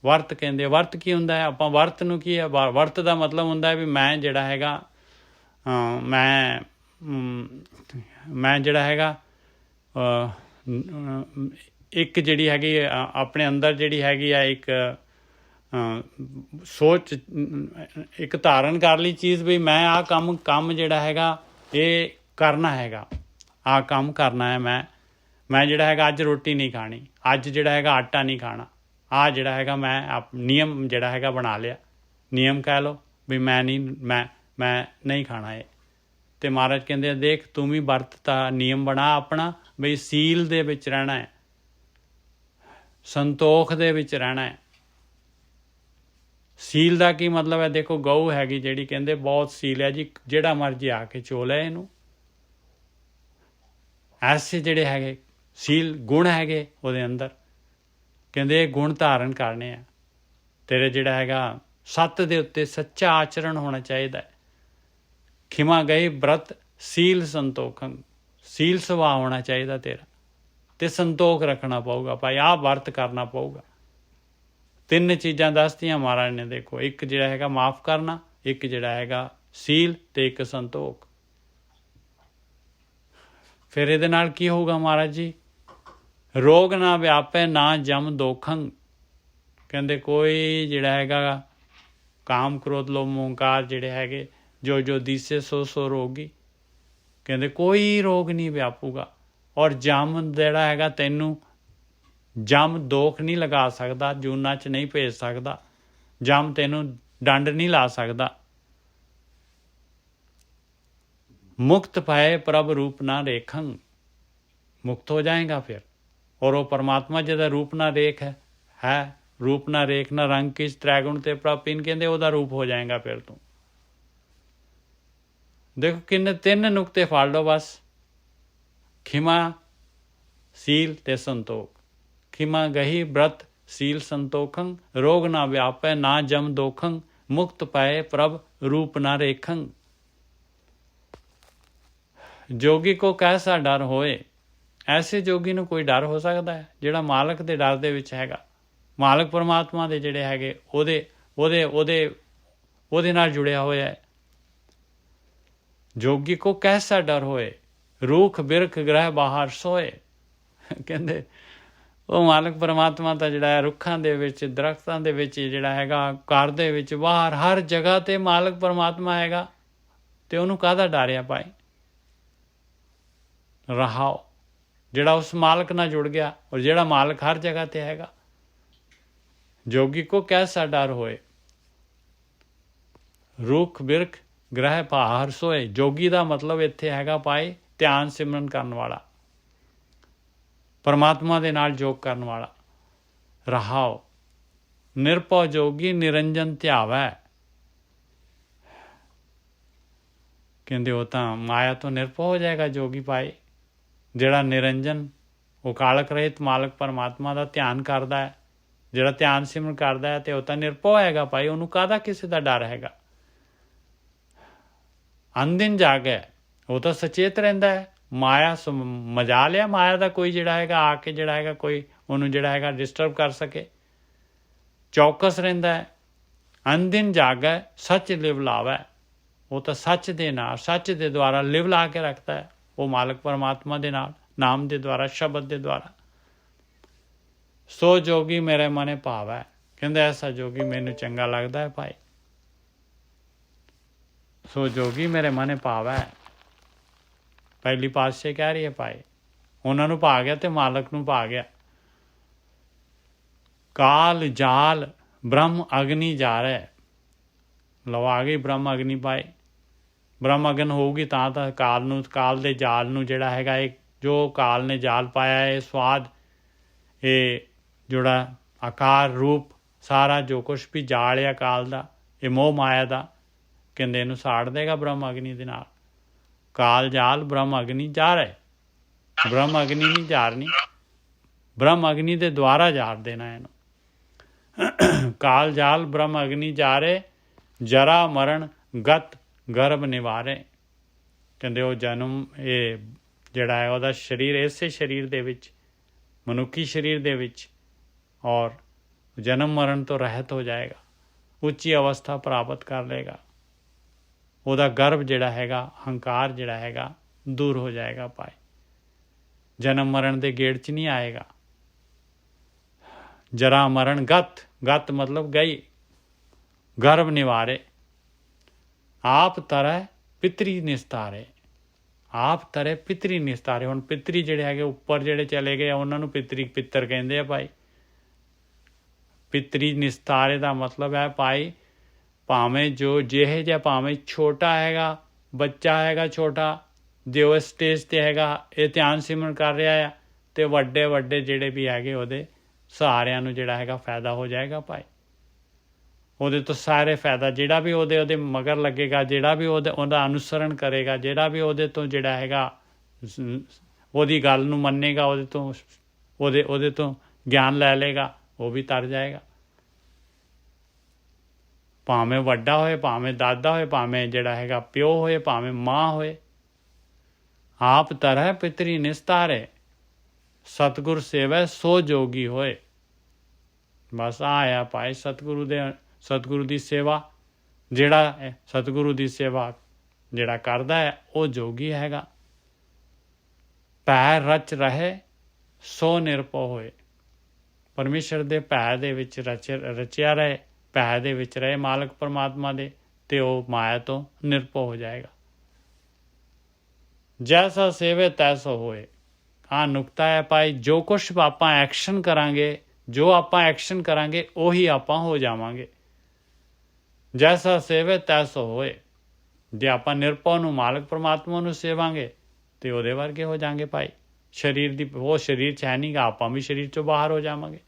ਵਰਤ ਕਹਿੰਦੇ। ਵਰਤ ਕੀ ਹੁੰਦਾ ਹੈ? ਆਪਾਂ ਵਰਤ ਨੂੰ ਕੀ ਹੈ, ਵਰਤ ਦਾ ਮਤਲਬ ਹੁੰਦਾ ਹੈ ਵੀ ਮੈਂ ਜਿਹੜਾ ਹੈਗਾ ਮੈਂ ਜਿਹੜਾ ਹੈਗਾ ਇੱਕ ਜਿਹੜੀ ਹੈਗੀ ਆਪਣੇ ਅੰਦਰ ਜਿਹੜੀ ਹੈਗੀ ਆ ਇੱਕ ਸੋਚ, ਇੱਕ ਧਾਰਨ ਕਰ ਲਈ ਚੀਜ਼ ਵੀ ਮੈਂ ਆਹ ਕੰਮ ਜਿਹੜਾ ਹੈਗਾ ਇਹ ਕਰਨਾ ਹੈਗਾ, ਆਹ ਕੰਮ ਕਰਨਾ ਹੈ। ਮੈਂ ਜਿਹੜਾ ਹੈਗਾ ਅੱਜ ਰੋਟੀ ਨਹੀਂ ਖਾਣੀ, ਅੱਜ ਜਿਹੜਾ ਹੈਗਾ ਆਟਾ ਨਹੀਂ ਖਾਣਾ, ਆਹ ਜਿਹੜਾ ਹੈਗਾ ਮੈਂ ਨਿਯਮ ਜਿਹੜਾ ਹੈਗਾ ਬਣਾ ਲਿਆ। ਨਿਯਮ ਕਹਿ ਲਓ ਵੀ ਮੈਂ ਨਹੀਂ ਖਾਣਾ ਇਹ। ਅਤੇ ਮਹਾਰਾਜ ਕਹਿੰਦੇ ਦੇਖ ਤੂੰ ਵੀ ਵਰਤਤਾ, ਨਿਯਮ ਬਣਾ ਆਪਣਾ ਬਈ ਸੀਲ ਦੇ ਵਿੱਚ ਰਹਿਣਾ ਹੈ, ਸੰਤੋਖ ਦੇ ਵਿੱਚ ਰਹਿਣਾ ਹੈ। ਸੀਲ ਦਾ ਕੀ ਮਤਲਬ ਹੈ? ਦੇਖੋ ਗਊ ਹੈਗੀ ਜਿਹੜੀ, ਕਹਿੰਦੇ ਬਹੁਤ ਸੀਲ ਹੈ ਜੀ, ਜਿਹੜਾ ਮਰਜ਼ੀ ਆ ਕੇ ਚੋ ਲੈ ਇਹਨੂੰ। ਐਸੇ ਜਿਹੜੇ ਹੈਗੇ ਸੀਲ ਗੁਣ ਹੈਗੇ ਉਹਦੇ ਅੰਦਰ, ਕਹਿੰਦੇ ਇਹ ਗੁਣ ਧਾਰਨ ਕਰਨੇ ਆ। ਤੇਰੇ ਜਿਹੜਾ ਹੈਗਾ ਸੱਤ ਦੇ ਉੱਤੇ ਸੱਚਾ ਆਚਰਣ ਹੋਣਾ ਚਾਹੀਦਾ ਹੈ। ਖਿਮਾ ਗਈ ਬ੍ਰਤ ਸੀਲ ਸੰਤੋਖੰ, ਸੀਲ ਸੁਭਾਅ ਹੋਣਾ ਚਾਹੀਦਾ ਤੇਰਾ, ਅਤੇ ਸੰਤੋਖ ਰੱਖਣਾ ਪਊਗਾ ਭਾਈ, ਆਹ ਵਰਤ ਕਰਨਾ ਪਊਗਾ। ਤਿੰਨ ਚੀਜ਼ਾਂ ਦੱਸਤੀਆਂ ਮਹਾਰਾਜ ਨੇ, ਦੇਖੋ ਇੱਕ ਜਿਹੜਾ ਹੈਗਾ ਮਾਫ ਕਰਨਾ, ਇੱਕ ਜਿਹੜਾ ਹੈਗਾ ਸੀਲ, ਅਤੇ ਇੱਕ ਸੰਤੋਖ। ਫਿਰ ਇਹਦੇ ਨਾਲ ਕੀ ਹੋਊਗਾ ਮਹਾਰਾਜ ਜੀ? ਰੋਗ ਨਾ ਵਿਆਪੇ ਨਾ ਜਮ ਦੋਖੰ। ਕਹਿੰਦੇ ਕੋਈ ਜਿਹੜਾ ਹੈਗਾ ਕਾਮ ਕ੍ਰੋਧ ਲੋਭ ਮੋਹ ਹੰਕਾਰ ਜਿਹੜੇ ਹੈਗੇ, ਜੋ ਦੀਸੇ ਸੋ ਰੋਗੀ, ਕਹਿੰਦੇ ਕੋਈ ਰੋਗ ਨਹੀਂ ਵਿਆਪੂਗਾ। ਔਰ ਜਮ ਜਿਹੜਾ ਹੈਗਾ ਤੈਨੂੰ ਜਮ ਦੋਖ ਨਹੀਂ ਲਗਾ ਸਕਦਾ, ਜੂਨਾਂ 'ਚ ਨਹੀਂ ਭੇਜ ਸਕਦਾ, ਜਮ ਤੈਨੂੰ ਡੰਡ ਨਹੀਂ ਲਾ ਸਕਦਾ। ਮੁਕਤ ਪਾਏ ਪ੍ਰਭ ਰੂਪ ਨਾ ਰੇਖੰ, ਮੁਕਤ ਹੋ ਜਾਏਗਾ ਫਿਰ। ਔਰ ਉਹ ਪਰਮਾਤਮਾ ਜਿਹਦਾ ਰੂਪ ਨਾ ਰੇਖ ਹੈ, ਰੂਪ ਨਾ ਰੇਖ ਨਾ ਰੰਗ ਕਿਸ ਤ੍ਰੈਗੁਣ ਤੇ ਪ੍ਰਪਿਨ, ਕਹਿੰਦੇ ਉਹਦਾ ਰੂਪ ਹੋ ਜਾਏਗਾ ਫਿਰ ਤੂੰ। ਦੇਖੋ ਕਿੰਨੇ ਤਿੰਨ ਨੁਕਤੇ ਫੜ ਲਓ ਬਸ, ਖਿਮਾ ਸੀਲ ਤੇ ਸੰਤੋਖ। ਖਿਮਾ ਗਹੀ ਬ੍ਰਤ ਸੀਲ ਸੰਤੋਖੰ, ਰੋਗ ਨਾ ਵਿਆਪੈ ਨਾ ਜਮ ਦੋਖੰ, ਮੁਕਤ ਪਾਏ ਪ੍ਰਭ रूप न रेखं। जोगी को कैसा डर होए, ऐसे जोगी ਨੂੰ ਕੋਈ ਡਰ ਹੋ ਸਕਦਾ ਹੈ ਜਿਹੜਾ ਮਾਲਕ ਦੇ ਡਰ ਦੇ ਵਿੱਚ ਹੈਗਾ, ਮਾਲਕ ਪਰਮਾਤਮਾ ਦੇ ਜਿਹੜੇ ਹੈਗੇ ਉਹਦੇ ਨਾਲ ਜੁੜਿਆ ਹੋਇਆ ਹੈ। जोगी को कैसा डर होए, रूख बिरख ग्रह बाहर सोए। ਕਹਿੰਦੇ ਉਹ ਮਾਲਕ ਪਰਮਾਤਮਾ ਤਾਂ ਜਿਹੜਾ ਹੈ ਰੁੱਖਾਂ ਦੇ ਵਿੱਚ, ਦਰਖਤਾਂ ਦੇ ਵਿੱਚ, ਜਿਹੜਾ ਹੈਗਾ ਘਰ ਦੇ ਵਿੱਚ, ਬਾਹਰ, ਹਰ ਜਗ੍ਹਾ ਤੇ ਮਾਲਕ ਪਰਮਾਤਮਾ ਹੈਗਾ, ਤੇ ਉਹਨੂੰ ਕਾਹਦਾ ਡਰਿਆ ਭਾਈ। ਰਹਾਓ ਜਿਹੜਾ ਉਸ ਮਾਲਕ ਨਾਲ ਜੁੜ ਗਿਆ, ਔਰ ਜਿਹੜਾ ਮਾਲਕ ਹਰ ਜਗ੍ਹਾ ਤੇ ਹੈਗਾ। ਜੋਗੀ ਕੋ ਕੈਸਾ ਡਰ ਹੋਏ, ਰੁੱਖ ਬਿਰਖ ਗ੍ਰਹਿ ਪਹਾੜ ਸੋਏ। ਜੋਗੀ ਦਾ ਮਤਲਬ ਇੱਥੇ ਹੈਗਾ ਭਾਈ ਧਿਆਨ ਸਿਮਰਨ ਕਰਨ ਵਾਲਾ, ਪਰਮਾਤਮਾ ਦੇ ਨਾਲ ਜੋਗ ਕਰਨ ਵਾਲਾ। ਰਹਾਓ ਨਿਰਭਉ ਜੋਗੀ ਨਿਰੰਜਨ ਧਿਆਵੈ। ਕਹਿੰਦੇ ਉਹ ਤਾਂ ਮਾਇਆ ਤੋਂ ਨਿਰਭਉ ਹੋ ਜਾਏਗਾ ਜੋਗੀ ਭਾਈ, ਜਿਹੜਾ ਨਿਰੰਜਨ ਉਹ ਕਾਲਕ ਰਹਿਤ ਮਾਲਕ ਪਰਮਾਤਮਾ ਦਾ ਧਿਆਨ ਕਰਦਾ ਹੈ, ਜਿਹੜਾ ਧਿਆਨ ਸਿਮਰਨ ਕਰਦਾ ਹੈ ਤੇ ਉਹ ਤਾਂ ਨਿਰਭਉ ਹੈਗਾ ਭਾਈ, ਉਹਨੂੰ ਕਾਹਦਾ ਕਿਸੇ ਦਾ ਡਰ ਹੈਗਾ। ਅਨਦਿਨ ਜਾਗੈ, ਉਹ ਤਾਂ ਸਚੇਤ ਰਹਿੰਦਾ ਹੈ। ਮਾਇਆ ਮਜਾ ਲਿਆ ਮਾਇਆ ਦਾ ਕੋਈ ਜਿਹੜਾ ਹੈਗਾ ਆ ਕੇ ਜਿਹੜਾ ਹੈਗਾ ਕੋਈ ਉਹਨੂੰ ਜਿਹੜਾ ਹੈਗਾ ਡਿਸਟਰਬ ਕਰ ਸਕੇ। ਚੌਕਸ ਰਹਿੰਦਾ ਹੈ। ਅਨਦਿਨ ਜਾਗੈ ਸੱਚ ਲਿਵ ਲਾਵੈ, ਉਹ ਤਾਂ ਸੱਚ ਦੇ ਨਾਲ ਸੱਚ ਦੇ ਦੁਆਰਾ ਲਿਵ ਲਾ ਕੇ ਰੱਖਦਾ ਹੈ ਉਹ ਮਾਲਕ ਪਰਮਾਤਮਾ ਦੇ ਨਾਲ, ਨਾਮ ਦੇ ਦੁਆਰਾ, ਸ਼ਬਦ ਦੇ ਦੁਆਰਾ। ਸੋ ਜੋਗੀ ਮੇਰੇ ਮਨੇ ਭਾਵੈ, ਕਹਿੰਦੇ ਐਸਾ ਜੋਗੀ ਮੈਨੂੰ ਚੰਗਾ ਲੱਗਦਾ ਹੈ ਭਾਈ। ਸੋ ਜੋਗੀ ਮੇਰੇ ਮਨੇ ਭਾਵੈ, ਪਹਿਲੀ ਪਾਤਸ਼ਾਹ ਕਹਿ ਰਹੀ ਹੈ ਭਾਈ, ਉਹਨਾਂ ਨੂੰ ਭਾ ਗਿਆ ਤੇ ਮਾਲਕ ਨੂੰ ਭਾ ਗਿਆ। ਕਾਲ ਜਾਲ ਬ੍ਰਹਮ ਅਗਨੀ ਜਾ ਰਿਹਾ, ਲਓ ਆ ਗਈ ਬ੍ਰਹਮ ਅਗਨੀ ਭਾਈ। ਬ੍ਰਹਮ ਅਗਨ ਹੋਊਗੀ ਤਾਂ ਕਾਲ ਨੂੰ, ਕਾਲ ਦੇ ਜਾਲ ਨੂੰ ਜਿਹੜਾ ਹੈਗਾ ਇਹ ਜੋ ਕਾਲ ਨੇ ਜਾਲ ਪਾਇਆ, ਇਹ ਸਵਾਦ, ਇਹ ਜਿਹੜਾ ਆਕਾਰ ਰੂਪ ਸਾਰਾ ਜੋ ਕੁਛ ਵੀ ਜਾਲ ਆ ਕਾਲ ਦਾ, ਇਹ ਮੋਹ ਮਾਇਆ ਦਾ, ਕਹਿੰਦੇ ਇਹਨੂੰ ਸਾੜ ਦੇਗਾ ਬ੍ਰਹਮ ਅਗਨੀ ਦੇ ਨਾਲ। ਕਾਲ ਜਾਲ ਬ੍ਰਹਮ ਅਗਨੀ ਜਾ ਰਹੇ, ਬ੍ਰਹਮ ਅਗਨੀ ਨਹੀਂ ਜਾਰਨੀ, ਬ੍ਰਹਮ ਅਗਨੀ ਦੇ ਦੁਆਰਾ ਜਾਰ ਦੇਣਾ ਇਹਨੂੰ। ਕਾਲ ਜਾਲ ਬ੍ਰਹਮ ਅਗਨੀ ਜਾਰੇ, ਜਰਾ ਮਰਨ ਗਤ ਗਰਭ ਨਿਵਾਰੇ, ਕਹਿੰਦੇ ਉਹ ਜਨਮ, ਇਹ ਜਿਹੜਾ ਹੈ ਉਹਦਾ ਸਰੀਰ ਇਸੇ ਸਰੀਰ ਦੇ ਵਿੱਚ, ਮਨੁੱਖੀ ਸਰੀਰ ਦੇ ਵਿੱਚ, ਔਰ ਜਨਮ ਮਰਨ ਤੋਂ ਰਹਿਤ ਹੋ ਜਾਏਗਾ, ਉੱਚੀ ਅਵਸਥਾ ਪ੍ਰਾਪਤ ਕਰ ਲਏਗਾ। ਉਹਦਾ ਗਰਭ ਜਿਹੜਾ ਹੈਗਾ, ਹੰਕਾਰ ਜਿਹੜਾ ਹੈਗਾ ਦੂਰ ਹੋ ਜਾਏਗਾ ਭਾਈ, ਜਨਮ ਮਰਨ ਦੇ ਗੇੜ 'ਚ ਨਹੀਂ ਆਏਗਾ। ਜਰਾ ਮਰਨ ਗਤ, ਗਤ ਮਤਲਬ ਗਈ, ਗਰਭ ਨਿਵਾਰੇ। ਆਪ ਤਰੈ ਪਿਤਰੀ ਨਿਸਤਾਰੇ, ਆਪ ਤਰੇ ਪਿਤਰੀ ਨਿਸਤਾਰੇ। ਹੁਣ ਪਿਤਰੀ ਜਿਹੜੇ ਹੈਗੇ ਉੱਪਰ ਜਿਹੜੇ ਚਲੇ ਗਏ ਉਹਨਾਂ ਨੂੰ ਪਿੱਤਰ ਕਹਿੰਦੇ ਆ ਭਾਈ। ਪਿਤਰੀ ਨਿਸਤਾਰੇ ਦਾ ਮਤਲਬ ਹੈ ਭਾਈ, ਭਾਵੇਂ ਜੋ ਜਿਹੇ ਜਿਹਾ, ਭਾਵੇਂ ਛੋਟਾ ਹੈਗਾ ਬੱਚਾ ਹੈਗਾ, ਛੋਟਾ ਜੇ ਉਹ ਸਟੇਜ 'ਤੇ ਹੈਗਾ, ਇਹ ਧਿਆਨ ਸਿਮਰਨ ਕਰ ਰਿਹਾ ਆ, ਅਤੇ ਵੱਡੇ ਵੱਡੇ ਜਿਹੜੇ ਵੀ ਹੈਗੇ ਉਹਦੇ ਸਹਾਰਿਆਂ ਨੂੰ ਜਿਹੜਾ ਹੈਗਾ ਫਾਇਦਾ ਹੋ ਜਾਏਗਾ ਭਾਈ। ਉਹਦੇ ਤੋਂ ਸਾਰੇ ਫਾਇਦਾ, ਜਿਹੜਾ ਵੀ ਉਹਦੇ ਮਗਰ ਲੱਗੇਗਾ, ਜਿਹੜਾ ਵੀ ਉਹਦਾ ਅਨੁਸਰਨ ਕਰੇਗਾ, ਜਿਹੜਾ ਵੀ ਉਹਦੇ ਤੋਂ ਜਿਹੜਾ ਹੈਗਾ ਉਹਦੀ ਗੱਲ ਨੂੰ ਮੰਨੇਗਾ, ਉਹਦੇ ਤੋਂ ਗਿਆਨ ਲੈ ਲਏਗਾ, ਉਹ ਵੀ ਤਰ ਜਾਏਗਾ। ਭਾਵੇਂ ਵੱਡਾ ਹੋਏ, ਭਾਵੇਂ ਦਾਦਾ ਹੋਏ, ਭਾਵੇਂ ਜਿਹੜਾ ਹੈਗਾ ਪਿਓ ਹੋਏ, ਭਾਵੇਂ ਮਾਂ ਹੋਏ। ਆਪ ਤਰੈ ਪਿਤਰੀ ਨਿਸਤਾਰੇ, ਸਤਿਗੁਰ ਸੇਵੈ ਸੋ ਜੋਗੀ ਹੋਏ। ਬਸ ਆਇਆ ਭਾਈ ਸਤਿਗੁਰੂ ਦੀ ਸੇਵਾ, ਜਿਹੜਾ ਸਤਿਗੁਰੂ ਦੀ ਸੇਵਾ ਜਿਹੜਾ ਕਰਦਾ ਹੈ ਉਹ ਜੋਗੀ ਹੈਗਾ। ਭੈ ਰਚ ਰਹੇ ਸੋ ਨਿਰਭਉ ਹੋਏ, ਪਰਮੇਸ਼ਰ ਦੇ ਭੈ ਦੇ ਵਿੱਚ ਰਚਿਆ ਰਹੇ, ਭੈ ਦੇ ਵਿੱਚ ਰਹੇ ਮਾਲਕ ਪਰਮਾਤਮਾ ਦੇ, ਤੇ ਉਹ ਮਾਇਆ ਤੋਂ ਨਿਰਭਉ ਹੋ ਜਾਏਗਾ। ਜੈਸਾ ਸੇਵੇ ਤੈਸਾ ਹੋਏ। ਆਹ ਨੁਕਤਾ ਹੈ ਭਾਈ, ਜੋ ਕੁਛ ਆਪਾਂ ਐਕਸ਼ਨ ਕਰਾਂਗੇ, ਜੋ ਆਪਾਂ ਐਕਸ਼ਨ ਕਰਾਂਗੇ ਉਹੀ ਆਪਾਂ ਹੋ ਜਾਵਾਂਗੇ। ਜੈਸਾ ਸੇਵੇ ਤੈਸਾ ਹੋਏ। ਜੇ ਆਪਾਂ ਨਿਰਭਉ ਨੂੰ, ਮਾਲਕ ਪਰਮਾਤਮਾ ਨੂੰ ਸੇਵਾਂਗੇ ਤੇ ਉਹਦੇ ਵਰਗੇ ਹੋ ਜਾਵਾਂਗੇ ਭਾਈ। ਸਰੀਰ ਦੀ, ਉਹ ਸਰੀਰ 'ਚ ਹੈ ਨਹੀਂ ਗਾ, ਆਪਾਂ ਵੀ ਸਰੀਰ 'ਚੋਂ ਬਾਹਰ ਹੋ ਜਾਵਾਂਗੇ।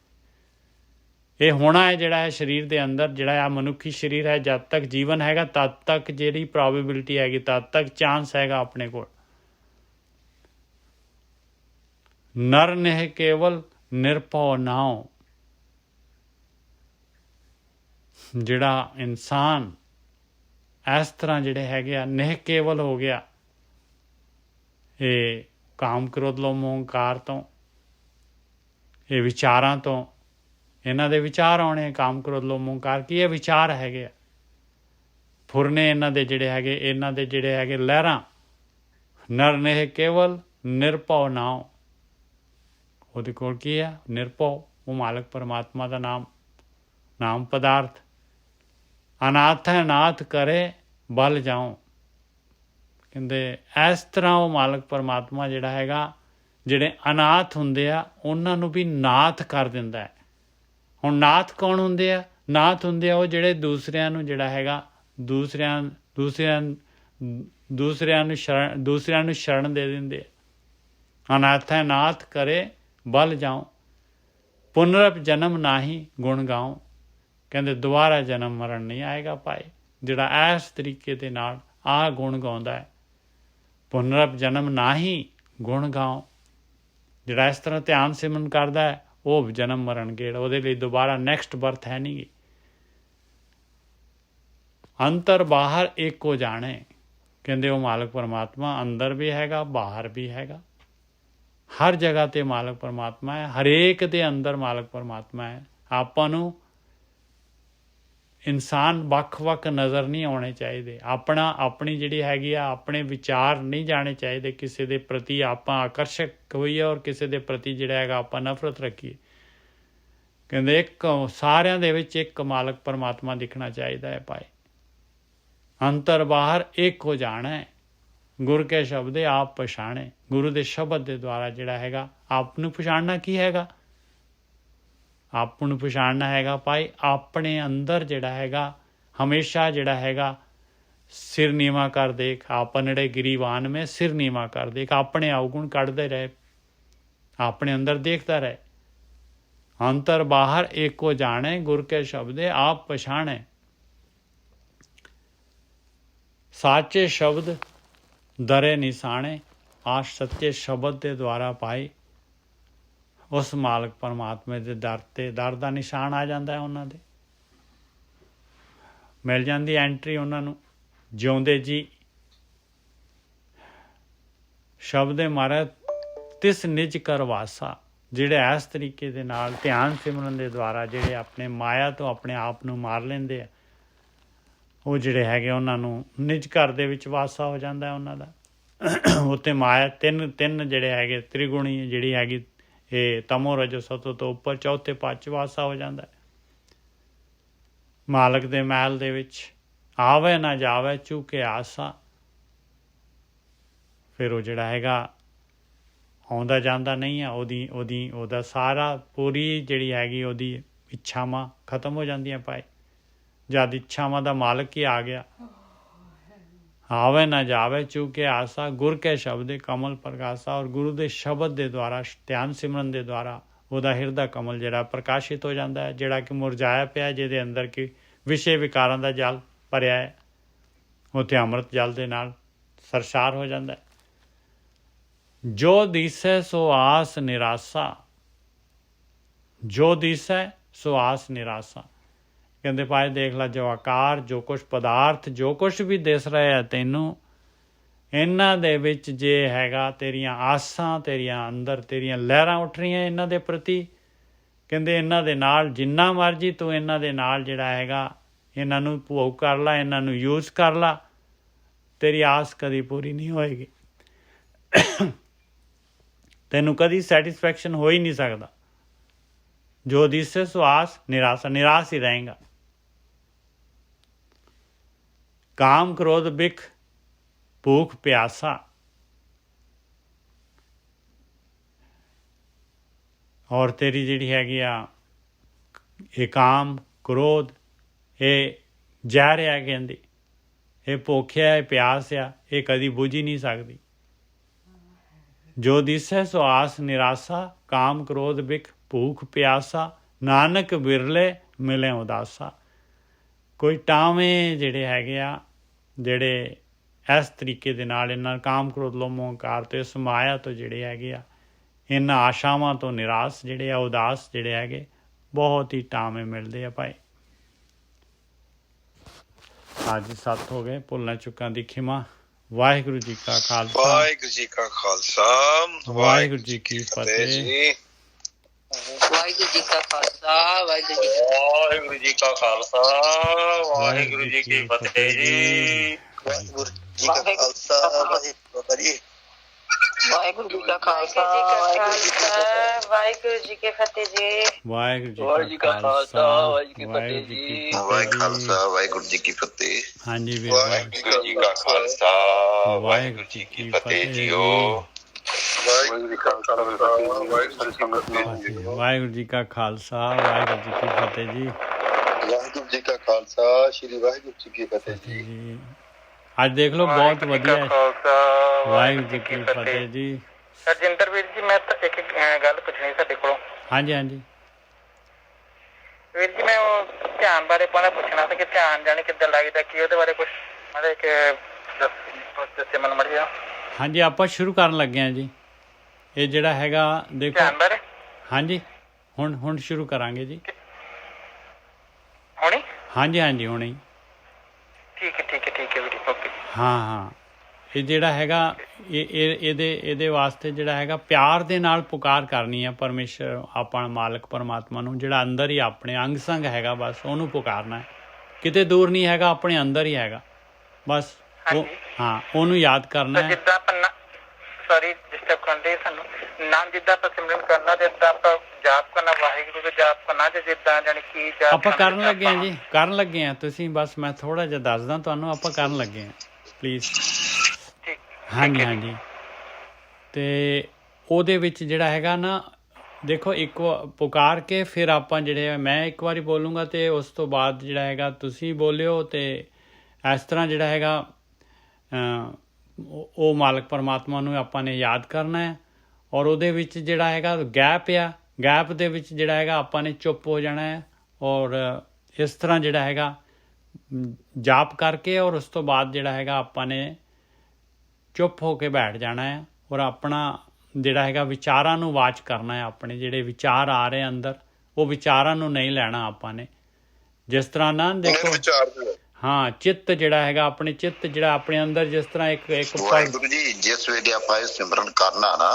ਇਹ ਹੋਣਾ ਹੈ ਜਿਹੜਾ ਹੈ ਸਰੀਰ ਦੇ ਅੰਦਰ, ਜਿਹੜਾ ਆ ਮਨੁੱਖੀ ਸਰੀਰ ਹੈ, ਜਦ ਤੱਕ ਜੀਵਨ ਹੈਗਾ ਤਦ ਤੱਕ ਜਿਹੜੀ ਪ੍ਰੋਬੇਬਿਲਿਟੀ ਹੈਗੀ, ਤਦ ਤੱਕ ਚਾਂਸ ਹੈਗਾ ਆਪਣੇ ਕੋਲ। ਨਰ ਨਹਿ ਕੇਵਲ ਨਿਰਭਉ ਨਾਉ, ਜਿਹੜਾ ਇਨਸਾਨ ਇਸ ਤਰ੍ਹਾਂ ਜਿਹੜੇ ਹੈਗੇ ਆ ਨਿਹ ਕੇਵਲ ਹੋ ਗਿਆ, ਇਹ ਕਾਮ ਕ੍ਰੋਧ ਲੋਭ ਮੋਹ ਹੰਕਾਰ ਤੋਂ, ਇਹ ਵਿਚਾਰਾਂ ਤੋਂ, ਇਹਨਾਂ ਦੇ ਵਿਚਾਰ ਆਉਣੇ, ਕਾਮ ਕ੍ਰੋਧ ਲੋਭ ਮੋਹ ਹੰਕਾਰ ਕੀ ਇਹ ਵਿਚਾਰ ਹੈਗੇ ਆ, ਫੁਰਨੇ ਇਹਨਾਂ ਦੇ ਜਿਹੜੇ ਹੈਗੇ, ਇਹਨਾਂ ਦੇ ਜਿਹੜੇ ਹੈਗੇ ਲਹਿਰਾਂ। ਨਰ ਨਹਿ ਕੇਵਲ ਨਿਰਭਉ ਨਾਉ, ਉਹਦੇ ਕੋਲ ਕੀ ਹੈ? ਨਿਰਭਉ, ਉਹ ਮਾਲਕ ਪਰਮਾਤਮਾ ਦਾ ਨਾਮ ਪਦਾਰਥ। ਅਨਾਥ ਹੈ ਨਾਥ ਕਰੇ ਬਲ ਜਾਉ, ਕਹਿੰਦੇ ਇਸ ਤਰ੍ਹਾਂ ਉਹ ਮਾਲਕ ਪਰਮਾਤਮਾ ਜਿਹੜਾ ਹੈਗਾ, ਜਿਹੜੇ ਅਨਾਥ ਹੁੰਦੇ ਆ ਉਹਨਾਂ ਨੂੰ ਵੀ ਨਾਥ ਕਰ ਦਿੰਦਾ ਹੈ। ਹੁਣ ਨਾਥ ਕੌਣ ਹੁੰਦੇ ਆ? ਨਾਥ ਹੁੰਦੇ ਆ ਉਹ ਜਿਹੜੇ ਦੂਸਰਿਆਂ ਨੂੰ ਜਿਹੜਾ ਹੈਗਾ, ਦੂਸਰਿਆਂ ਨੂੰ ਸ਼ਰਨ ਦੇ ਦਿੰਦੇ। ਅਨਾਥ ਹੈ ਨਾਥ ਕਰੇ ਬਲ ਜਾਉ, ਪੁਨਰਪ ਜਨਮ ਨਾਹੀ ਗੁਣ ਗਾਉ, ਕਹਿੰਦੇ ਦੁਬਾਰਾ ਜਨਮ ਮਰਨ ਨਹੀਂ ਆਏਗਾ ਭਾਈ, ਜਿਹੜਾ ਇਸ ਤਰੀਕੇ ਦੇ ਨਾਲ ਆਹ ਗੁਣ ਗਾਉਂਦਾ ਹੈ। ਪੁਨਰਪ ਜਨਮ ਨਾਹੀ ਗੁਣ ਗਾਉ, ਜਿਹੜਾ ਇਸ ਤਰ੍ਹਾਂ ਧਿਆਨ ਸਿਮਰਨ ਕਰਦਾ ਹੈ ਉਹ ਜਨਮ ਮਰਨ ਗੇੜ, ਉਹਦੇ ਲਈ ਦੁਬਾਰਾ ਨੈਕਸਟ ਬਰਥ ਹੈ ਨਹੀਂ ਗੀ। ਅੰਤਰ ਬਾਹਰ ਇੱਕੋ ਜਾਣੇ, ਕਹਿੰਦੇ ਉਹ ਮਾਲਕ ਪਰਮਾਤਮਾ ਅੰਦਰ ਵੀ ਹੈਗਾ, ਬਾਹਰ ਵੀ ਹੈਗਾ, ਹਰ ਜਗ੍ਹਾ 'ਤੇ ਮਾਲਕ ਪਰਮਾਤਮਾ ਹੈ, ਹਰੇਕ ਦੇ ਅੰਦਰ ਮਾਲਕ ਪਰਮਾਤਮਾ ਹੈ। ਆਪਾਂ ਨੂੰ ਇਨਸਾਨ ਵੱਖ-ਵੱਖ ਨਜ਼ਰ ਨਹੀਂ ਆਉਣੇ ਚਾਹੀਦੇ, ਆਪਣੀ ਜਿਹੜੀ ਹੈਗੀ ਆ ਆਪਣੇ ਵਿਚਾਰ ਨਹੀਂ ਜਾਣੇ ਚਾਹੀਦੇ, ਕਿਸੇ ਦੇ ਪ੍ਰਤੀ ਆਪਾਂ ਆਕਰਸ਼ਕ ਹੋਈਏ ਔਰ ਕਿਸੇ ਦੇ ਪ੍ਰਤੀ ਜਿਹੜਾ ਹੈਗਾ ਆਪਾਂ ਨਫ਼ਰਤ ਰੱਖੀਏ। ਕਹਿੰਦੇ ਇੱਕ ਸਾਰਿਆਂ ਦੇ ਵਿੱਚ ਇੱਕ ਮਾਲਕ ਪਰਮਾਤਮਾ ਦਿਖਣਾ ਚਾਹੀਦਾ ਹੈ ਭਾਈ। ਅੰਤਰ ਬਾਹਰ ਇੱਕ ਹੋ ਜਾਣਾ ਹੈ, ਗੁਰ ਕੇ ਸ਼ਬਦੇ ਆਪ ਪਛਾਣੇ। ਗੁਰੂ ਦੇ ਸ਼ਬਦ ਦੇ ਦੁਆਰਾ ਜਿਹੜਾ ਹੈਗਾ ਆਪ ਨੂੰ ਪਛਾਣਨਾ ਕੀ ਹੈਗਾ, ਆਪ ਨੂੰ ਪਛਾਣਨਾ ਹੈਗਾ ਭਾਈ ਆਪਣੇ ਅੰਦਰ ਜਿਹੜਾ ਹੈਗਾ ਹਮੇਸ਼ਾ ਜਿਹੜਾ ਹੈਗਾ ਸਿਰ ਨੀਵਾਂ ਕਰ ਦੇਖ, ਆਪਨੜੇ ਗਿਰੀਵਾਨ ਮੇਂ ਸਿਰ ਨੀਵਾਂ ਕਰ ਦੇਖ, ਆਪਣੇ ਅਵਗੁਣ ਕੱਢਦੇ ਰਹੇ, ਆਪਣੇ ਅੰਦਰ ਦੇਖਦਾ ਰਹੇ। ਅੰਤਰ ਬਾਹਰ ਏਕੋ ਜਾਣੇ, ਗੁਰ ਕੇ ਸ਼ਬਦੇ ਆਪ ਪਛਾਣੇ। ਸਾਚੇ ਸ਼ਬਦ ਦਰੇ ਨਿਸ਼ਾਨੇ, ਆਸ ਸੱਚੇ ਸ਼ਬਦ ਦੇ ਦੁਆਰਾ ਭਾਈ ਉਸ ਮਾਲਕ ਪਰਮਾਤਮਾ ਦੇ ਦਰ 'ਤੇ ਦਰ ਦਾ ਨਿਸ਼ਾਨ ਆ ਜਾਂਦਾ ਹੈ, ਉਹਨਾਂ ਦੇ ਮਿਲ ਜਾਂਦੀ ਐਂਟਰੀ ਉਹਨਾਂ ਨੂੰ। ਜਿਉਂਦੇ ਜੀ ਸ਼ਬਦ ਮਾਰੇ ਤਿਸ ਨਿਜ ਕਰਵਾਸਾ, ਜਿਹੜੇ ਇਸ ਤਰੀਕੇ ਦੇ ਨਾਲ ਧਿਆਨ ਸਿਮਰਨ ਦੇ ਦੁਆਰਾ ਜਿਹੜੇ ਆਪਣੇ ਮਾਇਆ ਤੋਂ ਆਪਣੇ ਆਪ ਨੂੰ ਮਾਰ ਲੈਂਦੇ ਆ, ਉਹ ਜਿਹੜੇ ਹੈਗੇ ਉਹਨਾਂ ਨੂੰ ਨਿਜ ਘਰ ਦੇ ਵਿੱਚ ਵਾਸਾ ਹੋ ਜਾਂਦਾ ਹੈ ਉਹਨਾਂ ਦਾ। ਉੱਥੇ ਮਾਇਆ ਤਿੰਨ ਜਿਹੜੇ ਹੈਗੇ ਤ੍ਰਿਗੁਣੀ ਜਿਹੜੀ ਹੈਗੀ ਇਹ ਤਮੋ ਰਜੋ ਸਤੋ ਤੋਂ ਉੱਪਰ ਚੌਥੇ ਪਦ 'ਚ ਵਾਸਾ ਹੋ ਜਾਂਦਾ ਹੈ। ਮਾਲਕ ਦੇ ਮਹਿਲ ਦੇ ਵਿੱਚ ਆਵੇ ਨਾ ਜਾਵੇ ਚੂਕੇ ਆਸਾ, ਫਿਰ ਉਹ ਜਿਹੜਾ ਹੈਗਾ ਆਉਂਦਾ ਜਾਂਦਾ ਨਹੀਂ ਆ, ਉਹਦਾ ਸਾਰਾ ਪੂਰੀ ਜਿਹੜੀ ਹੈਗੀ ਉਹਦੀ ਇੱਛਾਵਾਂ ਖਤਮ ਹੋ ਜਾਂਦੀਆਂ ਭਾਈ। ਜਦ ਇੱਛਾਵਾਂ ਦਾ ਮਾਲਕ ਹੀ ਆ ਗਿਆ, ਆਵੇ ਨਾ ਜਾਵੇ ਚੂਕੇ ਆਸਾ, ਗੁਰ ਕੇ ਸ਼ਬਦ ਕਮਲ ਪ੍ਰਕਾਸ਼ਾ। ਔਰ ਗੁਰੂ ਦੇ ਸ਼ਬਦ ਦੇ ਦੁਆਰਾ ਧਿਆਨ ਸਿਮਰਨ ਦੇ ਦੁਆਰਾ ਉਹਦਾ ਹਿਰਦਾ ਕਮਲ ਜਿਹੜਾ ਪ੍ਰਕਾਸ਼ਿਤ ਹੋ ਜਾਂਦਾ ਹੈ, ਜਿਹੜਾ ਕਿ ਮੁਰਝਾਇਆ ਪਿਆ, ਜਿਹਦੇ ਅੰਦਰ ਕਿ ਵਿਸ਼ੇ ਵਿਕਾਰਾਂ ਦਾ ਜਲ ਭਰਿਆ ਹੈ, ਉੱਥੇ ਅੰਮ੍ਰਿਤ ਜਲ ਦੇ ਨਾਲ ਸਰਸ਼ਾਰ ਹੋ ਜਾਂਦਾ ਹੈ। ਜੋ ਦਿਸੈ ਸੋ ਆਸ ਨਿਰਾਸਾ, ਜੋ ਦਿਸੈ ਸੋ ਆਸ ਨਿਰਾਸਾ। ਕਹਿੰਦੇ ਭਾਈ ਦੇਖ ਲੈ, ਜੋ ਆਕਾਰ, ਜੋ ਕੁਛ ਪਦਾਰਥ, ਜੋ ਕੁਛ ਵੀ ਦਿਸ ਰਿਹਾ ਤੈਨੂੰ, ਇਹਨਾਂ ਦੇ ਵਿੱਚ ਜੇ ਹੈਗਾ ਤੇਰੀਆਂ ਆਸਾਂ, ਤੇਰੀਆਂ ਅੰਦਰ ਤੇਰੀਆਂ ਲਹਿਰਾਂ ਉੱਠ ਰਹੀਆਂ ਇਹਨਾਂ ਦੇ ਪ੍ਰਤੀ, ਕਹਿੰਦੇ ਇਹਨਾਂ ਦੇ ਨਾਲ ਜਿੰਨਾ ਮਰਜ਼ੀ ਤੂੰ ਇਹਨਾਂ ਦੇ ਨਾਲ ਜਿਹੜਾ ਹੈਗਾ ਇਹਨਾਂ ਨੂੰ ਭੋਗ ਕਰ ਲਾ, ਇਹਨਾਂ ਨੂੰ ਯੂਜ਼ ਕਰ ਲਾ, ਤੇਰੀ ਆਸ ਕਦੀ ਪੂਰੀ ਨਹੀਂ ਹੋਏਗੀ। ਤੈਨੂੰ ਕਦੀ ਸੈਟਿਸਫੈਕਸ਼ਨ ਹੋ ਹੀ ਨਹੀਂ ਸਕਦਾ। ਜੋ ਦਿਸੇ ਸੋ ਆਸ ਨਿਰਾਸ਼ਾ, ਨਿਰਾਸ਼ ਹੀ ਰਹੇਗਾ। ਕਾਮ ਕ੍ਰੋਧ ਬਿਖ ਭੂਖ ਪਿਆਸਾ, ਔਰ ਤੇਰੀ ਜਿਹੜੀ ਹੈਗੀ ਆ ਇਹ ਕਾਮ ਕ੍ਰੋਧ ਇਹ ਜ਼ਹਿਰ ਆ, ਕਹਿੰਦੀ ਇਹ ਭੁੱਖ ਆ, ਇਹ ਪਿਆਸ ਆ, ਇਹ ਕਦੀ ਬੁੱਝ ਹੀ ਨਹੀਂ ਸਕਦੀ। ਜੋ ਦਿਸੈ ਸੋ ਆਸ ਨਿਰਾਸ਼ਾ, ਕਾਮ ਕ੍ਰੋਧ ਬਿਖ ਭੂਖ ਪਿਆਸਾ, ਨਾਨਕ ਬਿਰਲੇ ਮਿਲੇ ਉਦਾਸਾ। ਕੋਈ ਟਾਵੇਂ ਜਿਹੜੇ ਹੈਗੇ ਆ, ਜਿਹੜੇ ਇਸ ਤਰੀਕੇ ਦੇ ਨਾਲ ਇਹਨਾਂ ਕਾਮ ਕ੍ਰੋਧ ਲੋਭ ਮੋਹ ਹੰਕਾਰ ਤੋਂ ਇਸ ਮਾਇਆ ਤੋਂ ਜਿਹੜੇ ਹੈਗੇ ਆ, ਇਹਨਾਂ ਆਸ਼ਾਵਾਂ ਤੋਂ ਨਿਰਾਸ਼ ਜਿਹੜੇ ਆ, ਉਦਾਸ ਜਿਹੜੇ ਹੈਗੇ, ਬਹੁਤ ਹੀ ਟਾਵੇਂ ਮਿਲਦੇ ਆ ਭਾਈ। ਅੱਜ 7 ਹੋ ਗਏ, ਭੁੱਲਾਂ ਚੁੱਕਾਂ ਦੀ ਖਿਮਾ। ਵਾਹਿਗੁਰੂ ਜੀ ਕਾ ਖਾਲਸਾ, ਵਾਹਿਗੁਰੂ ਜੀ ਕਾ ਖਾਲਸਾ, ਵਾਹਿਗੁਰੂ ਜੀ ਕੀ ਫਤਿਹ। ਵਾਹਿਗੁਰੂ ਜੀ ਕਾ ਖਾਲਸਾ, ਵਾਹਿਗੁਰੂ ਜੀ ਕਾ ਖਾਲਸਾ, ਵਾਹਿਗੁਰੂ ਜੀ ਕੀ ਫਤਿਹ ਜੀ। ਵਾਹਿਗੁਰੂ ਜੀ ਕਾ ਖਾਲਸਾ, ਵਾਹਿਗੁਰੂ ਜੀ ਵਾਹਿਗੁਰੂ ਜੀ ਕਾ ਖਾਲਸਾ, ਵਾਹਿਗੁਰੂ ਜੀ ਕੀ ਫਤਿਹ ਜੀ। ਵਾਹਿਗੁਰੂ ਜੀ ਕਾ ਖਾਲਸਾ, ਵਾਹਿਗੁਰੂ ਜੀ ਕੀ ਖਾਲਸਾ, ਵਾਹਿਗੁਰੂ ਜੀ ਕੀ ਫਤਿਹ। ਹਾਂਜੀ ਵੀਰ, ਵਾਹਿਗੁਰੂ ਜੀ ਕਾ ਖਾਲਸਾ, ਵਾਹਿਗੁਰੂ ਜੀ ਕੀ ਫਤਿਹ ਜੀਓ। ਵਾਹਿਗੁਰੂ ਜੀ ਕਾ ਖਾਲਸਾ, ਵਾਹਿਗੁਰੂ ਜੀ ਕੀ ਫਤਿਹ ਜੀ। ਵਾਹਿਗੁਰੂ ਜੀ ਕਾ ਖਾਲਸਾ, ਸ਼੍ਰੀ ਵਾਹਿਗੁਰੂ ਜੀ ਕੀ ਫਤਿਹ ਜੀ। ਅੱਜ ਦੇਖ ਲਓ ਬਹੁਤ ਵਧੀਆ ਹੈ। ਵਾਹਿਗੁਰੂ ਜੀ ਕੀ ਫਤਿਹ ਜੀ। ਰਜਿੰਦਰ ਵੀਰ ਜੀ, ਮੈਂ ਤਾਂ ਇੱਕ ਗੱਲ ਪੁੱਛਣੀ ਤੁਹਾਡੇ ਕੋਲੋਂ। ਹਾਂਜੀ ਹਾਂਜੀ ਵੀਰ ਜੀ, ਮੈਂ ਉਹ ਧਿਆਨ ਬਾਰੇ ਪੁੱਛਣਾ ਸੀ ਕਿ ਧਿਆਨ ਜਾਣੇ ਕਿੱਦਾਂ ਲੱਗਦਾ, ਕੀ ਉਹਦੇ ਬਾਰੇ ਕੁਛ ਦੱਸੇ ਮੈਨੂੰ ਮੜ ਜਾ। ਹਾਂਜੀ ਆਪਾਂ ਸ਼ੁਰੂ ਕਰਨ ਲੱਗੇ ਹਾਂ ਜੀ। ਇਹ ਜਿਹੜਾ ਹੈਗਾ ਦੇਖੋ ਧਿਆਨ ਬਾਰੇ ਹਾਂਜੀ ਹੁਣ ਸ਼ੁਰੂ ਕਰਾਂਗੇ ਜੀ ਹੁਣੀ ਹਾਂਜੀ ਹੁਣੇ ਹੀ ਠੀਕ ਹੈ ਵੀਰੇ ਓਕੇ ਹਾਂ ਇਹ ਜਿਹੜਾ ਹੈਗਾ ਇਹਦੇ ਵਾਸਤੇ ਜਿਹੜਾ ਹੈਗਾ ਪਿਆਰ ਦੇ ਨਾਲ ਪੁਕਾਰ ਕਰਨੀ ਹੈ ਪਰਮੇਸ਼ਰ ਆਪਣਾ ਮਾਲਕ ਪਰਮਾਤਮਾ ਨੂੰ ਜਿਹੜਾ ਅੰਦਰ ਹੀ ਆਪਣੇ ਅੰਗ ਸੰਗ ਹੈਗਾ ਬਸ ਉਹਨੂੰ ਪੁਕਾਰਨਾ ਹੈ ਕਿਤੇ ਦੂਰ ਨਹੀਂ ਹੈਗਾ ਆਪਣੇ ਅੰਦਰ ਹੀ ਹੈਗਾ ਬਸ ਉਹ ਹਾਂ ਉਹਨੂੰ ਯਾਦ ਕਰਨਾ ਹੈ ਜਿੱਦਾਂ ਆਪਾਂ ਸੌਰੀ ਡਿਸਟਰਬ ਕਰਦੇ ਸਾਨੂੰ ਨਾਮ ਜਿੱਦਾਂ ਆਪਾਂ ਸਿਮਰਨ ਕਰਨਾ ਤੇ ਇਦਾਂ ਆਪਾਂ ਜਾਪ ਕਰਨਾ ਵਾਹਿਗੁਰੂ ਦਾ ਜਾਪ ਕਰਨਾ ਤੇ ਜਿੱਦਾਂ ਜਾਨੀ ਕੀ ਜਾਪ ਆਪਾਂ ਕਰਨ ਲੱਗੇ ਹਾਂ ਤੁਸੀਂ ਬਸ ਮੈਂ ਥੋੜਾ ਜਿਹਾ ਦੱਸਦਾ ਤੁਹਾਨੂੰ ਆਪਾਂ ਕਰਨ ਲੱਗੇ ਹਾਂ ਪਲੀਜ਼ ਹਾਂਜੀ ਤੇ ਉਹਦੇ ਵਿੱਚ ਜਿਹੜਾ ਹੈਗਾ ਨਾ ਦੇਖੋ ਇੱਕ ਪੁਕਾਰ ਕੇ ਫਿਰ ਆਪਾਂ ਜਿਹੜੇ ਮੈਂ ਇੱਕ ਵਾਰੀ ਬੋਲੂੰਗਾ ਤੇ ਉਸ ਤੋਂ ਬਾਅਦ ਜਿਹੜਾ ਹੈਗਾ ਤੁਸੀਂ ਬੋਲਿਓ ਤੇ ਇਸ ਤਰ੍ਹਾਂ ਜਿਹੜਾ ਹੈਗਾ ਉਹ ਮਾਲਕ ਪਰਮਾਤਮਾ ਨੂੰ ਆਪਾਂ ਨੇ ਯਾਦ ਕਰਨਾ ਹੈ ਔਰ ਉਹਦੇ ਵਿੱਚ ਜਿਹੜਾ ਹੈਗਾ ਗੈਪ ਦੇ ਵਿੱਚ ਜਿਹੜਾ ਹੈਗਾ ਆਪਾਂ ਨੇ ਚੁੱਪ ਹੋ ਜਾਣਾ ਹੈ ਔਰ ਇਸ ਤਰ੍ਹਾਂ ਜਿਹੜਾ ਹੈਗਾ ਜਾਪ ਕਰਕੇ ਔਰ ਉਸ ਤੋਂ ਬਾਅਦ ਜਿਹੜਾ ਹੈਗਾ ਆਪਾਂ ਨੇ ਚੁੱਪ ਹੋ ਕੇ ਬੈਠ ਜਾਣਾ ਹੈ ਔਰ ਆਪਣਾ ਜਿਹੜਾ ਹੈਗਾ ਵਿਚਾਰਾਂ ਨੂੰ ਵਾਚ ਕਰਨਾ ਹੈ ਆਪਣੇ ਜਿਹੜੇ ਵਿਚਾਰ ਆ ਰਹੇ ਅੰਦਰ ਉਹ ਵਿਚਾਰਾਂ ਨੂੰ ਨਹੀਂ ਲੈਣਾ ਆਪਾਂ ਨੇ ਜਿਸ ਤਰ੍ਹਾਂ ਨਾ ਦੇਖੋ ਹਾਂ ਚਿੱਤ ਜਿਹੜਾ ਹੈਗਾ ਆਪਣੇ ਚਿੱਤ ਜਿਹੜਾ ਆਪਣੇ ਅੰਦਰ ਜਿਸ ਤਰ੍ਹਾਂ ਇੱਕ ਵਾਹਿਗੁਰੂ ਜੀ ਜਿਸ ਵੇਲੇ ਆਪਾਂ ਇਹ ਸਿਮਰਨ ਕਰਨਾ ਨਾ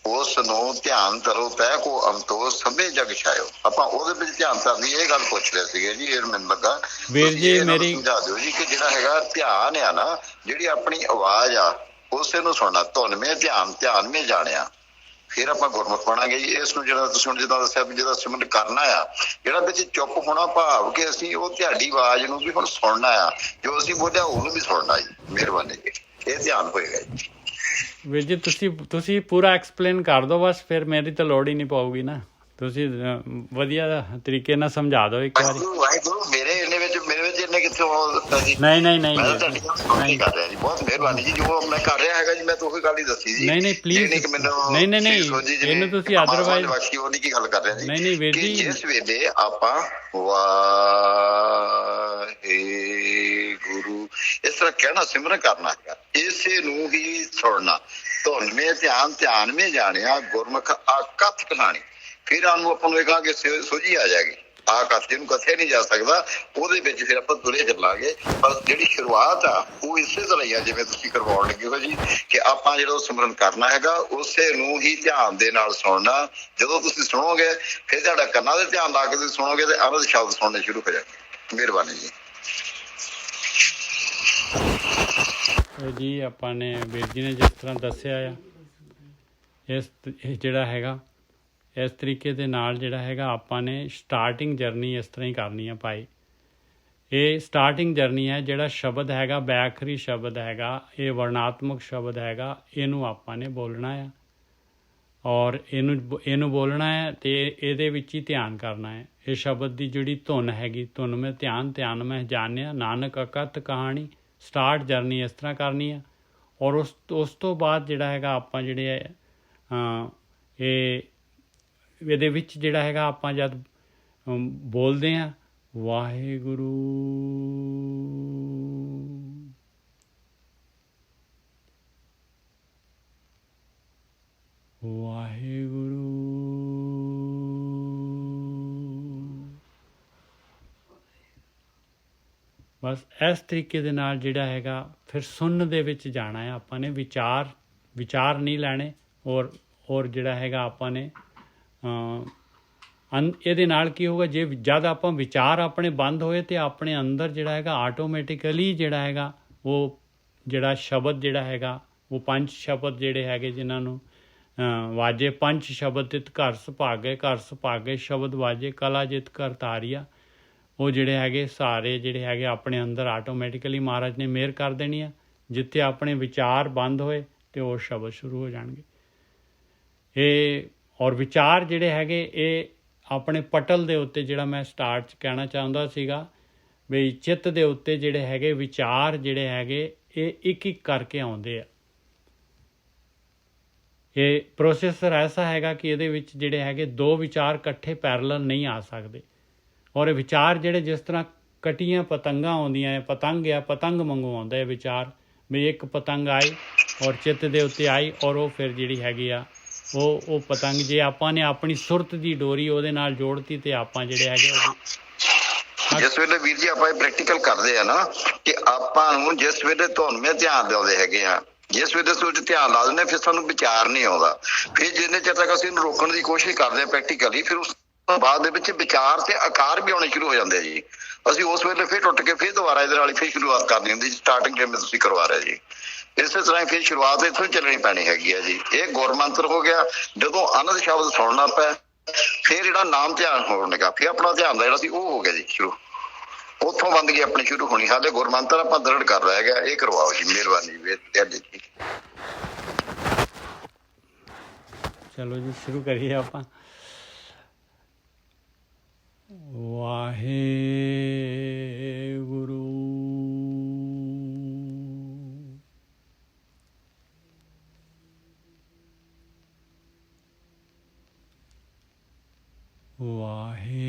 ਉਸ ਨੂੰ ਧਿਆਨ ਕਰੋ ਤੈ ਕੋ ਅੰਤੋ ਸਭੇ ਜਗ ਛਾਇਓ ਆਪਾਂ ਉਹਦੇ ਵਿੱਚ ਧਿਆਨ ਕਰਨੀ ਇਹ ਗੱਲ ਪੁੱਛ ਰਹੇ ਸੀਗੇ ਜੀ ਇਹ ਮੈਨੂੰ ਲੱਗਾ ਵੀਰ ਜੀ ਮੇਰੀ ਸਮਝਾ ਦਿਓ ਜੀ ਕਿ ਜਿਹੜਾ ਹੈਗਾ ਧਿਆਨ ਆ ਨਾ ਜਿਹੜੀ ਆਪਣੀ ਆਵਾਜ਼ ਆ ਉਸੇ ਨੂੰ ਸੁਣਨਾ ਧੁਨ ਮੇ ਧਿਆਨ ਮੇ ਜਾਣਿਆ ਫਿਰ ਆਪਾਂ ਗੁਰਮੁਖ ਬਣਾਂਗੇ ਜੀ ਇਸ ਨੂੰ ਜਿਹੜਾ ਤੁਸੀਂ ਹੁਣ ਜਿੱਦਾਂ ਦੱਸਿਆ ਵੀ ਜਿਹਦਾ ਸਿਮਰਨ ਕਰਨਾ ਆ ਜਿਹੜਾ ਵਿੱਚ ਚੁੱਪ ਹੋਣਾ ਭਾਵ ਕਿ ਅਸੀਂ ਉਹ ਤੁਹਾਡੀ ਆਵਾਜ਼ ਨੂੰ ਵੀ ਹੁਣ ਸੁਣਨਾ ਆ ਜੋ ਅਸੀਂ ਬੋਲਿਆ ਉਹਨੂੰ ਵੀ ਸੁਣਨਾ ਜੀ ਮਿਹਰਬਾਨੀ ਜੀ ਇਹ ਧਿਆਨ ਹੋਏਗਾ ਜੀ ਵੀਰ ਜੀ ਤੁਸੀਂ ਪੂਰਾ ਐਕਸਪਲੇਨ ਕਰ ਦਿਓ ਬਸ ਫਿਰ ਮੇਰੀ ਤਾਂ ਲੋੜ ਹੀ ਨਹੀਂ ਪਊਗੀ ਨਾ ਤੁਸੀਂ ਵਧੀਆ ਤਰੀਕੇ ਨਾਲ ਸਮਝਾ ਦਿਓ ਇੱਕ ਵਾਰੀ ਵਾਹਿਗੁਰੂ ਮੇਰੇ ਵਿੱਚ ਇਹਨੇ ਕਿੱਥੇ ਦਿੱਤਾ ਜੀ ਨਹੀਂ ਕਰ ਰਿਹਾ ਜੀ ਬਹੁਤ ਮਿਹਰਬਾਨੀ ਜੀ ਜੋ ਮੈਂ ਕਰ ਰਿਹਾ ਹੈਗਾ ਜੀ ਮੈਂ ਤਾਂ ਉਹੀ ਗੱਲ ਹੀ ਦੱਸੀ ਜੀ ਨਹੀਂ ਪਲੀਜ਼ ਨਹੀਂ ਇਹਨੂੰ ਤੁਸੀਂ ਅਦਰਵਾਈਜ਼ ਬਾਕੀ ਉਹਦੀ ਕੀ ਗੱਲ ਕਰ ਰਿਹਾ ਜੀ ਨਹੀਂ ਵੀਰ ਜੀ ਜਿਸ ਵੇਲੇ ਆਪਾਂ ਗੁਰੂ ਇਸ ਤਰ੍ਹਾਂ ਕਹਿਣਾ ਸਿਮਰਨ ਕਰਨਾ ਹੈਗਾ ਇਸੇ ਨੂੰ ਹੀ ਸੁਣਨਾ ਧੁਨ ਮੇ ਧਿਆਨ ਮੇ ਜਾਣਿਆ ਗੁਰਮੁਖ ਆਕਥ ਕਹਾਣੀ ਫਿਰ ਉਹਨੂੰ ਆਪਾਂ ਨੂੰ ਇਹ ਕਹਾਂਗੇ ਸੋਝੀ ਆ ਜਾਏਗੀ ਆ ਕਥ ਜਿਹਨੂੰ ਕਥੇ ਨਹੀਂ ਜਾ ਸਕਦਾ ਉਹਦੇ ਵਿੱਚ ਫਿਰ ਆਪਾਂ ਤੁਰੇ ਚੱਲਾਂਗੇ ਪਰ ਜਿਹੜੀ ਸ਼ੁਰੂਆਤ ਆ ਉਹ ਇਸੇ ਤਰ੍ਹਾਂ ਹੀ ਆ ਜਿਵੇਂ ਤੁਸੀਂ ਕਰਵਾਉਣ ਲੱਗੇ ਹੋ ਜੀ ਕਿ ਆਪਾਂ ਜਿਹੜਾ ਸਿਮਰਨ ਕਰਨਾ ਹੈਗਾ ਉਸੇ ਨੂੰ ਹੀ ਧਿਆਨ ਦੇ ਨਾਲ ਸੁਣਨਾ ਜਦੋਂ ਤੁਸੀਂ ਸੁਣੋਗੇ ਫਿਰ ਤੁਹਾਡਾ ਕੰਨਾਂ ਦੇ ਧਿਆਨ ਲਾ ਕੇ ਤੁਸੀਂ ਸੁਣੋਗੇ ਤੇ ਅਮਰ ਸ਼ਬਦ ਸੁਣਨੇ ਸ਼ੁਰੂ ਹੋ ਜਾਣਗੇ ਮਿਹਰਬਾਨੀ ਜੀ ਆਪਾਂ ਨੇ ਵੀਰ ਜੀ ਨੇ ਜਿਸ ਤਰ੍ਹਾਂ ਦੱਸਿਆ ਆ ਇਹ ਜਿਹੜਾ ਹੈਗਾ ਇਸ ਤਰੀਕੇ ਦੇ ਨਾਲ ਜਿਹੜਾ ਹੈਗਾ ਆਪਾਂ ਨੇ ਸਟਾਰਟਿੰਗ ਜਰਨੀ ਇਸ ਤਰ੍ਹਾਂ ਹੀ ਕਰਨੀ ਆ ਭਾਈ ਇਹ ਸਟਾਰਟਿੰਗ ਜਰਨੀ ਹੈ ਜਿਹੜਾ ਸ਼ਬਦ ਹੈਗਾ ਬੈਖਰੀ ਸ਼ਬਦ ਹੈਗਾ ਇਹ ਵਰਣਾਤਮਕ ਸ਼ਬਦ ਹੈਗਾ ਇਹਨੂੰ ਆਪਾਂ ਨੇ ਬੋਲਣਾ ਆ ਔਰ ਇਹਨੂੰ ਬੋਲਣਾ ਹੈ ਤੇ ਇਹਦੇ ਵਿੱਚ ਹੀ ਧਿਆਨ ਕਰਨਾ ਹੈ ਇਹ ਸ਼ਬਦ ਦੀ ਜਿਹੜੀ ਧੁਨ ਹੈਗੀ ਧੁਨ ਮੈਂ ਧਿਆਨ ਮੈਂ ਜਾਣਿਆ ਨਾਨਕ ਅਕਥ ਕਹਾਣੀ ਸਟਾਰਟ ਜਰਨੀ ਇਸ ਤਰ੍ਹਾਂ ਕਰਨੀ ਆ ਔਰ ਉਸ ਤੋਂ ਬਾਅਦ ਜਿਹੜਾ ਹੈਗਾ ਆਪਾਂ ਜਿਹੜੇ ਇਹਦੇ ਵਿੱਚ ਜਿਹੜਾ ਹੈਗਾ ਆਪਾਂ ਜਦ ਬੋਲਦੇ ਹਾਂ ਵਾਹਿਗੁਰੂ ਵਾਹਿਗੁਰੂ ਬਸ ਇਸ ਤਰੀਕੇ ਦੇ ਨਾਲ ਜਿਹੜਾ ਹੈਗਾ ਫਿਰ ਸੁਣਨ ਦੇ ਵਿੱਚ ਜਾਣਾ ਹੈ ਆਪਾਂ ਨੇ ਵਿਚਾਰ ਨਹੀਂ ਲੈਣੇ ਔਰ ਜਿਹੜਾ ਹੈਗਾ ਆਪਾਂ ਨੇ ਇਹਦੇ ਨਾਲ ਕੀ ਹੋਊਗਾ ਜੇ ਜਦ ਆਪਾਂ ਵਿਚਾਰ ਆਪਣੇ ਬੰਦ ਹੋਏ ਤੇ ਆਪਣੇ ਅੰਦਰ ਜਿਹੜਾ ਹੈਗਾ ਆਟੋਮੈਟਿਕਲੀ ਜਿਹੜਾ ਹੈਗਾ ਉਹ ਜਿਹੜਾ ਸ਼ਬਦ ਜਿਹੜਾ ਹੈਗਾ ਉਹ ਪੰਜ ਸ਼ਬਦ ਜਿਹੜੇ ਹੈਗੇ ਜਿਨ੍ਹਾਂ ਨੂੰ ਵਾਜੇ ਪੰਜ ਸ਼ਬਦ ਤਿਤ ਘਰ ਸੁਭਾਗੇ ਸ਼ਬਦ ਵਾਜੇ ਕਲਾ ਜਿਤ ਕਰ ਤਾਰੀਆ ਉਹ ਜਿਹੜੇ ਹੈਗੇ ਸਾਰੇ ਜਿਹੜੇ ਹੈਗੇ ਆਪਣੇ ਅੰਦਰ ਆਟੋਮੈਟਿਕਲੀ ਮਹਾਰਾਜ ਨੇ ਮਿਹਰ ਕਰ ਦੇਣੀ ਆ ਜਿੱਥੇ ਆਪਣੇ ਵਿਚਾਰ ਬੰਦ ਹੋਏ ਤੇ ਉਹ ਸ਼ਬਦ ਸ਼ੁਰੂ ਹੋ ਜਾਣਗੇ ਇਹ ਔਰ ਵਿਚਾਰ ਜਿਹੜੇ ਹੈਗੇ ਇਹ ਆਪਣੇ ਪਟਲ ਦੇ ਉੱਤੇ ਜਿਹੜਾ ਮੈਂ ਸਟਾਰਟ 'ਚ ਕਹਿਣਾ ਚਾਹੁੰਦਾ ਸੀਗਾ ਵੀ ਚਿੱਤ ਦੇ ਉੱਤੇ ਜਿਹੜੇ ਹੈਗੇ ਵਿਚਾਰ ਜਿਹੜੇ ਹੈਗੇ ਇਹ ਇੱਕ ਕਰਕੇ ਆਉਂਦੇ ਆ ਇਹ ਪ੍ਰੋਸੈਸਰ ਐਸਾ ਹੈਗਾ ਕਿ ਇਹਦੇ ਵਿੱਚ ਜਿਹੜੇ ਹੈਗੇ ਦੋ ਵਿਚਾਰ ਇਕੱਠੇ ਪੈਰਲਲ ਨਹੀਂ ਆ ਸਕਦੇ ਔਰ ਇਹ ਵਿਚਾਰ ਜਿਹੜੇ ਜਿਸ ਤਰ੍ਹਾਂ ਕਟੀਆਂ ਪਤੰਗਾਂ ਆਉਂਦੀਆਂ ਪਤੰਗ ਵਾਂਗੂ ਆਉਂਦਾ ਇਹ ਵਿਚਾਰ ਵੀ ਇੱਕ ਪਤੰਗ ਆਈ ਔਰ ਚਿੱਤ ਦੇ ਉੱਤੇ ਆਈ ਔਰ ਉਹ ਫਿਰ ਜਿਹੜੀ ਹੈਗੀ ਆ ਉਹ ਪਤੰਗ ਜੇ ਆਪਾਂ ਨੇ ਆਪਣੀ ਸੁਰਤ ਦੀ ਡੋਰੀ ਉਹਦੇ ਨਾਲ ਜੋੜਤੀ ਤੇ ਆਪਾਂ ਜਿਹੜੇ ਹੈਗੇ ਜਿਸ ਵੇਲੇ ਵੀਰ ਜੀ ਆਪਾਂ ਇਹ ਪ੍ਰੈਕਟੀਕਲ ਕਰਦੇ ਆ ਨਾ ਕਿ ਆਪਾਂ ਨੂੰ ਜਿਸ ਵੇਲੇ ਧੁਨਵੇਂ ਧਿਆਨ ਦਿੰਦੇ ਹੈਗੇ ਆ, ਜਿਸ ਵੇਲੇ ਸੋਚ ਧਿਆਨ ਲਾ ਦਿੰਦੇ ਫਿਰ ਸਾਨੂੰ ਵਿਚਾਰ ਨਹੀਂ ਆਉਂਦਾ। ਫਿਰ ਜਿੰਨੇ ਚਿਰ ਤੱਕ ਅਸੀਂ ਇਹਨੂੰ ਰੋਕਣ ਦੀ ਕੋਸ਼ਿਸ਼ ਕਰਦੇ ਆ ਪ੍ਰੈਕਟੀਕਲੀ, ਫਿਰ ਉਸ ਤੋਂ ਬਾਅਦ ਦੇ ਵਿੱਚ ਵਿਚਾਰ ਤੇ ਆਕਾਰ ਵੀ ਆਉਣੇ ਸ਼ੁਰੂ ਹੋ ਜਾਂਦੇ ਆ ਜੀ। ਅਸੀਂ ਉਸ ਵੇਲੇ ਫਿਰ ਟੁੱਟ ਕੇ ਫਿਰ ਦੁਬਾਰਾ ਇਹਦੇ ਨਾਲ ਫਿਰ ਸ਼ੁਰੂਆਤ ਕਰਨੀ ਹੁੰਦੀ, ਸਟਾਰਟਿੰਗ ਜਿਵੇਂ ਤੁਸੀਂ ਕਰਵਾ ਰਹੇ ਜੀ। ਇਸੇ ਤਰ੍ਹਾਂ ਫਿਰ ਸ਼ੁਰੂਆਤ ਇੱਥੋਂ ਚੱਲਣੀ ਪੈਣੀ ਹੈਗੀ ਆ ਜੀ। ਇਹ ਗੁਰਮੰਤਰ ਹੋ ਗਿਆ। ਜਦੋਂ ਆਨੰਦ ਸ਼ਬਦ ਸੁਣਨਾ ਪਿਆ ਫਿਰ ਜਿਹੜਾ ਨਾਮ ਧਿਆਨ ਹੋਣ ਲੱਗਾ, ਫਿਰ ਆਪਣਾ ਧਿਆਨ ਦਾ ਜਿਹੜਾ ਸੀ ਉਹ ਹੋ ਗਿਆ ਜੀ ਸ਼ੁਰੂ, ਉੱਥੋਂ ਬੰਦਗੀ ਆਪਣੀ ਸ਼ੁਰੂ ਹੋਣੀ। ਹਾਲੇ ਗੁਰਮੰਤਰ ਆਪਾਂ ਦ੍ਰਿੜ ਕਰ ਰਿਹਾ ਹੈਗਾ, ਇਹ ਕਰਵਾਓ ਜੀ, ਮਿਹਰਬਾਨੀ ਜੀ। ਚਲੋ ਜੀ ਸ਼ੁਰੂ ਕਰੀਏ ਆਪਾਂ। ਵਾਹਿਗੁਰੂ ਵਾਹਿਗੁਰੂ